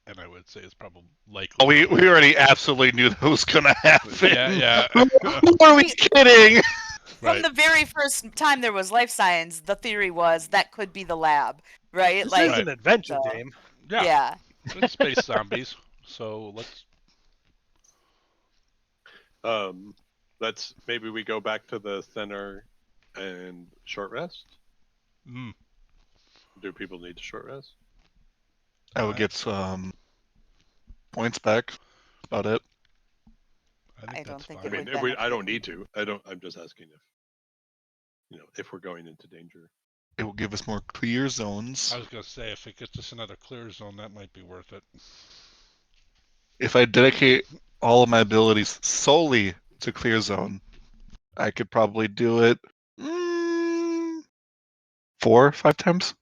S4: and I would say it's probably likely.
S1: Oh, we already absolutely knew that was gonna happen.
S4: Yeah.
S1: Who are we kidding?
S3: From
S4: Right.
S3: the very first time there was life science, the theory was that could be the lab, right?
S2: This
S3: Like,
S2: is
S4: Right.
S2: an adventure
S3: so,
S2: game.
S4: Yeah.
S3: yeah.
S4: It's space zombies. So let's.
S5: maybe we go back to the center and short rest.
S4: Mm,
S5: Do people need to short rest?
S1: I would get some points back. About it.
S4: I think
S3: I don't
S4: that's
S3: think
S5: I
S3: it
S4: fine.
S5: mean,
S3: would
S5: I don't
S3: benefit
S5: need
S3: me.
S5: to. I'm just asking if we're going into danger.
S1: It will give us more clear zones.
S4: I was gonna say if it gets us another clear zone, that might be worth it.
S1: If I dedicate all of my abilities solely to clear zone, I could probably do it 4 or 5 times.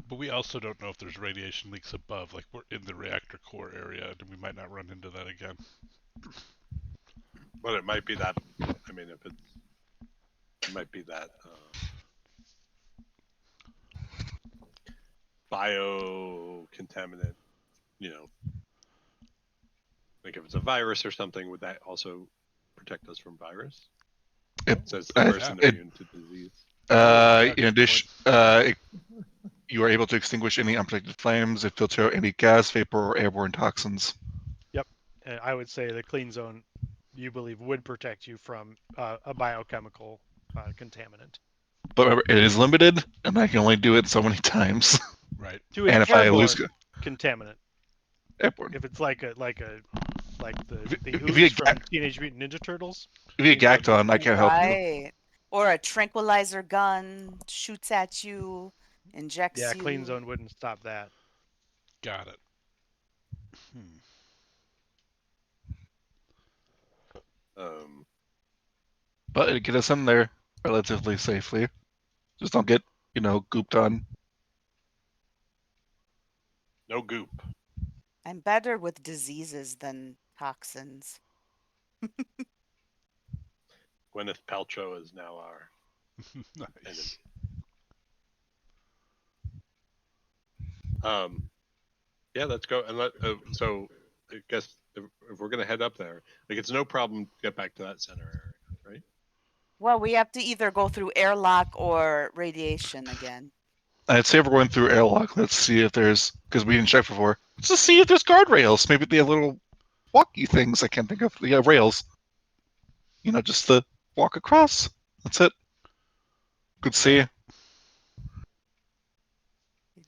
S4: But we also don't know if there's radiation leaks above. Like we're in the reactor core area, and we might not run into that again.
S5: But it might be that. I mean, it might be that bio contaminant. Like if it's a virus or something, would that also protect us from virus?
S1: It,
S5: Says the
S1: I-
S5: person
S1: it-
S5: immune to disease.
S4: Yeah,
S1: in
S4: good
S1: addition, you are able to extinguish any unprotected flames and filter out any gas, vapor, or airborne toxins.
S2: Yep. And I would say the clean zone, you believe, would protect you from a biochemical contaminant.
S1: But remember, it is limited, and I can only do it so many times.
S4: right.
S2: To an
S1: And if I lose
S2: airborne contaminant,
S1: airborne,
S2: if it's like the
S1: if
S2: ooze
S1: you get
S2: from Teenage Mutant Ninja Turtles,
S1: if you
S2: clean
S1: get
S2: zone
S1: gacked on, I
S2: would
S1: can't help you.
S3: Right. Or a tranquilizer gun shoots at you, injects
S2: yeah, clean
S3: you.
S2: zone wouldn't stop that.
S4: Got it. Hmm.
S5: Um,
S1: But it get us in there relatively safely. Just don't get gooped on.
S5: no goop.
S3: I'm better with diseases than toxins.
S5: Gwyneth Paltrow is now our enemy.
S4: Nice.
S5: Yeah, let's go and so I guess if we're gonna head up there, like it's no problem to get back to that center area, right?
S3: Well, we have to either go through airlock or radiation again.
S1: I'd say if we're going through airlock, let's see if there's, because we didn't check before, Let's just see if there's guardrails. Maybe they have little walkie things. I can't think of. Yeah, rails. Just the walk across. That's it. Could see.
S3: It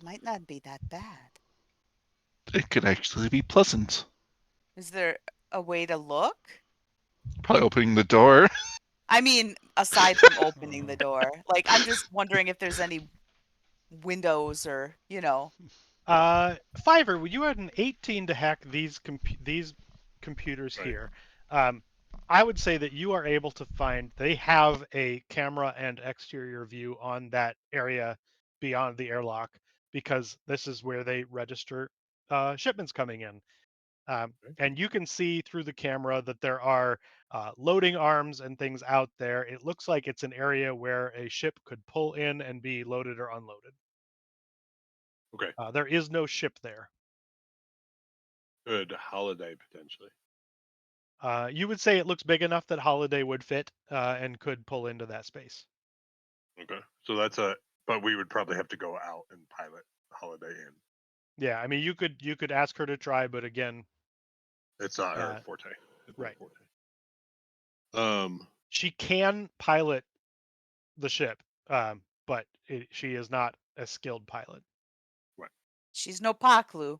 S3: might not be that bad.
S1: It could actually be pleasant.
S3: Is there a way to look?
S1: Probably opening the door.
S3: I mean, aside from opening the door, like I'm just wondering if there's any windows or,
S2: Fiverr, you had an 18 to hack these computers
S5: Right.
S2: here. I would say that you are able to find they have a camera and exterior view on that area beyond the airlock because this is where they register shipments coming in. And you can see through the camera that there are loading arms and things out there. It looks like it's an area where a ship could pull in and be loaded or unloaded.
S5: Okay.
S2: There is no ship there.
S5: Good holiday potentially.
S2: You would say it looks big enough that Holiday would fit and could pull into that space.
S5: Okay. So but we would probably have to go out and pilot Holiday in.
S2: Yeah, I mean you could ask her to try, but again,
S5: It's not her forte. It's
S2: right.
S5: not forte.
S2: She can pilot the ship, but she is not a skilled pilot.
S3: she's no Paklu.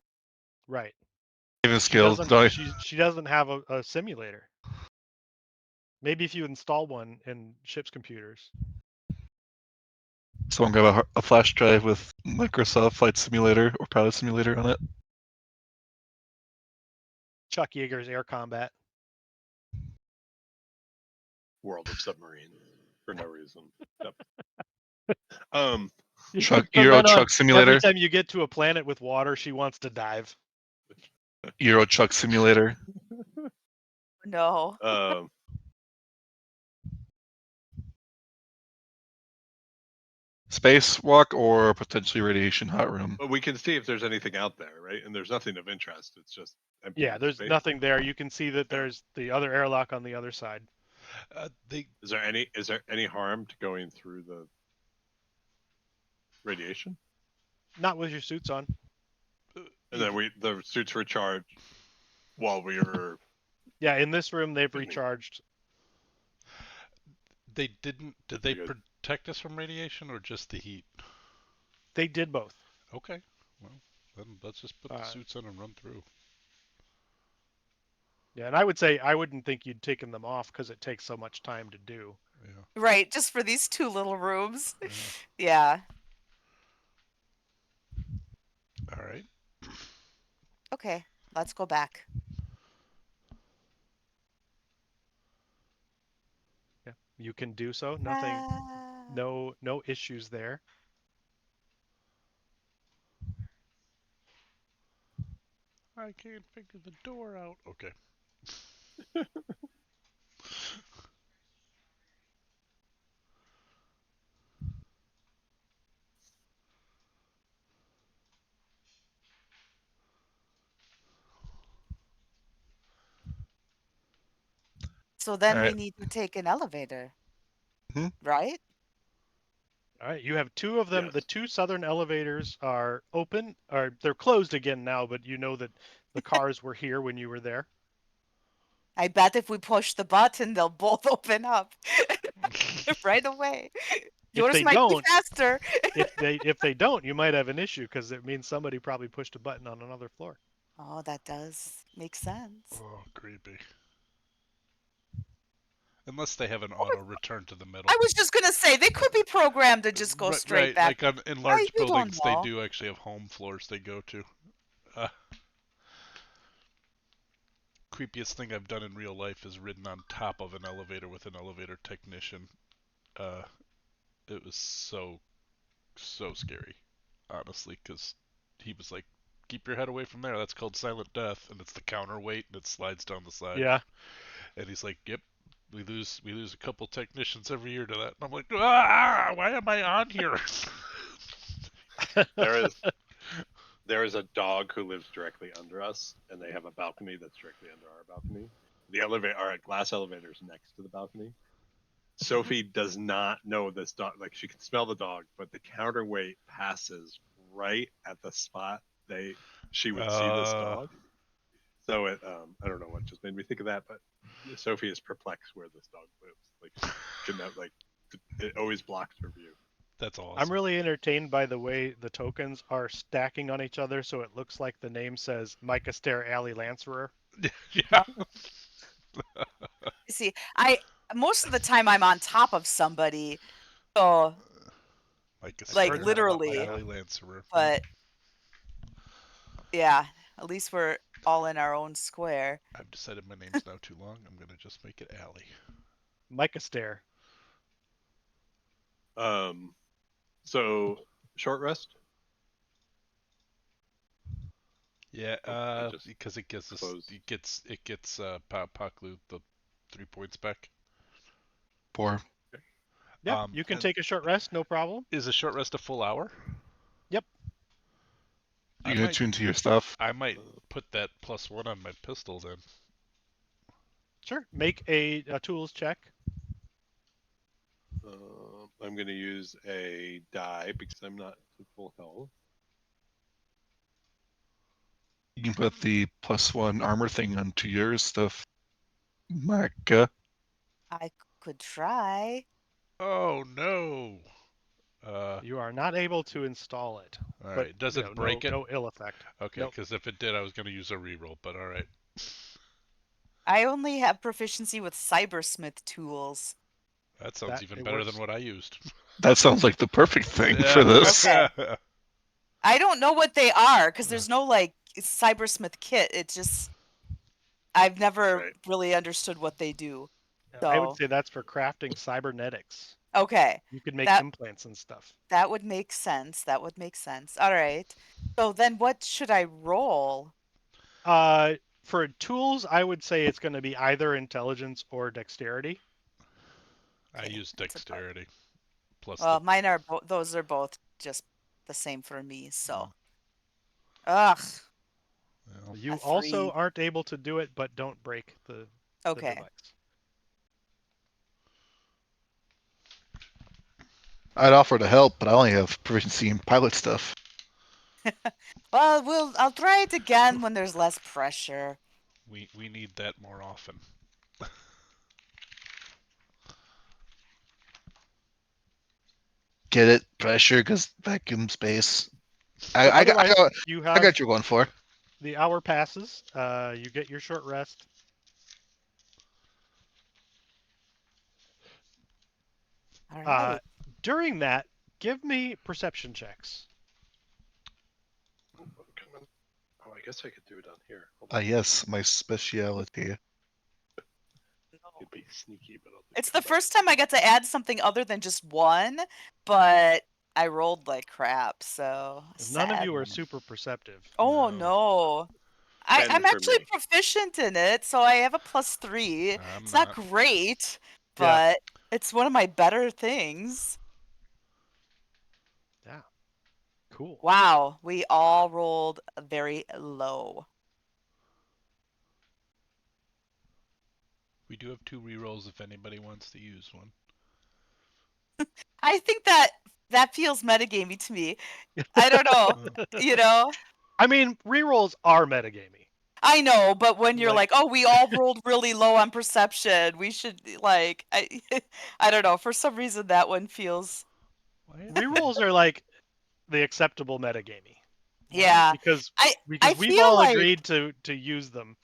S2: Right.
S1: Even
S2: She
S1: skilled.
S2: doesn't. She doesn't have a simulator. Maybe if you install one in ship's computers.
S1: Someone got a flash drive with Microsoft Flight Simulator or Pilot Simulator on it.
S2: Chuck Yeager's Air Combat.
S5: World of Submarine for no reason. Yep.
S1: Euro Truck Simulator.
S2: Every time you get to a planet with water, she wants to dive.
S1: Euro Truck Simulator.
S3: No.
S1: Spacewalk or potentially radiation hot room.
S5: But we can see if there's anything out there, right? And there's nothing of interest. It's just empty.
S2: Yeah, there's
S5: space.
S2: nothing there. You can see that there's the other airlock on the other side.
S5: Is there any harm to going through the radiation?
S2: Not with your suits on.
S5: And then the suits were charged while we were.
S2: Yeah, in this room they've recharged.
S4: They didn't. Did they protect us from radiation or just the heat?
S2: They did both.
S4: Okay. Well, then let's just put the suits on and run through.
S2: Yeah, and I would say I wouldn't think you'd taken them off because it takes so much time to do.
S4: Yeah.
S3: Right, just for these two little rooms. Yeah.
S4: All right.
S3: Okay, let's go back.
S2: Yeah, you can do so. Nothing, no issues there.
S4: I can't figure the door out. Okay.
S3: So then we need to take an elevator, right?
S2: All right, you have two of them.
S5: Yes.
S2: The two southern elevators are open, or they're closed again now, but you know that the cars were here when you were there.
S3: I bet if we push the button, they'll both open up right away. Yours might be faster.
S2: if they don't, you might have an issue because it means somebody probably pushed a button on another floor.
S3: Oh, that does make sense.
S4: Oh, creepy. Unless they have an auto return to the middle.
S3: I was just gonna say they could be programmed to just go straight back.
S4: Like in large buildings, they do actually have home floors they go to. Creepiest thing I've done in real life is ridden on top of an elevator with an elevator technician. It was so scary, honestly, because he was like, "Keep your head away from there. That's called silent death, and it's the counterweight, and it slides down the side."
S2: Yeah.
S4: And he's like, "Yep, we lose a couple technicians every year to that." And I'm like, "Ah, why am I on here?"
S5: There is a dog who lives directly under us, and they have a balcony that's directly under our balcony. The our glass elevator is next to the balcony. Sophie does not know this dog. Like, she can smell the dog, but the counterweight passes right at the spot she would see this dog. So it, I don't know what just made me think of that, but Sophie is perplexed where this dog lives. Like, can that like it always blocks her view.
S4: That's awesome.
S2: I'm really entertained by the way the tokens are stacking on each other, so it looks like the name says Micah Stair Alley Lancerer.
S4: Yeah.
S3: See, most of the time I'm on top of somebody, so
S4: Like a
S3: like
S2: heard that a lot
S3: literally,
S4: Alley Lancerer.
S3: but yeah, at least we're all in our own square.
S4: I've decided my name's now too long. I'm gonna just make it Alley.
S2: Micah Stair.
S5: So short rest.
S4: Yeah,
S5: I just
S4: because it gets
S5: close.
S4: it gets Paklu the 3 points back.
S1: 4.
S2: Yeah, you can
S4: and
S2: take a short rest, no problem.
S4: Is a short rest a full hour?
S2: Yep.
S4: I
S1: You can
S4: might
S1: attune to your stuff.
S4: I might put that +1 on my pistol then.
S2: Sure. Make a tools check.
S5: I'm going to use a die because I'm not to full health.
S1: You can put the +1 armor thing onto your stuff, Micah.
S3: I could try.
S4: Oh no.
S2: You are not able to install it.
S4: All
S2: But
S4: right. Does it break it?
S2: no ill effect.
S4: Okay,
S2: Nope.
S4: because if it did, I was going to use a reroll, but all right.
S3: I only have proficiency with cybersmith tools.
S4: That sounds even better than what I used.
S1: That sounds like the perfect thing for this.
S3: Okay. I don't know what they are because there's no like cybersmith kit. It's just I've never really understood what they do. So
S2: I would say that's for crafting cybernetics.
S3: okay,
S2: You could make
S3: that
S2: implants and stuff.
S3: that would make sense. That would make sense. All right. So then, what should I roll?
S2: For tools, I would say it's going to be either intelligence or dexterity.
S4: I
S3: Okay,
S4: use
S3: that's about-
S4: dexterity plus
S3: Well,
S4: the.
S3: mine are those are both just the same for me. So,
S4: Oh.
S3: ugh.
S4: Well,
S2: You
S3: A
S2: also
S3: 3.
S2: aren't able to do it, but don't break the
S3: Okay.
S2: device.
S1: I'd offer to help, but I only have proficiency in pilot stuff.
S3: Well, I'll try it again when there's less pressure.
S4: we need that more often.
S1: Get it? Pressure, because vacuum space.
S2: So
S1: I
S2: otherwise,
S1: got
S2: you
S1: I
S2: have
S1: got you going for.
S2: the hour passes. You get your short rest.
S3: All right.
S2: During that, give me perception checks.
S5: Oh, I guess I could do it on here.
S1: Yes, my speciality.
S5: It'd be sneaky, but I'll do
S3: It's
S5: it.
S3: the first time I get to add something other than just one, but I rolled like crap, so
S2: None of
S3: sad.
S2: you are super perceptive.
S3: Oh no.
S5: 10
S3: I'm
S5: for
S3: actually
S5: me.
S3: proficient in it, so I have a +3.
S4: I'm
S3: It's not
S4: not.
S3: great,
S2: Yeah.
S3: but it's one of my better things.
S2: Yeah. Cool.
S3: Wow, we all rolled very low.
S4: We do have 2 rerolls if anybody wants to use one.
S3: I think that feels metagamey to me. I don't know, you know?
S2: I mean, rerolls are metagamey.
S3: I know, but when you're
S2: Like-
S3: like, "Oh, we all rolled really low on perception. We should like I don't know, for some reason that one feels
S2: Rerolls are like the acceptable metagamey.
S3: yeah.
S2: Because
S3: I
S2: we've
S3: feel
S2: all
S3: like
S2: agreed to use them.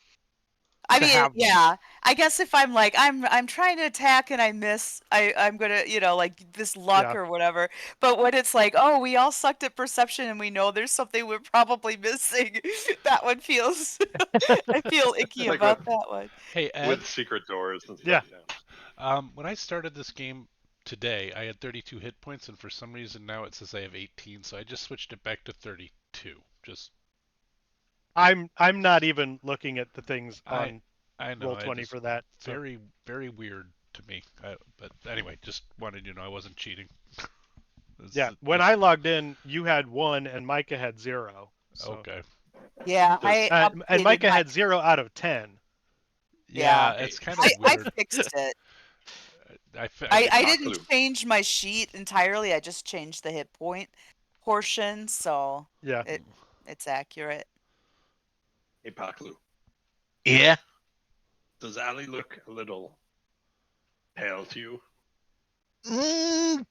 S3: I
S2: to
S3: mean,
S2: have them.
S3: yeah. I guess if I'm like I'm trying to attack and I miss, I'm gonna like this luck
S2: Yeah.
S3: or whatever. But when it's like, oh, we all sucked at perception and we know there's something we're probably missing, that one feels I feel icky
S5: Like
S3: about that one.
S4: Hey Ed,
S5: With secret doors and
S2: Yeah.
S5: stuff. Yeah.
S4: when I started this game today, I had 32 hit points, and for some reason now it says I have 18, so I just switched it back to 32. Just
S2: I'm not even looking at the things on
S4: I know
S2: Roll20 for that. So.
S4: Very very weird to me. But anyway, just wanted you to know I wasn't cheating.
S2: Yeah, when I logged in, you had 1 and Micah had 0. So.
S4: Okay.
S3: Yeah, I
S2: And
S3: updated
S2: Micah
S3: my
S2: had 0 out of 10.
S4: Yeah, it's kind of
S3: I
S4: weird.
S3: fixed it.
S4: I
S3: I
S5: Hey,
S3: didn't
S5: Paklu.
S3: change my sheet entirely. I just changed the hit point portion, so
S2: Yeah.
S3: it's accurate.
S5: Hey, Paklu,
S1: Yeah.
S5: does Allie look a little pale to you?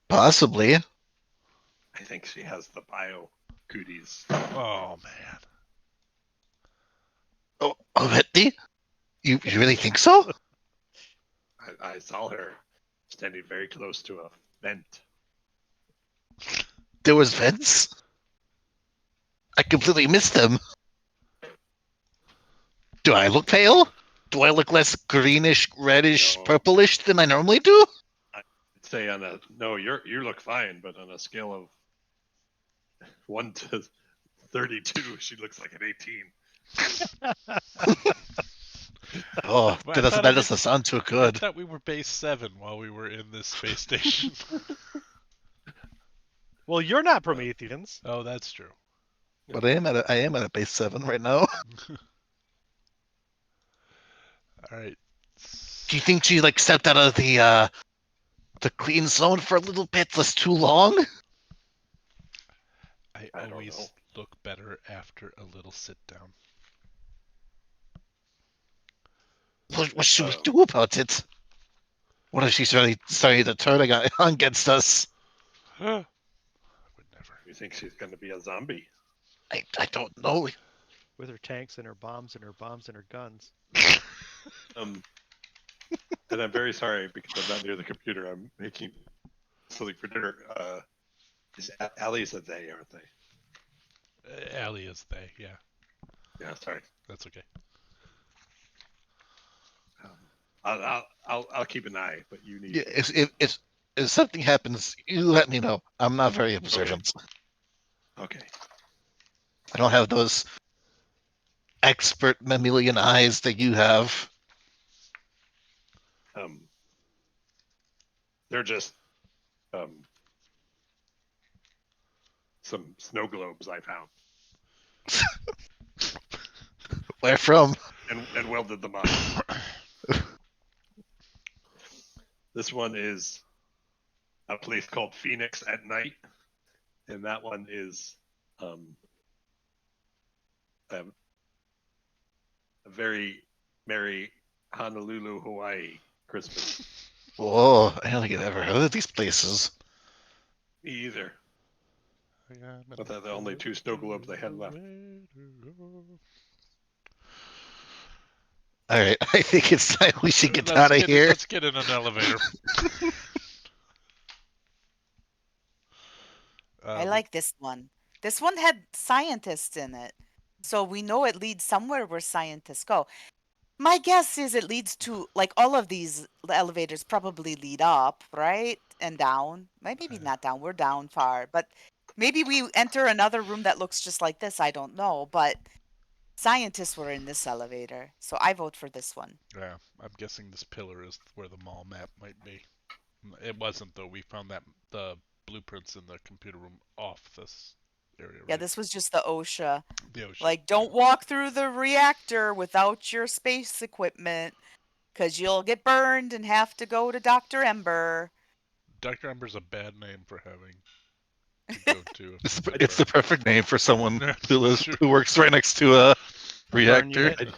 S1: Possibly.
S5: I think she has the bio cooties.
S4: Oh man.
S1: Oh, Betty? You really think so?
S5: I saw her standing very close to a vent.
S1: There was vents? I completely missed them. Do I look pale? Do I look less greenish, reddish,
S5: No.
S1: purplish than I normally do?
S5: I'd say on a no, you look fine, but on a scale of 1 to 32, she looks like an 18.
S1: Oh,
S4: Well,
S1: that doesn't sound too
S4: I
S1: good.
S4: thought we were base 7 while we were in this space station.
S2: Well, you're not Prometheans.
S4: Oh, that's true.
S1: But I am at a base 7 right now.
S4: All right.
S1: Do you think she like stepped out of the clean zone for a little bit? That's too long?
S4: I
S5: I don't know.
S4: always look better after a little sit down.
S1: What should we do about it? What if she's starting to turn against us?
S4: I would never.
S5: You think she's going to be a zombie?
S1: I don't know.
S2: With her tanks and her bombs and her bombs and her guns.
S5: And I'm very sorry because I'm not near the computer. I'm making something for dinner. Allie's a they, aren't they?
S4: Allie is they, yeah.
S5: Yeah, sorry.
S4: That's okay.
S5: I'll keep an eye, but you need.
S1: Yeah, if something happens, you let me know. I'm not very observant.
S5: Okay.
S1: I don't have those expert mammalian eyes that you have.
S5: They're just some snow globes I found
S1: Where from?
S5: and welded them on. This one is a place called Phoenix at night, and that one is a very merry Honolulu, Hawaii Christmas.
S1: Whoa, I don't think I've ever heard of these places.
S5: Me either. But they're the only 2 snow globes I had left.
S1: All right, I think it's time we should get out of here.
S4: Let's get in an elevator.
S3: I like this one. This one had scientists in it. So we know it leads somewhere where scientists go. My guess is it leads to, like, all of these elevators probably lead up, right? And down. Maybe not down. We're down far. But maybe we enter another room that looks just like this. I don't know. But scientists were in this elevator. So I vote for this one.
S4: Yeah, I'm guessing this pillar is where the mall map might be. It wasn't though. We found that the blueprints in the computer room off this area.
S3: Yeah,
S4: right?
S3: this was just the OSHA.
S4: The ocean.
S3: Like, don't walk through the reactor without your space equipment, because you'll get burned and have to go to Dr. Ember.
S4: Dr. Ember's a bad name for having to go to.
S1: It's the perfect name for someone
S4: Sure.
S1: who works right next to a reactor.
S2: unit.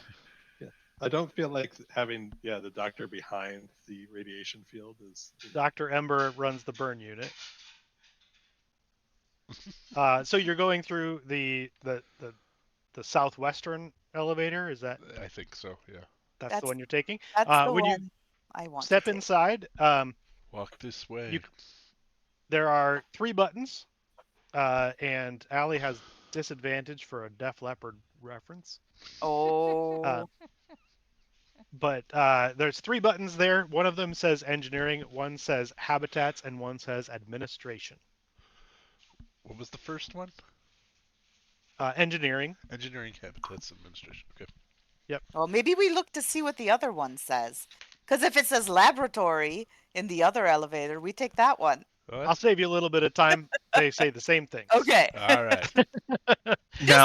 S5: I don't feel like having the doctor behind the radiation field is.
S2: Dr. Ember runs the burn unit. So you're going through the southwestern elevator. Is that?
S4: I think so. Yeah.
S2: That's the one you're taking.
S3: That's the
S2: when
S3: one
S2: you
S3: I want
S2: step
S3: to take.
S2: inside,
S4: Walk this way.
S2: there are 3 buttons, and Allie has disadvantage for a Def Leppard reference.
S3: Oh.
S2: But there's 3 buttons there. One of them says engineering, one says habitats, and one says administration.
S4: What was the first one?
S2: Engineering.
S4: Engineering, habitats, administration. Okay.
S3: Well, maybe we look to see what the other one says. Because if it says laboratory in the other elevator, we take that one.
S2: I'll save you a little bit of time. They say the same thing.
S3: Okay.
S4: All right.
S1: Now,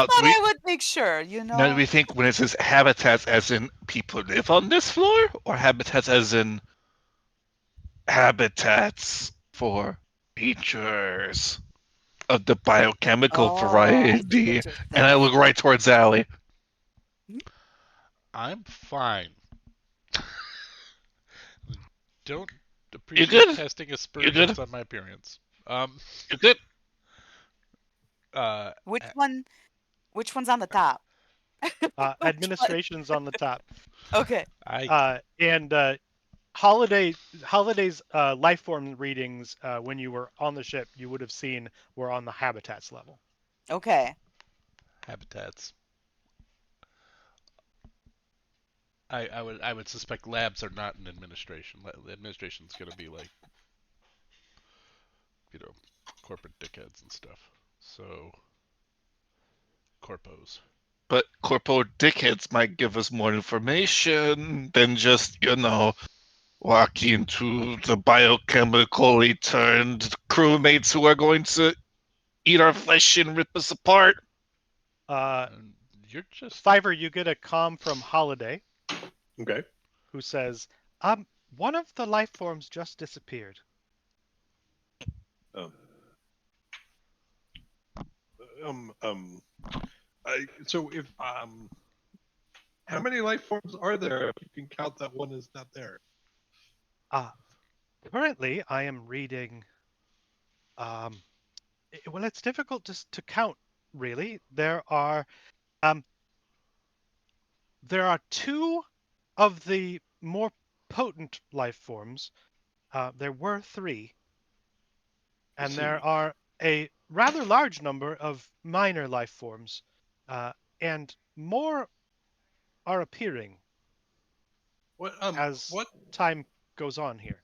S3: Just thought I would make sure, you know.
S1: now, do we think when it says habitats as in people live on this floor, or habitats as in habitats for features of the biochemical
S3: Oh, I see what
S1: variety?
S3: you're
S1: And I look
S3: saying.
S1: right towards Allie.
S4: I'm fine. Don't
S1: You
S4: appreciate
S1: good?
S4: casting
S1: You
S4: aspersions
S1: good?
S4: on my appearance. Um,
S1: You good?
S4: uh,
S3: Which one? Which one's on the top? Which one?
S2: Administration's on the top.
S3: Okay.
S4: I
S2: And Holiday's life form readings when you were on the ship, you would have seen were on the habitats level.
S3: Okay.
S4: habitats. I would suspect labs are not in administration. Administration's gonna be like, you know, corporate dickheads and stuff. So corpos.
S1: But corporal dickheads might give us more information than just, walk into the biochemically turned crewmates who are going to eat our flesh and rip us apart.
S2: Uh,
S4: And you're just
S2: Fiverr, you get a comm from Holiday
S5: Okay.
S2: who says, one of the life forms just disappeared.
S5: Um. Um. um so if how many life forms are there? If you can count that one is not there.
S2: Uh, Currently, I am reading. Well, it's difficult just to count. Really, um, there are two of the more potent life forms. There were three,
S5: I
S2: and
S5: see.
S2: there are a rather large number of minor life forms, and more are appearing
S5: What
S2: as
S5: what
S2: time goes on here.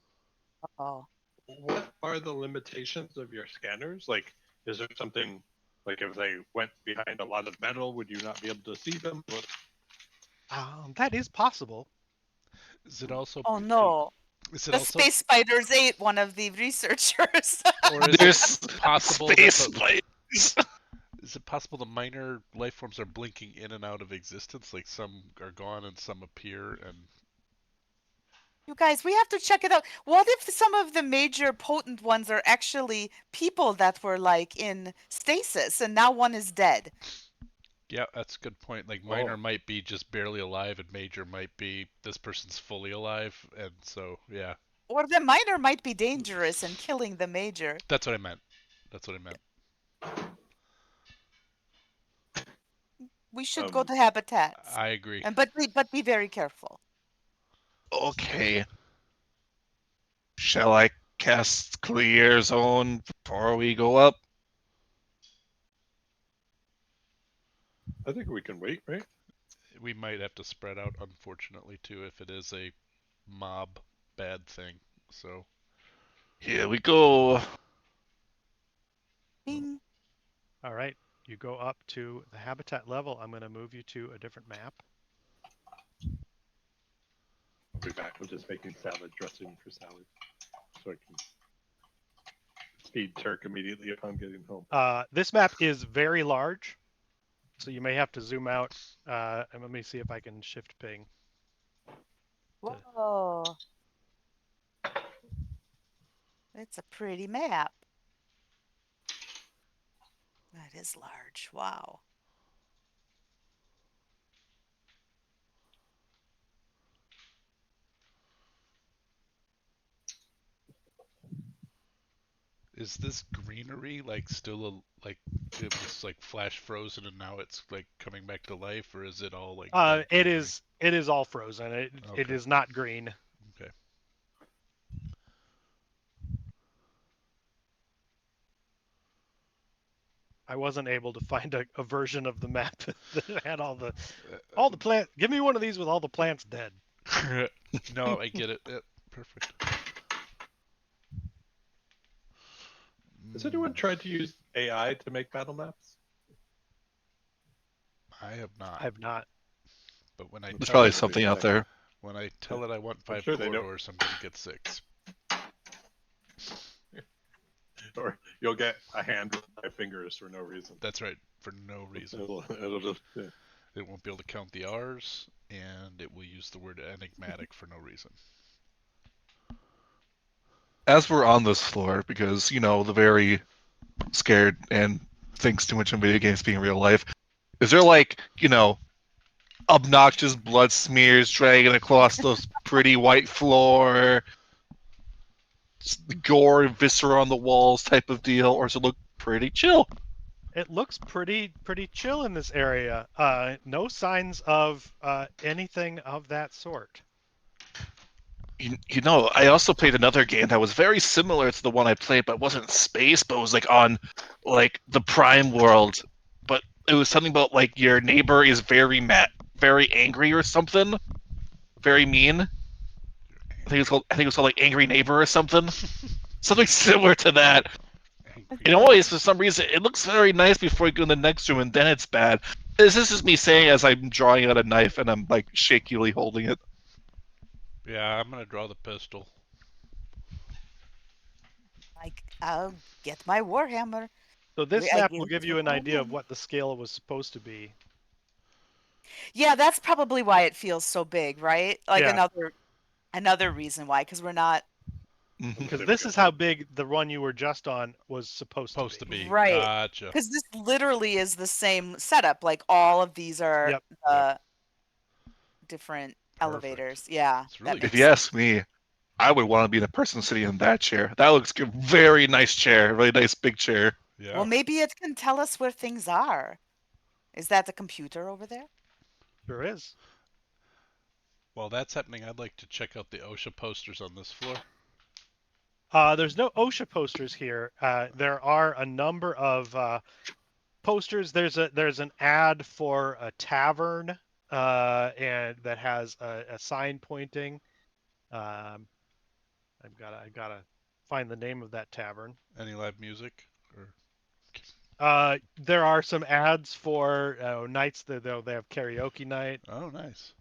S3: Oh.
S5: what are the limitations of your scanners? Like, is there something like if they went behind a lot of metal, would you not be able to see them?
S2: That is possible.
S4: is it also
S3: Oh no.
S4: is it
S3: The
S4: also
S3: space spiders ate one of the researchers.
S4: or is it
S1: There's
S4: possible that
S1: space
S4: the
S1: spiders.
S4: is it possible the minor life forms are blinking in and out of existence? Like some are gone and some appear, and
S3: You guys, we have to check it out. What if some of the major potent ones are actually people that were like in stasis and now one is dead?
S4: yeah, that's a good point. Like minor
S5: Oh,
S4: might be just barely alive, and major might be this person's fully alive, and so yeah,
S3: Or the minor might be dangerous and killing the major.
S4: that's what I meant. That's what I meant.
S3: We should go
S5: um,
S3: to habitats.
S4: I agree.
S3: And but be very careful.
S1: Okay. Shall I cast clear zone before we go up?
S5: I think we can wait, right?
S4: We might have to spread out, unfortunately, too, if it is a mob bad thing. So
S1: Here we go.
S3: Bing.
S2: All right, you go up to the habitat level. I'm going to move you to a different map.
S5: I'll be back. I'm just making salad dressing for salad, so I can feed Turk immediately upon getting home.
S2: This map is very large, so you may have to zoom out. And let me see if I can shift ping.
S3: Whoa. It's a pretty map. That is large. Wow.
S4: is this greenery like still like it was like flash frozen and now it's like coming back to life, or is it all like dead
S2: It
S4: greenery?
S2: is all frozen. It
S4: Okay.
S2: is not green.
S4: Okay.
S2: I wasn't able to find a version of the map that had all the
S4: Uh,
S2: plant. Give me one of these with all the plants dead.
S4: no, I get it. Perfect.
S5: Has anyone
S4: Mm,
S5: tried to use AI to make battle maps?
S4: I have not.
S2: I have not.
S4: But when I
S5: I'm
S1: There's
S4: tell
S1: probably
S4: it
S5: confident they
S1: something
S5: can
S1: out
S5: make them.
S1: there.
S4: when I tell it I want
S5: I'm
S4: 5
S5: sure they know.
S4: corridors, I'm gonna get 6.
S5: Or you'll get a hand with 5 fingers for no reason.
S4: That's right, for no reason.
S5: It'll just
S4: It won't be able to count the R's, and it will use the word enigmatic for no reason.
S1: As we're on this floor, because, the very scared and thinks too much in video games being real life, is there like, obnoxious blood smears dragging across those pretty white floor, gore and viscera on the walls type of deal, or does it look pretty chill?
S2: It looks pretty chill in this area. No signs of anything of that sort.
S1: You know, I also played another game that was very similar to the one I played, but wasn't space, but was like on like the Prime world. But it was something about like your neighbor is very very angry or something, very mean. I think it was called like Angry Neighbor or something, something similar to that.
S4: Angry
S1: And always,
S4: neighbor.
S1: for some reason, it looks very nice before you go in the next room, and then it's bad. This is me saying as I'm drawing out a knife and I'm like shakily holding it.
S4: Yeah, I'm gonna draw the pistol.
S3: I'll get my warhammer.
S2: So this
S3: I
S2: map will
S3: get
S2: give you
S3: my
S2: an idea of
S3: warhammer.
S2: what the scale was supposed to be.
S3: Yeah, that's probably why it feels so big, right? Like
S2: Yeah,
S3: another reason why, because we're not
S1: Mhm.
S2: because
S5: There we
S2: this
S5: go.
S2: is how big the one you were just on was supposed to
S4: Supposed to
S2: be.
S4: be.
S3: right.
S4: Gotcha.
S3: Because this literally is the same setup. Like all of these are
S2: Yep.
S3: different
S4: Perfect.
S3: elevators. Yeah,
S4: It's
S3: that
S4: really
S1: If
S3: makes
S1: you
S3: sense.
S1: ask me, I would want to be the person sitting in that chair. That looks good. Very nice chair. Really nice big chair.
S3: Well,
S4: yeah.
S3: maybe it can tell us where things are. Is that the computer over there?
S2: Sure is.
S4: While that's happening, I'd like to check out the OSHA posters on this floor.
S2: There's no OSHA posters here. There are a number of posters. There's an ad for a tavern, and that has a sign pointing. Um, I gotta find the name of that tavern.
S4: Any live music? Or
S2: There are some ads for nights that they have karaoke night.
S4: oh, nice.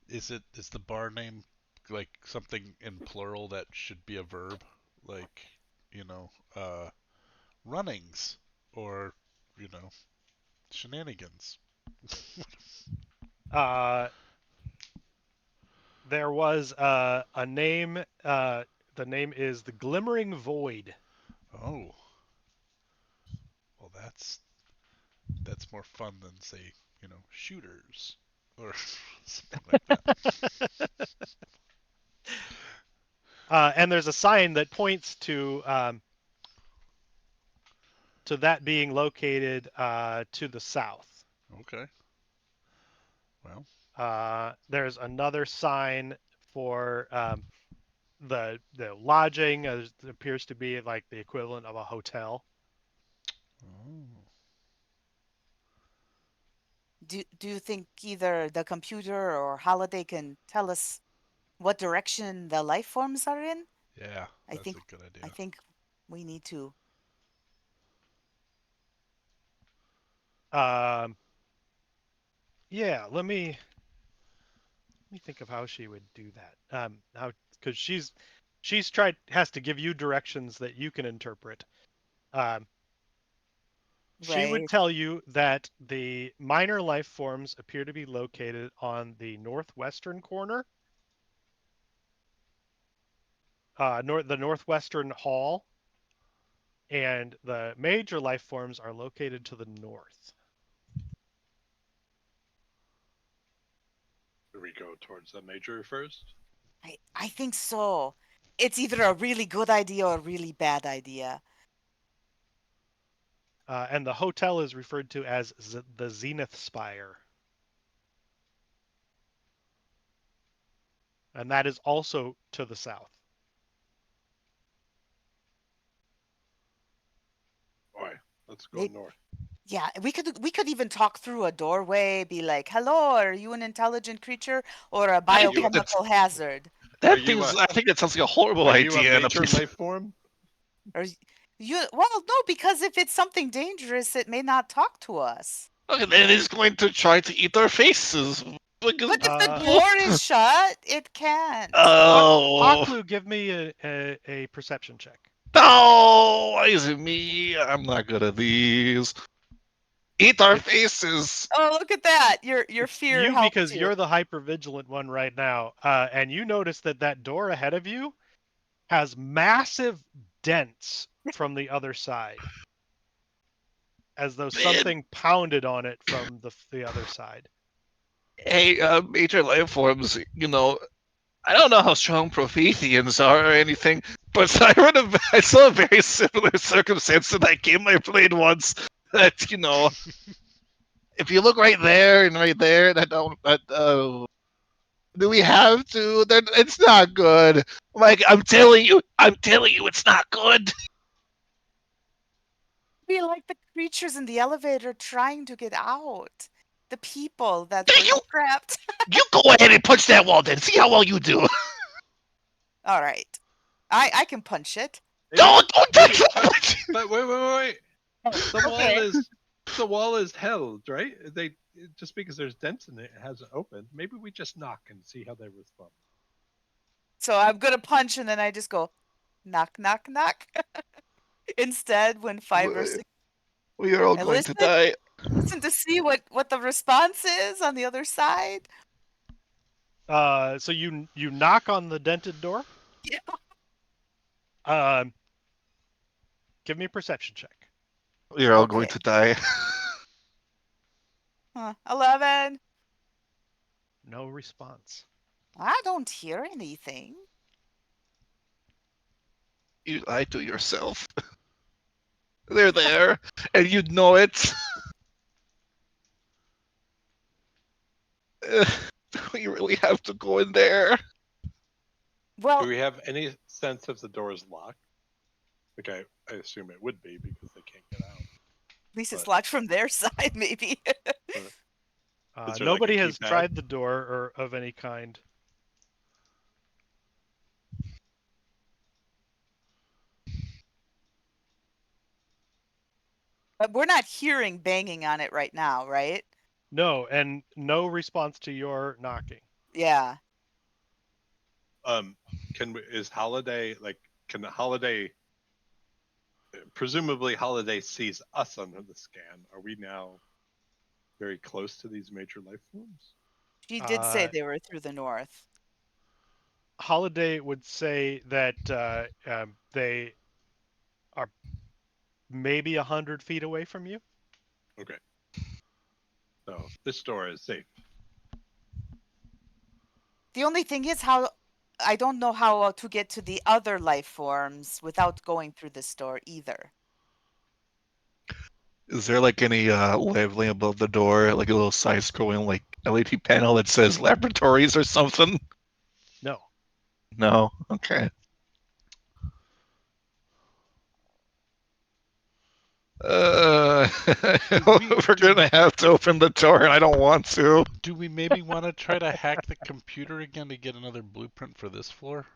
S4: Is the bar name like something in plural that should be a verb, like you know, runnings or you know, shenanigans?
S2: Uh, there was a name. The name is the Glimmering Void.
S4: Oh, well, that's more fun than say, shooters or something like that.
S2: And there's a sign that points to that being located to the south.
S4: Okay. Well,
S2: There's another sign for the lodging. It appears to be like the equivalent of a hotel.
S4: oh,
S3: Do you think either the computer or Holiday can tell us what direction the life forms are in?
S4: yeah,
S3: I
S4: that's
S3: think
S4: a good
S3: I
S4: idea.
S3: think we need to.
S2: Um, yeah, let me think of how she would do that. How because she's tried has to give you directions that you can interpret. Um, she would
S3: Right.
S2: tell you that the minor life forms appear to be located on the northwestern corner, the northwestern hall, and the major life forms are located to the north.
S5: Do we go towards the major first?
S3: I think so. It's either a really good idea or a really bad idea.
S2: And the hotel is referred to as the Zenith Spire, and that is also to the south.
S5: All right, let's go
S3: Maybe,
S5: north.
S3: yeah, we could even talk through a doorway, be like, "Hello, are you an intelligent creature or a
S1: I
S5: Are you
S1: think
S3: biochemical hazard?"
S5: are
S1: that
S5: you
S1: thing's.
S5: a
S1: I think that sounds like a horrible
S5: are you a
S1: idea. And a
S5: major
S1: piece.
S5: life form?
S3: Or you well, no, because if it's something dangerous, it may not talk to us.
S1: Okay, then it's going to try to eat our faces. Because,
S3: But if the
S2: Uh,
S3: door is shut, it can't.
S1: oh
S2: Paklu, give me a perception check.
S1: no! Why is it me? I'm not good at these. Eat our
S2: It's
S1: faces.
S3: Oh, look at that. Your
S2: it's
S3: fear
S2: you
S3: helps
S2: because
S3: you.
S2: you're the hyper vigilant one right now, and you notice that door ahead of you has massive dents from the other side. as though
S1: Man.
S2: something pounded on it from the other side.
S1: Hey, major life forms, I don't know how strong Prometheans are or anything, but I saw a very similar circumstance in that game I played once. That if you look right there and right there, do we have to? It's not good. Like I'm telling you, it's not good.
S3: Be like the creatures in the elevator trying to get out. The people that
S1: Yeah,
S3: were trapped.
S1: you go ahead and punch that wall, then see how well you do.
S3: All right. I can punch it.
S1: Don't
S5: Maybe,
S1: touch
S5: but wait. The wall
S3: Okay.
S5: is held, right? They just because there's dents in it, it hasn't opened. Maybe we just knock and see how they respond.
S3: So I'm gonna punch and then I just go knock knock knock. Instead, when 5 or 6
S1: We are all
S3: I
S1: going to die.
S3: listen to see what the response is on the other side.
S2: So you knock on the dented door.
S3: Yeah.
S2: Um, give me a perception check.
S1: We are all
S3: Okay.
S1: going to die.
S3: 11.
S2: No response.
S3: I don't hear anything.
S1: You lie to yourself. They're there, and you know it. We really have to go in there.
S3: Well,
S5: Do we have any sense if the door is locked? Like I assume it would be because they can't get out.
S3: at least it's
S5: but-
S3: locked from their side, maybe.
S5: Is there
S2: Nobody
S5: like a
S2: has
S5: keypad?
S2: tried the door or of any kind.
S3: But we're not hearing banging on it right now, right?
S2: No, and no response to your knocking.
S3: Yeah.
S5: Is Holiday can the Holiday? Presumably, Holiday sees us on the scan. Are we now very close to these major life forms?
S3: She did say
S2: Uh,
S3: they were through the north.
S2: Holiday would say that they are maybe 100 feet away from you.
S5: Okay. So this door is safe.
S3: The only thing is how I don't know how to get to the other life forms without going through this door either.
S1: Is there like any labeling above the door, like a little side-scrolling like LED panel that says laboratories or something?
S2: No.
S1: No. Okay. Uh, we're gonna have to open the door, and I don't want to.
S4: Do we maybe want to try to hack the computer again to get another blueprint for this floor?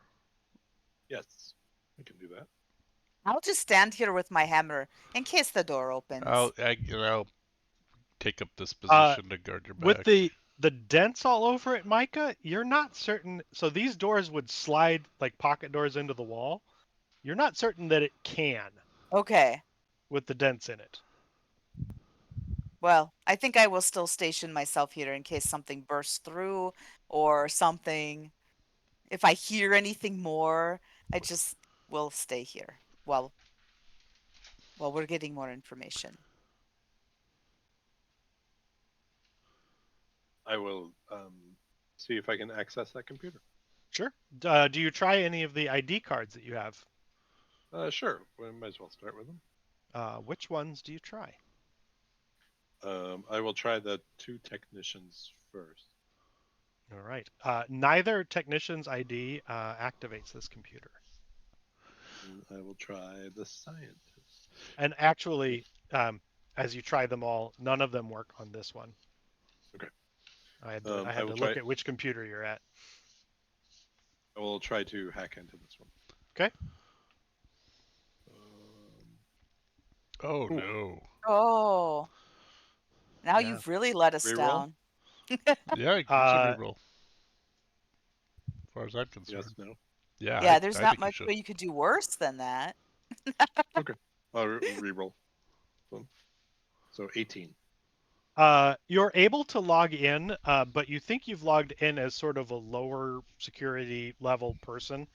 S5: Yes, we can do that.
S3: I'll just stand here with my hammer in case the door opens.
S4: I'll take up this position to guard your back.
S2: With the dents all over it, Micah, you're not certain. So these doors would slide like pocket doors into the wall. You're not certain that it can
S3: Okay.
S2: with the dents in it.
S3: Well, I think I will still station myself here in case something bursts through or something. If I hear anything more, I just will stay here while we're getting more information.
S5: I will see if I can access that computer.
S2: Sure. Do you try any of the ID cards that you have?
S5: Sure. We might as well start with them.
S2: Which ones do you try?
S5: I will try the 2 technicians first.
S2: All right. Neither technician's ID activates this computer.
S5: And I will try the scientist.
S2: And actually, as you try them all, none of them work on this one.
S5: Okay.
S2: I had
S5: I
S2: to
S5: will
S2: look
S5: try-
S2: at which computer you're at.
S5: I will try to hack into this one.
S2: Okay.
S4: Oh
S5: Ooh.
S4: no.
S3: Oh. Now
S2: Yeah.
S3: you've really let us
S5: Reroll?
S3: down.
S4: Yeah, it's a reroll. As far as I'm concerned.
S5: Yes, no.
S4: Yeah.
S3: Yeah, there's
S4: I
S3: not
S4: think you
S3: much
S4: should.
S3: way you could do worse than that.
S5: I'll reroll. So 18.
S2: You're able to log in, but you think you've logged in as sort of a lower security level person.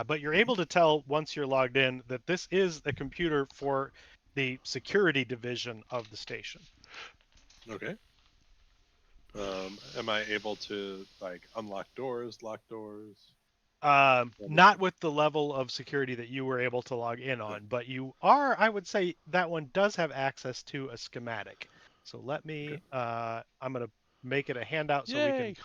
S2: But you're able to tell once you're logged in that this is a computer for the security division of the station.
S5: Okay. Am I able to like unlock doors, lock doors?
S2: Not with the level of security that you were able to log in on, but you are, I would say that one does have access to a schematic. So let me, I'm going to make it a handout so we can.
S4: Yay!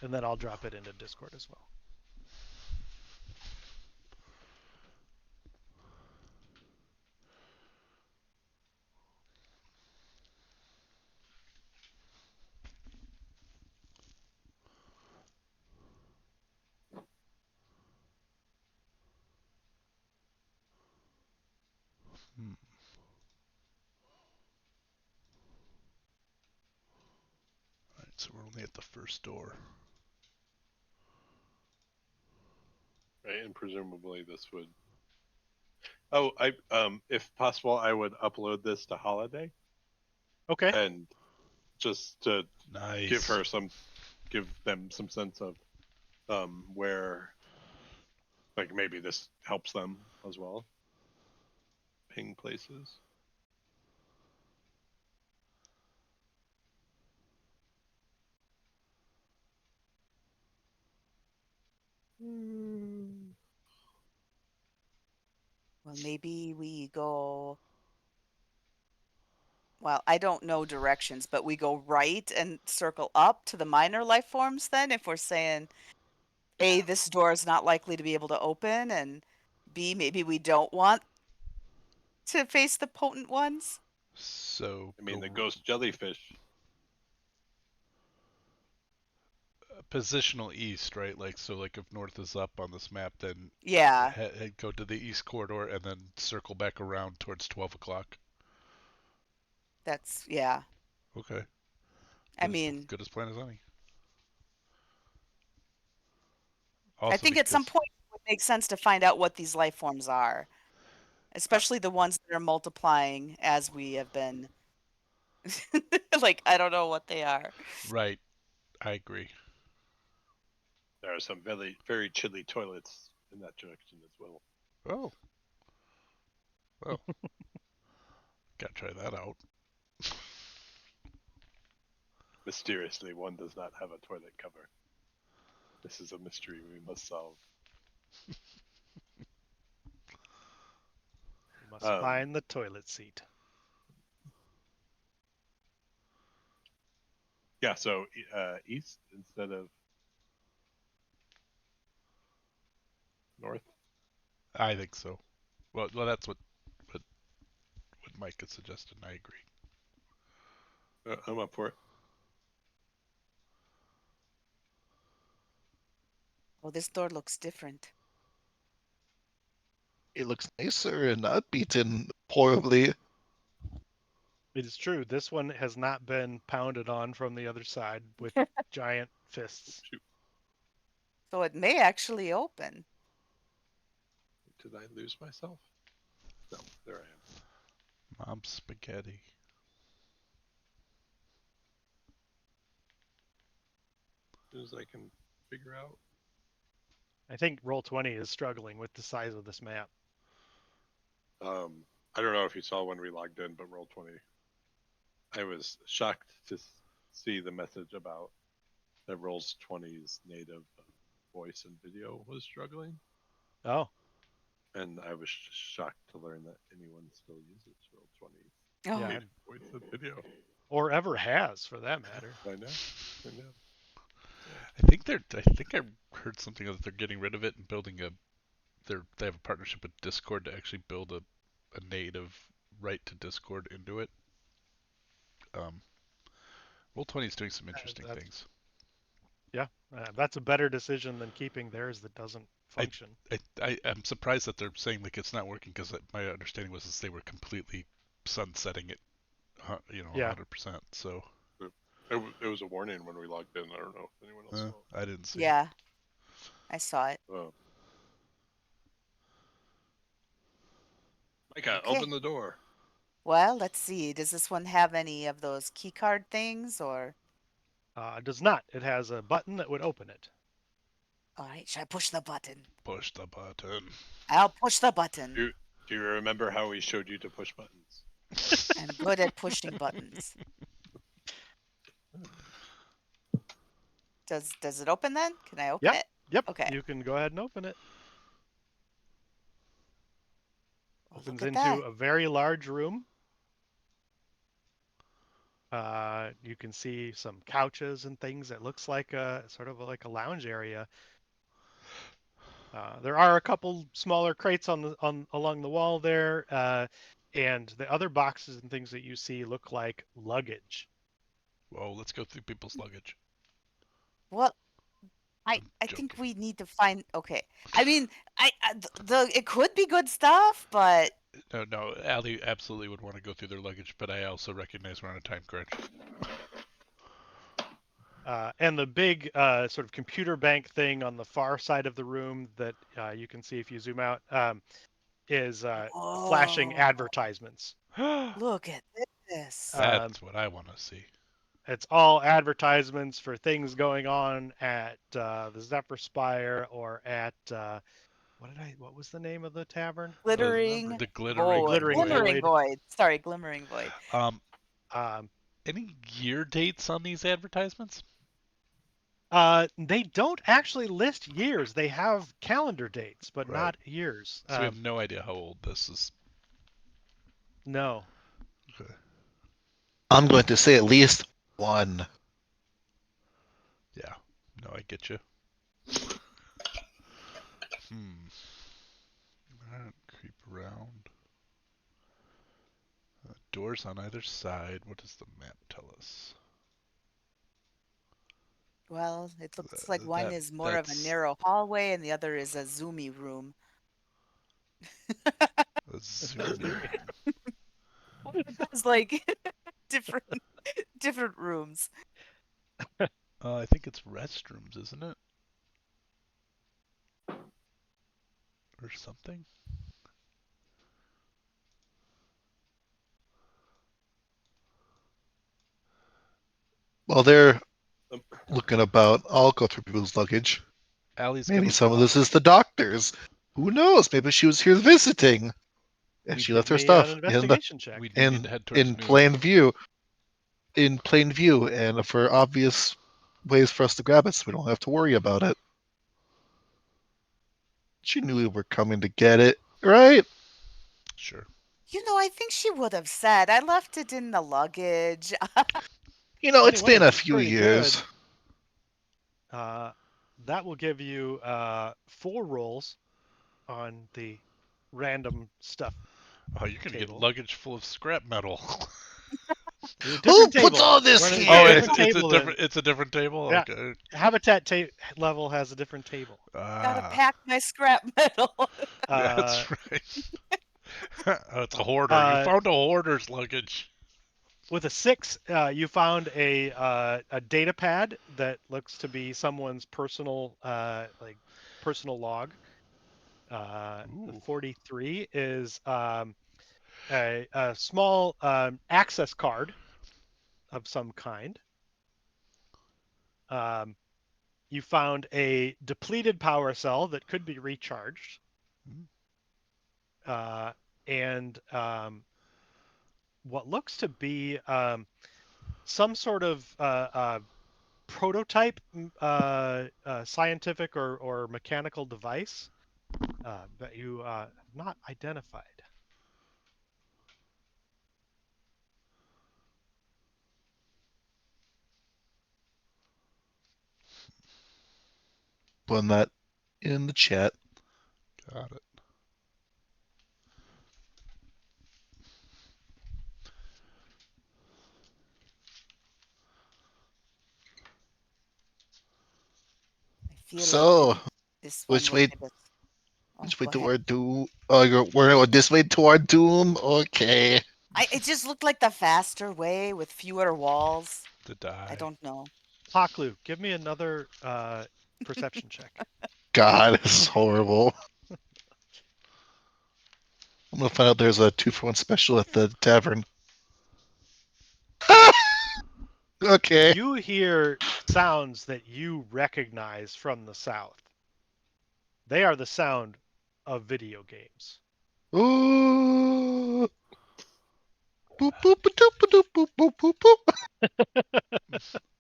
S2: And then I'll drop it into Discord as well.
S4: Hmm. Alright, so we're only at the first door.
S5: Right, and presumably this would. Oh, if possible, I would upload this to Holiday
S2: Okay.
S5: and just to
S4: Nice.
S5: give them some sense of where, like maybe this helps them as well. Ping places.
S3: Well, maybe we go. Well, I don't know directions, but we go right and circle up to the minor life forms then if we're saying A, this door is not likely to be able to open, and B, maybe we don't want to face the potent ones.
S4: So
S5: I mean,
S4: go
S5: the ghost jellyfish.
S4: positional east, right? Like so, like if north is up on this map, then
S3: Yeah,
S4: go to the east corridor and then circle back around towards 12 o'clock.
S3: yeah.
S4: Okay.
S3: I mean,
S4: Good as plan as any.
S3: I
S4: Also
S3: think at some
S4: because
S3: point it would make sense to find out what these life forms are, especially the ones that are multiplying as we have been. Like, I don't know what they are.
S4: right, I agree.
S5: There are some very very chilly toilets in that direction as well.
S4: Oh, well, gotta try that out.
S5: Mysteriously, one does not have a toilet cover. This is a mystery we must solve.
S2: We must find the toilet seat.
S5: Yeah, so east instead of north.
S4: I think so. Well, that's what Mike had suggested, and I agree.
S5: I'm up for it.
S3: Oh, this door looks different.
S1: It looks nicer and not beaten horribly.
S2: It is true. This one has not been pounded on from the other side with giant fists.
S5: Shoot,
S3: So it may actually open.
S5: did I lose myself? No, there I am.
S4: Mom spaghetti.
S5: As soon as I can figure out.
S2: I think Roll20 is struggling with the size of this map.
S5: I don't know if you saw when we logged in, but Roll20. I was shocked to see the message about that Rolls20's native voice and video was struggling,
S2: Oh,
S5: and I was shocked to learn that anyone still uses Roll20's
S3: Oh,
S2: yeah.
S5: native voice and video.
S2: Or ever has, for that matter.
S5: I know. I know.
S4: I think I heard something that they're getting rid of it and building they have a partnership with Discord to actually build a native right to Discord into it. Roll20 is doing some interesting things.
S2: Yeah, that's a better decision than keeping theirs that doesn't function.
S4: I'm surprised that they're saying like it's not working because my understanding was that they were completely sunsetting it,
S2: Yeah.
S4: 100%. So
S5: It was a warning when we logged in. I don't know if anyone else saw it.
S4: I didn't see.
S3: Yeah, I saw it.
S5: Oh. Micah,
S3: Okay.
S5: open the door.
S3: Well, let's see. Does this one have any of those key card things or?
S2: It does not. It has a button that would open it.
S3: All right, should I push the button?
S4: Push the button.
S3: I'll push the button.
S5: Do you remember how we showed you to push buttons?
S3: I'm good at pushing buttons. Does it open then? Can I open
S2: Yep.
S3: it?
S2: Yep.
S3: Okay.
S2: You can go ahead and open it.
S3: Well,
S2: Opens
S3: look at
S2: into
S3: that.
S2: a very large room. You can see some couches and things. It looks like a sort of like a lounge area. There are a couple smaller crates on along the wall there, and the other boxes and things that you see look like luggage.
S4: Whoa, let's go through people's luggage.
S3: Well,
S4: I'm
S3: I think
S4: joking.
S3: we need to find. Okay. I mean, it could be good stuff, but
S4: No, Allie absolutely would want to go through their luggage, but I also recognize we're on a time crunch.
S2: And the big sort of computer bank thing on the far side of the room that you can see if you zoom out is flashing
S3: oh,
S2: advertisements.
S3: look at this.
S4: That's what I want to see.
S2: It's all advertisements for things going on at the Zephyr Spire or at what was the name of the tavern? I don't remember.
S3: Glittering
S4: The glittering
S3: void.
S2: Glittering
S4: void.
S3: Glimmering
S2: Void.
S3: void. Sorry, glimmering void.
S2: Um,
S4: Any year dates on these advertisements?
S2: they don't actually list years. They have calendar dates, but
S4: Right.
S2: not years.
S4: So we have no idea how old this is.
S2: No.
S4: Okay.
S1: I'm going to say at least one.
S4: Yeah. No, I get you. Alright, creep around. Doors on either side. What does the map tell us?
S3: Well, it looks like one is more of a
S4: that's
S3: narrow hallway and the other is a zoomy room.
S4: a zoomy.
S3: It's like different rooms.
S4: I think it's restrooms, isn't it? Or something?
S1: While they're
S5: Um,
S1: looking about, I'll go through people's luggage.
S4: Allie's
S1: Maybe
S4: gonna
S1: some of this is the doctor's. Who knows? Maybe she was here visiting. And she left
S2: Give
S1: her
S2: me an
S1: stuff
S2: investigation check.
S4: we need to head towards
S1: in
S4: noon.
S1: plain view. In plain view, and for obvious ways for us to grab it, so we don't have to worry about it. She knew we were coming to get it, right?
S4: Sure.
S3: I think she would have said, I left it in the luggage.
S1: It's been a
S2: Anyways,
S1: few
S2: pretty
S1: years.
S2: good. That will give you 4 rolls on the random stuff.
S4: Oh, you're gonna get
S2: Table.
S4: luggage full of scrap metal.
S2: There's a
S1: Who
S2: different
S1: puts
S2: table.
S1: all this
S2: We're on a
S1: here?
S2: different table than-
S4: it's a different table.
S2: Yeah.
S4: Okay.
S2: Habitat level has a different table.
S3: Gotta pack my scrap metal.
S4: That's right. Oh, it's a hoarder. You
S2: uh,
S4: found a hoarder's luggage.
S2: With a 6, you found a data pad that looks to be someone's personal personal log. The 43 is a small access card of some kind. You found a depleted power cell that could be recharged. And what looks to be some sort of prototype scientific or mechanical device that you have not identified.
S1: Put that in the chat.
S4: Got it.
S3: I feel
S1: So,
S3: like this one
S1: which
S3: will
S1: way?
S3: give us. Oh,
S1: Which way
S3: go
S1: to
S3: ahead.
S1: our doom? Oh, we're this way to our doom. Okay.
S3: It just looked like the faster way with fewer walls.
S4: To die.
S3: I don't know.
S2: Paklu, give me another perception check.
S1: God, this is horrible. I'm gonna find out there's a 2-for-1 special at the tavern. Okay.
S2: You hear sounds that you recognize from the south. They are the sound of video games.
S1: Ooh. Boop, boop, doop, doop, boop, boop, boop, boop.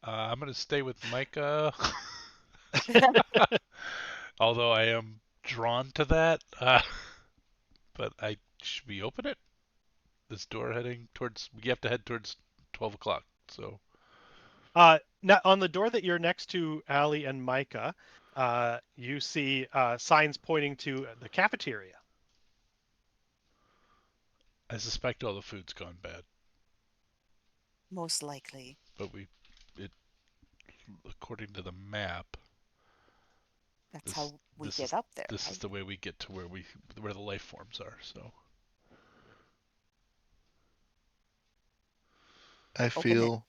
S4: I'm gonna stay with Micah. Although I am drawn to that. But should we open it? This door heading towards. We have to head towards 12 o'clock. So.
S2: Now on the door that you're next to, Allie and Micah, you see signs pointing to the cafeteria.
S4: I suspect all the food's gone bad.
S3: Most likely.
S4: But according to the map,
S3: That's how we get
S4: is,
S3: up there.
S4: This
S3: right?
S4: is the way we get to where the life forms are. So.
S1: I feel.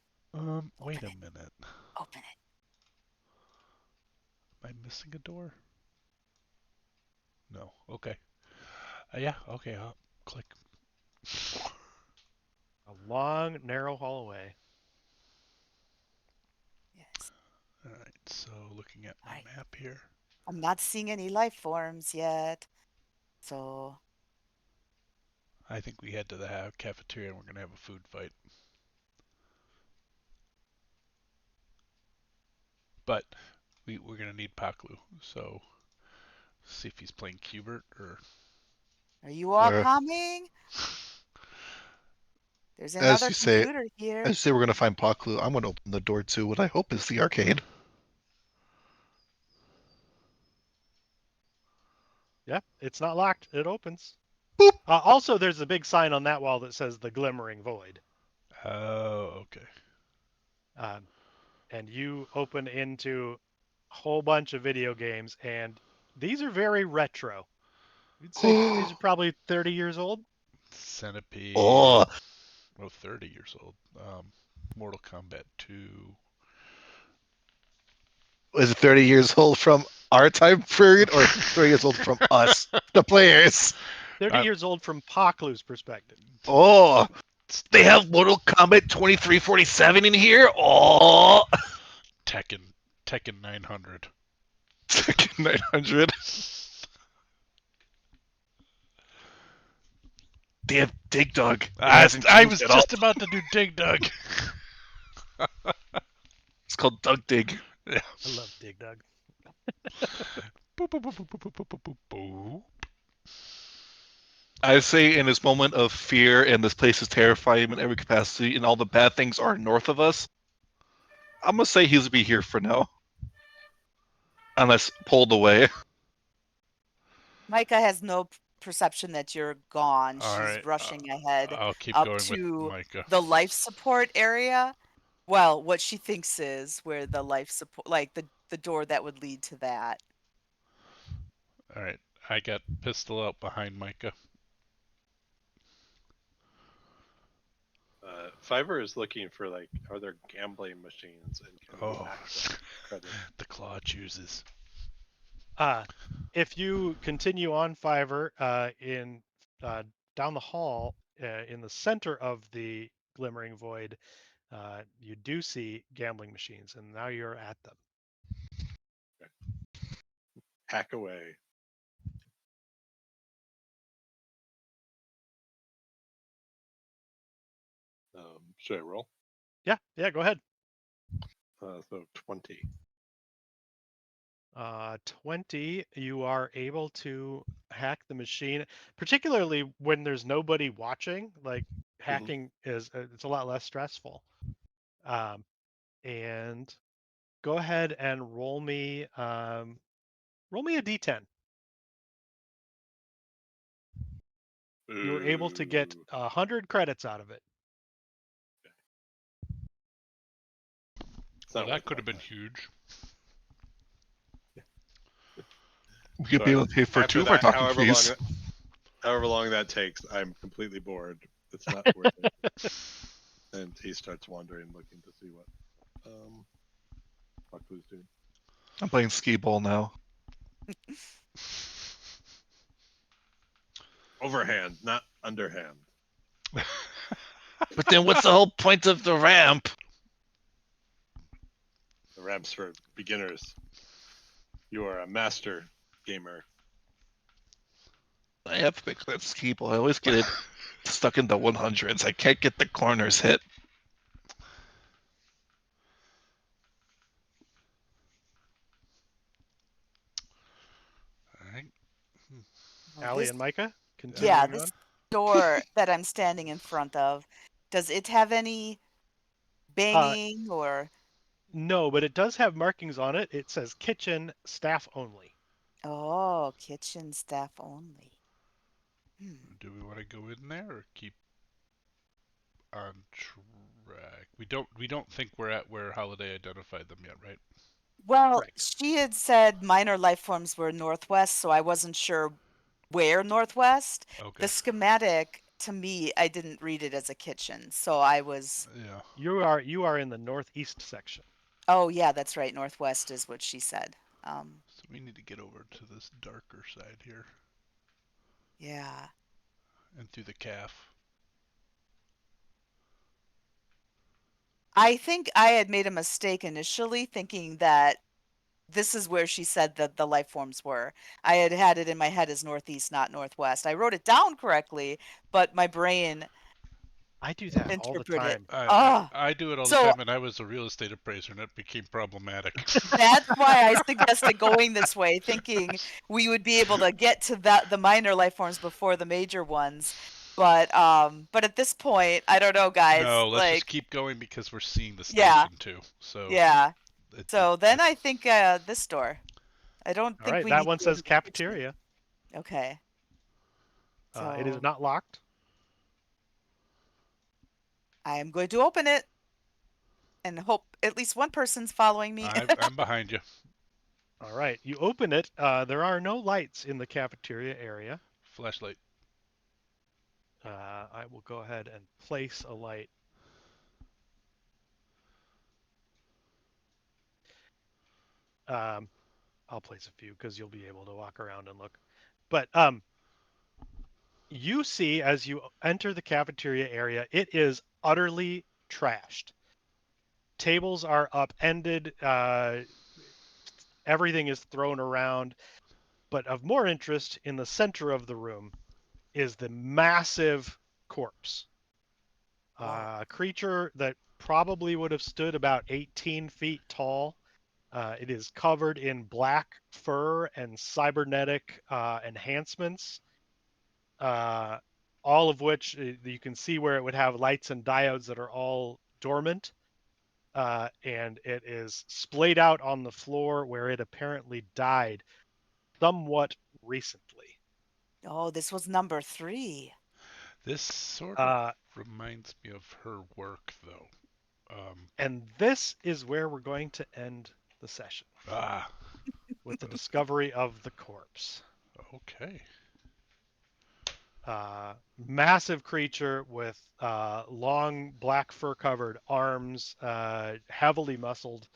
S4: Wait a minute.
S3: Open it.
S4: Am I missing a door? No. Okay. Yeah. Okay. I'll click.
S2: A long, narrow hallway.
S3: Yes.
S4: All right. So looking at my
S3: Alright.
S4: map here.
S3: I'm not seeing any life forms yet. So
S4: I think we head to the cafeteria and we're gonna have a food fight. But we're gonna need Paklu. So see if he's playing Cubert or.
S3: are you all
S1: Or,
S3: coming? There's
S1: as
S3: another
S1: you say,
S3: computer here.
S1: as you say, we're gonna find Paklu. I'm gonna open the door to what I hope is the arcade.
S2: Yeah, it's not locked. It opens.
S1: Boop.
S2: Also, there's a big sign on that wall that says the Glimmering Void.
S4: Oh, okay.
S2: And you open into a whole bunch of video games, and these are very retro. You'd say these are probably 30 years old.
S4: Centipede.
S1: Oh,
S4: 30 years old. Mortal Kombat 2.
S1: is it 30 years old from our time period or 30 years old from us, the players?
S2: 30 years old from Paklu's perspective.
S1: Oh, they have Mortal Kombat 2347 in here? Oh,
S4: Tekken 900.
S1: Tekken 900. They have Dig Dug. It hasn't
S4: I
S1: changed
S4: was
S1: at all.
S4: just about to do Dig Dug.
S1: It's called Dug Dig.
S2: I love Dig Dug.
S4: Boop, boop, boop, boop, boop, boop, boop, boop, boop.
S1: I say in this moment of fear and this place is terrifying in every capacity and all the bad things are north of us, I'm going to say he'll be here for now. Unless pulled away.
S3: Micah has no perception that you're gone.
S4: All
S3: She's
S4: right,
S3: rushing ahead
S4: I'll keep
S3: up
S4: going with
S3: to
S4: Micah.
S3: the life support area. Well, what she thinks is where the life support, like the door that would lead to that.
S4: All right, I got pistol out behind Micah.
S5: Fiverr is looking for are there gambling machines and can we
S4: Oh,
S5: max out credit?
S4: the claw chooses.
S2: If you continue on Fiverr in down the hall in the center of the Glimmering Void, you do see gambling machines, and now you're at them.
S5: Hack away. Should I roll?
S2: Yeah, go ahead.
S5: So 20.
S2: 20, you are able to hack the machine, particularly when there's nobody watching. Like hacking is it's a lot less stressful. And go ahead and roll me a d10. You were able to get 100 credits out of it.
S4: Well, that could have been huge.
S1: We could be able to pay for two of our talking fees.
S5: However long that takes, I'm completely bored. It's not worth it. And he starts wandering, looking to see what Fuck who's doing?
S1: I'm playing skee ball now.
S5: Overhand, not underhand.
S1: But then what's the whole point of the ramp?
S5: The ramps for beginners. You are a master gamer.
S1: I have quick clip skee ball. I always get it stuck in the 100s. I can't get the corners hit.
S4: All right.
S3: Well,
S2: Allie
S3: this,
S2: and Micah,
S3: yeah,
S2: continuing
S3: this
S2: on.
S3: door that I'm standing in front of, does it have any banging or?
S2: No, but it does have markings on it. It says kitchen staff only.
S3: Oh, kitchen staff only. Hmm.
S4: Do we want to go in there or keep on track? We don't think we're at where Holiday identified them yet, right?
S3: Well,
S2: Correct.
S3: she had said minor life forms were northwest, so I wasn't sure where northwest.
S4: Okay.
S3: The schematic, to me, I didn't read it as a kitchen, so I was.
S4: Yeah.
S2: You are in the northeast section.
S3: Oh, yeah, that's right. Northwest is what she said.
S4: So we need to get over to this darker side here
S3: Yeah.
S4: and through the calf.
S3: I think I had made a mistake initially thinking that this is where she said that the life forms were. I had had it in my head as northeast, not northwest. I wrote it down correctly, but my brain
S2: I do that all the
S3: interpreted.
S2: time.
S3: Oh,
S4: I do it all the
S3: so
S4: time, and I was a real estate appraiser, and it became problematic.
S3: that's why I suggested going this way, thinking we would be able to get to the minor life forms before the major ones. But at this point, I don't know, guys.
S4: No, let's just
S3: Like,
S4: keep going because we're seeing the
S3: yeah,
S4: station too. So
S3: yeah.
S4: it,
S3: So then I think this door. I don't
S2: All
S3: think
S2: right,
S3: we
S2: that
S3: need
S2: one
S3: to go
S2: says
S3: to the kitchen.
S2: cafeteria.
S3: Okay.
S2: It is
S3: So
S2: not locked.
S3: I am going to open it and hope at least one person's following me.
S4: I'm behind you.
S2: All right, you open it. There are no lights in the cafeteria area.
S4: Flashlight.
S2: I will go ahead and place a light. I'll place a few because you'll be able to walk around and look. But you see as you enter the cafeteria area, it is utterly trashed. Tables are upended. Everything is thrown around. But of more interest, in the center of the room is the massive corpse. A creature that probably would have stood about 18 feet tall. It is covered in black fur and cybernetic enhancements, all of which you can see where it would have lights and diodes that are all dormant. And it is splayed out on the floor where it apparently died somewhat recently.
S3: Oh, this was number 3.
S4: This sort of
S2: Uh,
S4: reminds me of her work, though.
S2: and this is where we're going to end the session
S4: Ah,
S2: with the discovery of the corpse.
S4: okay.
S2: Massive creature with long black fur covered arms, heavily muscled,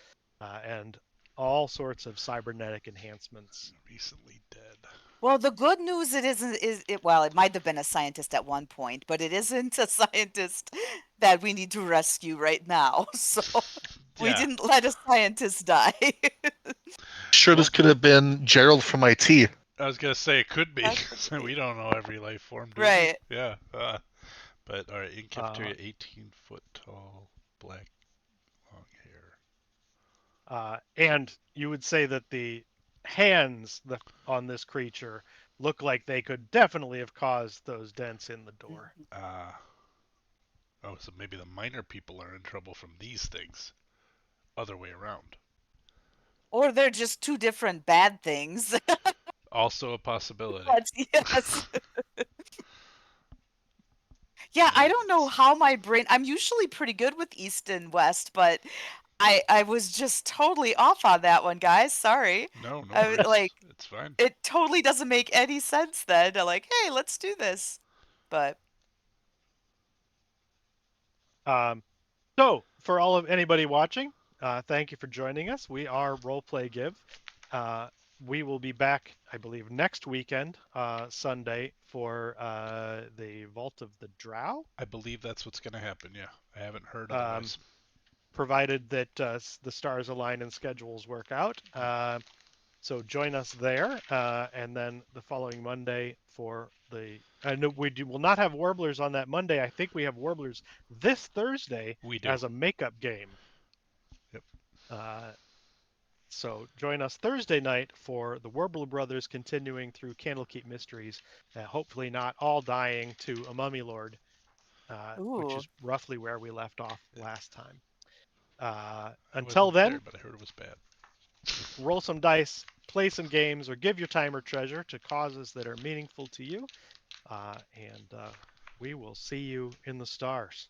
S2: and all sorts of cybernetic enhancements.
S4: Recently dead.
S3: Well, the good news it isn't is it well, it might have been a scientist at one point, but it isn't a scientist that we need to rescue right now. So we
S4: Yeah.
S3: didn't let a scientist die.
S1: Sure, this could have been Gerald from IT.
S4: I was gonna say it could be.
S3: That could
S4: So
S3: be.
S4: we don't know every life form, do
S3: Right.
S4: we? Yeah. But all right, in
S2: Uh,
S4: cafeteria, 18-foot tall, black, long hair.
S2: and you would say that the hands on this creature look like they could definitely have caused those dents in the door.
S3: Mhm.
S4: Ah. Oh, so maybe the minor people are in trouble from these things. Other way around.
S3: Or they're just two different bad things.
S4: Also a possibility.
S3: But yes. Yeah, I don't know how my brain I'm usually pretty good with East and West, but I was just totally off on that one, guys. Sorry.
S4: No, no
S3: I was
S4: worries.
S3: like
S4: It's fine.
S3: it totally doesn't make any sense then. To like, hey, let's do this. But
S2: Um, so, for all of anybody watching, Thank you for joining us. We are Roleplay Give. Uh, we will be back, I believe, next weekend, Sunday, for the Vault of the Drow,
S4: I believe that's what's going to happen. Yeah, I haven't heard
S2: um,
S4: otherwise.
S2: provided that the stars align and schedules work out. So join us there, and then the following Monday for the. No, will not have Warblers on that Monday. I think we have Warblers this Thursday
S4: We do.
S2: as a makeup game.
S4: Yep.
S2: Uh, So join us Thursday night for the Warbler Brothers continuing through Candlekeep Mysteries, hopefully not all dying to a Mummy Lord, which
S3: Ooh.
S2: is roughly where we left off last time.
S4: I
S2: Until
S4: wasn't there,
S2: then,
S4: but I heard it was bad.
S2: roll some dice, play some games, or give your time or treasure to causes that are meaningful to you, and we will see you in the stars.